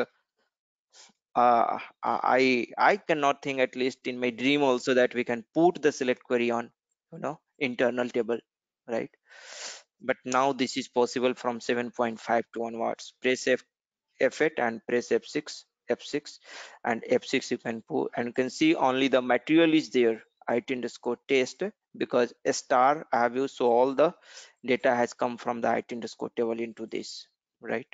I cannot think, at least in my dream also, that we can put the select query on, you know, internal table, right? But now this is possible from 7.52 onwards. Press F8 and press F6 and F6 you can put, and you can see only the material is there, IT_test, because a star I have used, so all the data has come from the IT_ table into this, right?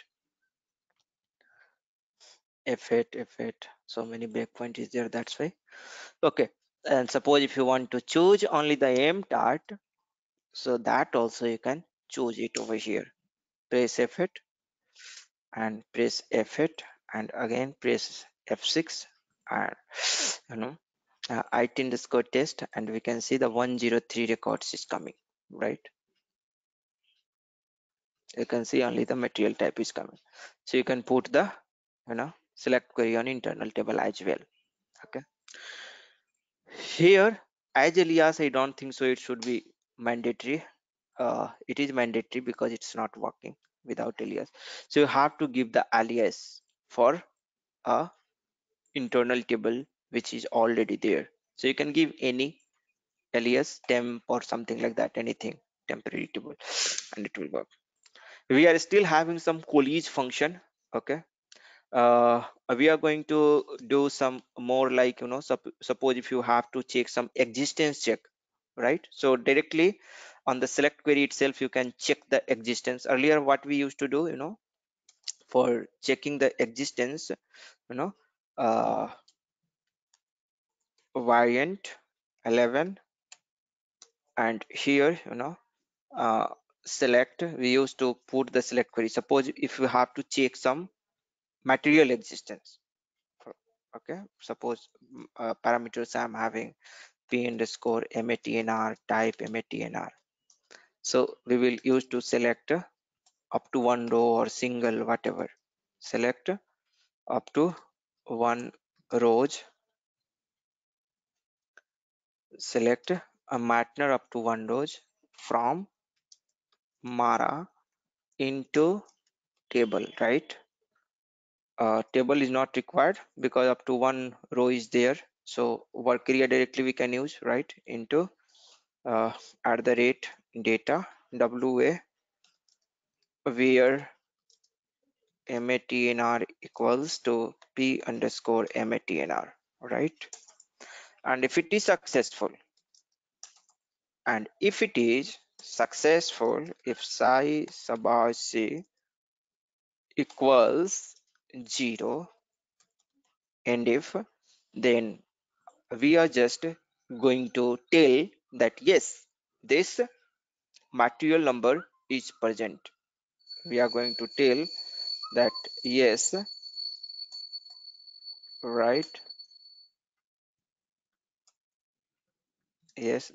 F8, so many breakpoint is there, that's why. Okay, and suppose if you want to choose only the mtart, so that also you can choose it over here. Press F8 and press F8 and again press F6 and you know IT_test, and we can see the 103 records is coming, right? You can see only the material type is coming, so you can put the, you know, select query on internal table as well. Okay, here as alias I don't think so it should be mandatory. It is mandatory because it's not working without alias, so you have to give the alias for a internal table which is already there. So you can give any alias, temp or something like that, anything temporary table, and it will work. We are still having some college function. Okay, we are going to do some more, like, suppose if you have to check some existence check, right? So directly on the select query itself you can check the existence. Earlier what we used to do, for checking the existence, uh, variant 11, and here, uh, select, we used to put the select query. Suppose if you have to check some material existence, okay, suppose parameters I'm having p underscore matnr type matnr, so we will use to select up to one row or single, whatever. Select up to one rows, select a matner up to one rows from Mara into table, right? Table is not required because up to one row is there, so work area directly we can use, right? Into at the rate data wa where matnr equals to p underscore matnr, right? And if it is successful, if psi sub c equals 0, and if, then we are just going to tell that yes, this material number is present. We are going to tell that yes, right, yes,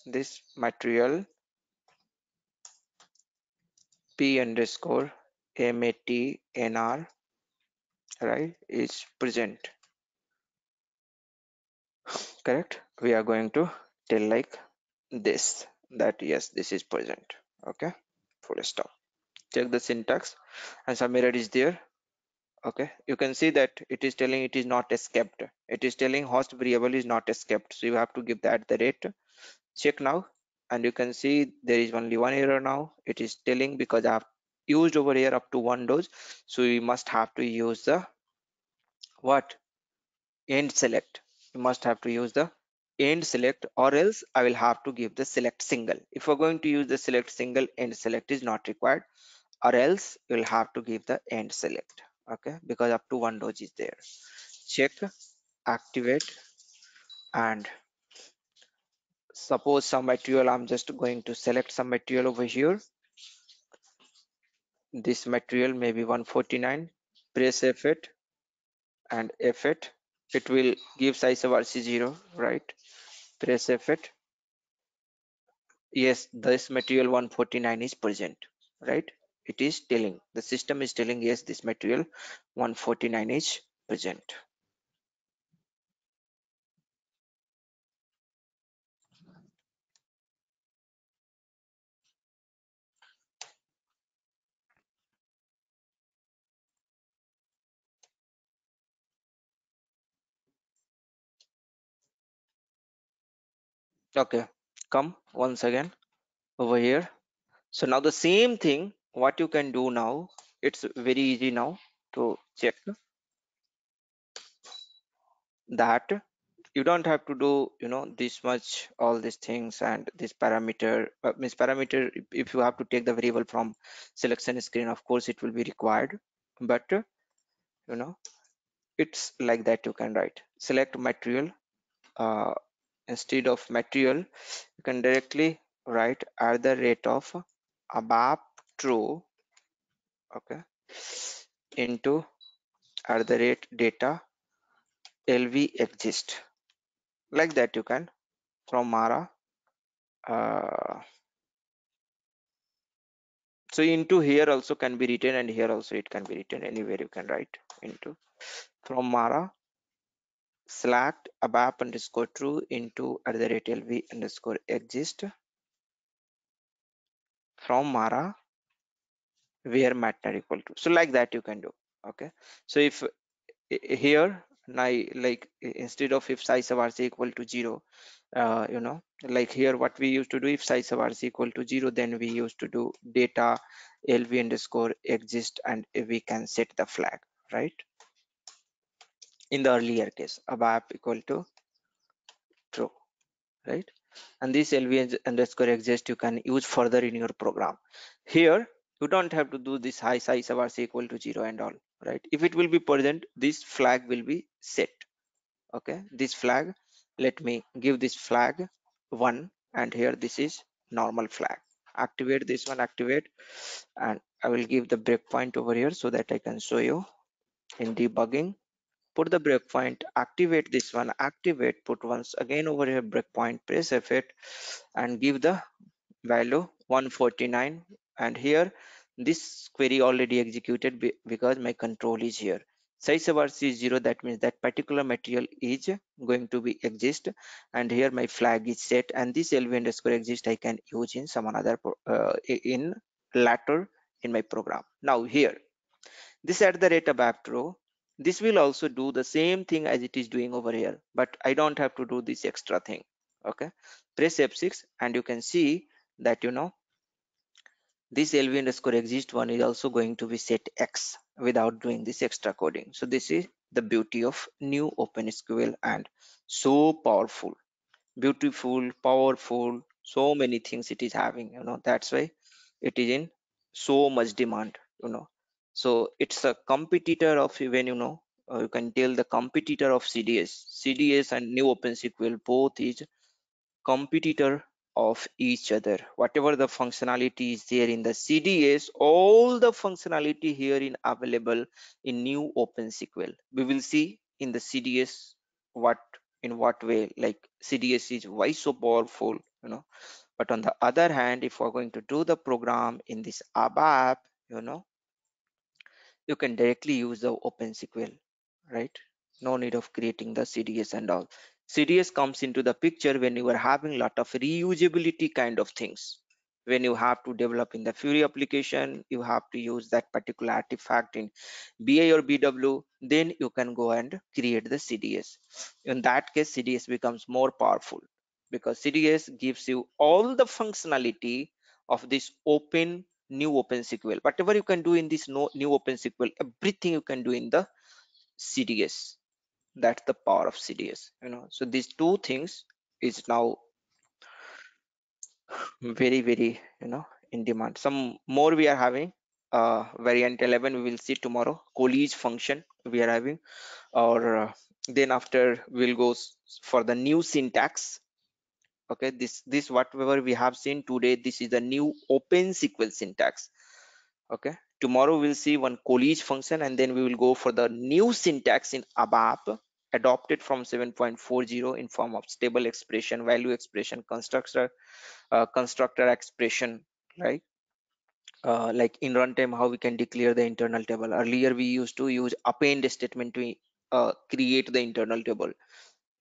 this material p underscore matnr, right, is present. Correct? We are going to tell like this, that yes, this is present. Okay, full stop. Check the syntax, and some error is there. Okay, you can see that it is telling it is not escaped. It is telling host variable is not escaped, so you have to give that the rate. Check now, and you can see there is only one error now. It is telling because I have used over here up to one dose, so we must have to use the what, end select. You must have to use the end select, or else I will have to give the select single. If we're going to use the select single, end select is not required, or else you'll have to give the end select. Okay, because up to one dose is there. Check, activate, and suppose some material, I'm just going to select some material over here. This material may be 149. Press F8 and F8. It will give size of RC0, right? Press F8. Yes, this material 149 is present, right? It is telling, the system is telling yes, this material 149 is present. Okay, come once again over here. So now the same thing, what you can do now, it's very easy now to check that you don't have to do, this much, all these things, and this parameter, means parameter, if you have to take the variable from selection screen, of course it will be required, but it's like that. You can write select material, instead of material you can directly write at the rate of above true, okay, into at the rate data lv exist, like that. You can from Mara, so into here also can be written, and here also it can be written, anywhere you can write into from Mara select abap underscore true into at the rate lv underscore exist from Mara where matter equal to, so like that you can do. Okay, so if here like instead of if size of r is equal to 0, like here what we used to do, if size of r is equal to 0, then we used to do data lv underscore exist, and we can set the flag, right? In the earlier case, abap equal to true, right? And this lv underscore exist you can use further in your program. Here you don't have to do this high size of r is equal to 0 and all, right? If it will be present, this flag will be set. Okay, this flag, let me give this flag 1, and here this is normal flag. Activate this one, activate, and I will give the breakpoint over here so that I can show you in debugging. Put the breakpoint, activate this one, activate, put once again over here breakpoint, press F8 and give the value 149, and here this query already executed because my control is here. Size of ours is 0, that means that particular material is going to be exist, and here my flag is set, and this lv underscore exist I can use in some another in later in my program. Now here this at the rate of app row, this will also do the same thing as it is doing over here, but I don't have to do this extra thing. Okay, press F6 and you can see that this lv underscore exist one is also going to be set x without doing this extra coding. So this is the beauty of new OpenSQL, and so powerful, beautiful, powerful, so many things it is having, that's why it is in so much demand. So it's a competitor of, even you can tell the competitor of CDS and new OpenSQL, both is competitor of each other. Whatever the functionality is there in the CDS, all the functionality here in available in new OpenSQL. We will see in the CDS in what way, like CDS is why so powerful. But on the other hand, if we're going to do the program in this ABAP, you can directly use the OpenSQL, right? No need of creating the CDS and all. CDS comes into the picture when you are having a lot of reusability kind of things. When you have to develop in the Fury application, you have to use that particular artifact in BI or BW, then you can go and create the CDS. In that case, CDS becomes more powerful because CDS gives you all the functionality of this new OpenSQL. Whatever you can do in this new OpenSQL, everything you can do in the CDS. That's the power of CDS. So these two things is now very in demand. Some more we are having. Variant 11 we will see tomorrow. College function we are having, or then after we'll go for the new syntax. Okay, this whatever we have seen today, this is the new OpenSQL syntax. Okay, tomorrow we'll see one college function, and then we will go for the new syntax in ABAP adopted from 7.40 in form of stable expression, value expression, constructor expression, right? Like in runtime, how we can declare the internal table. Earlier we used to use append statement to create the internal table.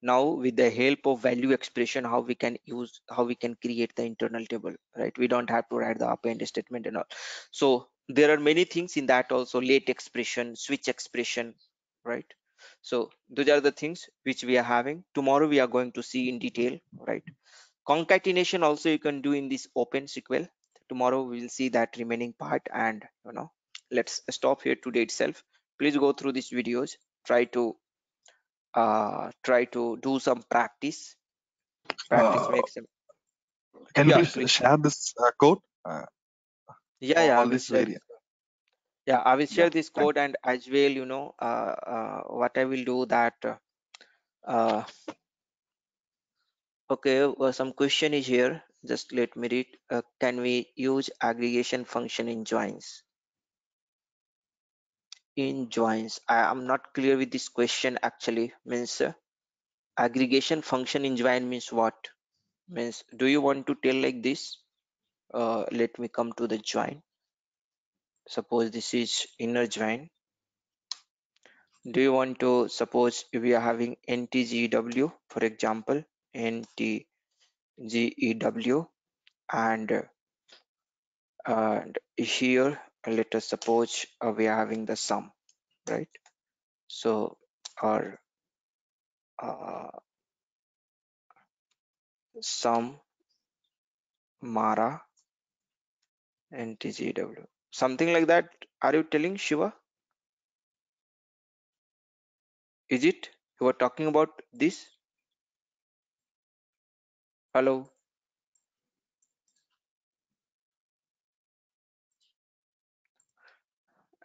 Now with the help of value expression, how we can create the internal table, right? We don't have to write the append statement and all. So there are many things in that also, late expression, switch expression, right? So those are the things which we are having. Tomorrow we are going to see in detail, right? Concatenation also you can do in this OpenSQL. Tomorrow we will see that remaining part, and let's stop here today itself. Please go through these videos, try to do some practice Uh, makes them. can you Yeah, please please. share this code? Yeah, I All will this share variant. this. Yeah, I will Yeah, share this thank code, and as well, what I will do that. Uh, okay, some question is here. Just let me read. Can we use aggregation function in joins? In joins, I am not clear with this question actually. Means aggregation function in join means what? Means do you want to tell like this? Let me come to the join. Suppose this is inner join. Do you want to, suppose if we are having ntgw, for example, ntgew, and here let us suppose we are having the sum, right? So or sum Mara NTGW, something like that. Are you telling, Shiva? Is it you are talking about this? Hello,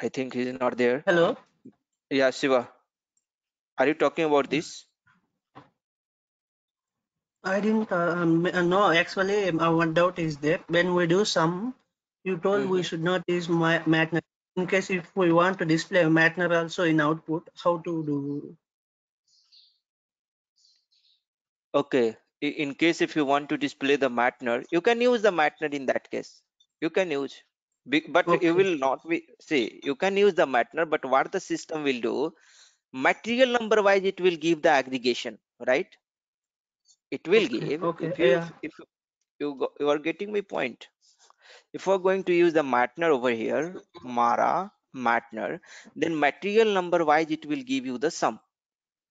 I think he's not there. Hello. Yeah, Shiva, are you talking about this? I didn't no, actually, one doubt is there. When we do sum, you told we should not use matner. In case if we want to display matner also in output, how to do? Okay, in case if you want to display the matner, you can use the matner in that case. You can use, but you Okay, will not be, see, you can use the matner, but what the system will do, material number wise, it will give the aggregation, right? It will okay, give, okay, if yeah, you are getting my point. If we're going to use the matner over here, Mara matner, then material number wise, it will give you the sum,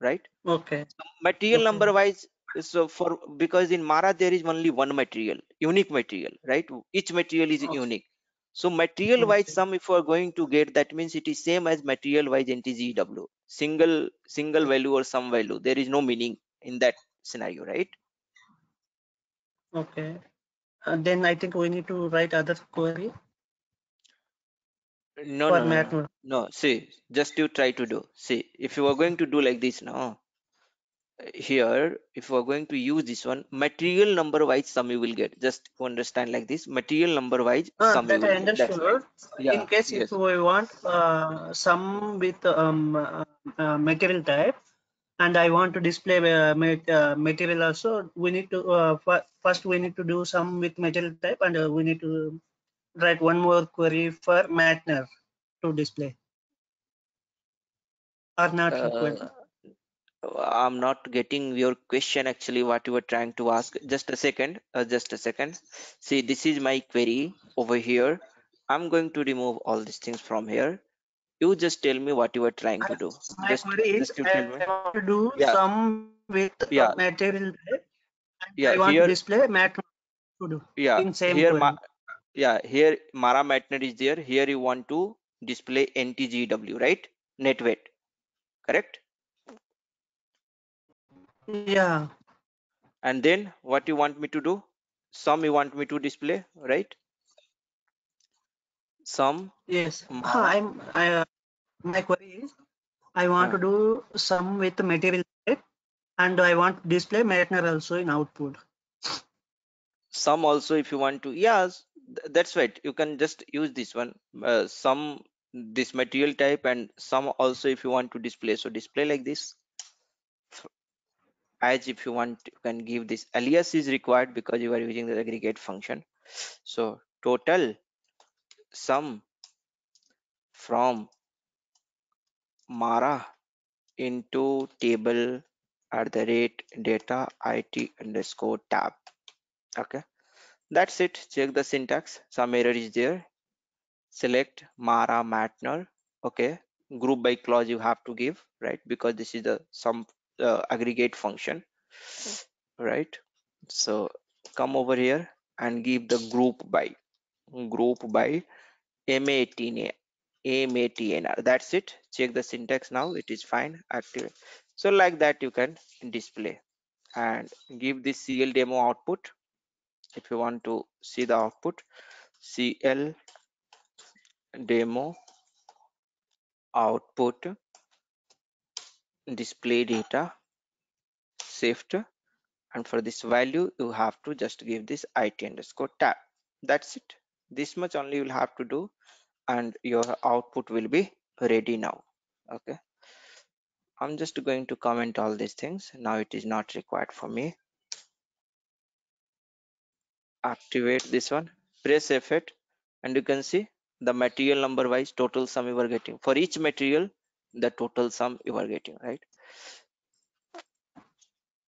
right? okay, Material okay, number wise, so for, because in Mara there is only one material, unique material, right? Each material is okay, unique. So material wise okay, sum, if we are going to get, that means it is same as material wise NTGW, single value or some value. There is no meaning in that scenario, right? okay. Then I think we need to write other query No, for no, no, no, matner. no. See, just you try to do, see, if you are going to do like this now, here, if we are going to use this one, material number wise sum you will get, just to understand like this, material number wise sum you That will I get, that's, understood. In yeah, case if yes. we want some with material type, and I want to display material also, we need to first we need to do some with material type, and we need to write one more query for matner to display, or not uh, required. I'm not getting your question actually, what you were trying to ask. Just a second, just a second. See, this is my query over here. I'm going to remove all these things from here. You just tell me what you were trying to do. My just query is just you tell me. I want to do Yeah, some with yeah, material type, and yeah, I want to here, display matner to do yeah, in same here query. yeah, here Mara Matner is there. Here you want to display NTGW, right? Net weight, correct? Yeah. And then what you want me to do? Sum you want me to display, right? Sum Yes. Mara. My query is I want uh, to do some with material type, and I want to display matner also in output. Sum also if you want to, yes, that's right. You can just use this one. Sum, this material type, and sum also if you want to display. So display like this. As if you want, you can give this alias is required because you are using the aggregate function. So total sum from Mara into table at the rate data IT underscore tab. Okay, that's it. Check the syntax. Some error is there. Select Mara Matner. Okay, group by clause you have to give, right? Because this is the some aggregate function, right? So come over here and give the group by matn matnr. That's it. Check the syntax now. It is fine. Active. So like that you can display and give this CL demo output. If you want to see the output, CL demo output display data saved, and for this value you have to just give this IT underscore tab. That's it. This much only you'll have to do, and your output will be ready now. Okay, I'm just going to comment all these things now. It is not required for me. Activate this one, press F8, and you can see the material number wise total sum you are getting for each material, the total sum you are getting, right?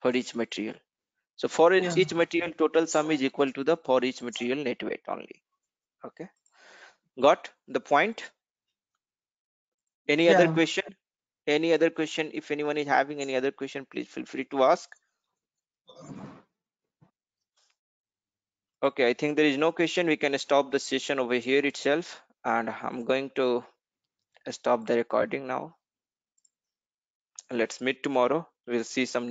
For each material. So for Yeah. each material total sum is equal to the for each material net weight only. Okay, got the point? Any other Yeah. question? Any other question? If anyone is having any other question, please feel free to ask. Okay, I think there is no question. We can stop the session over here itself, and I'm going to stop the recording now. Let's meet tomorrow. We'll see some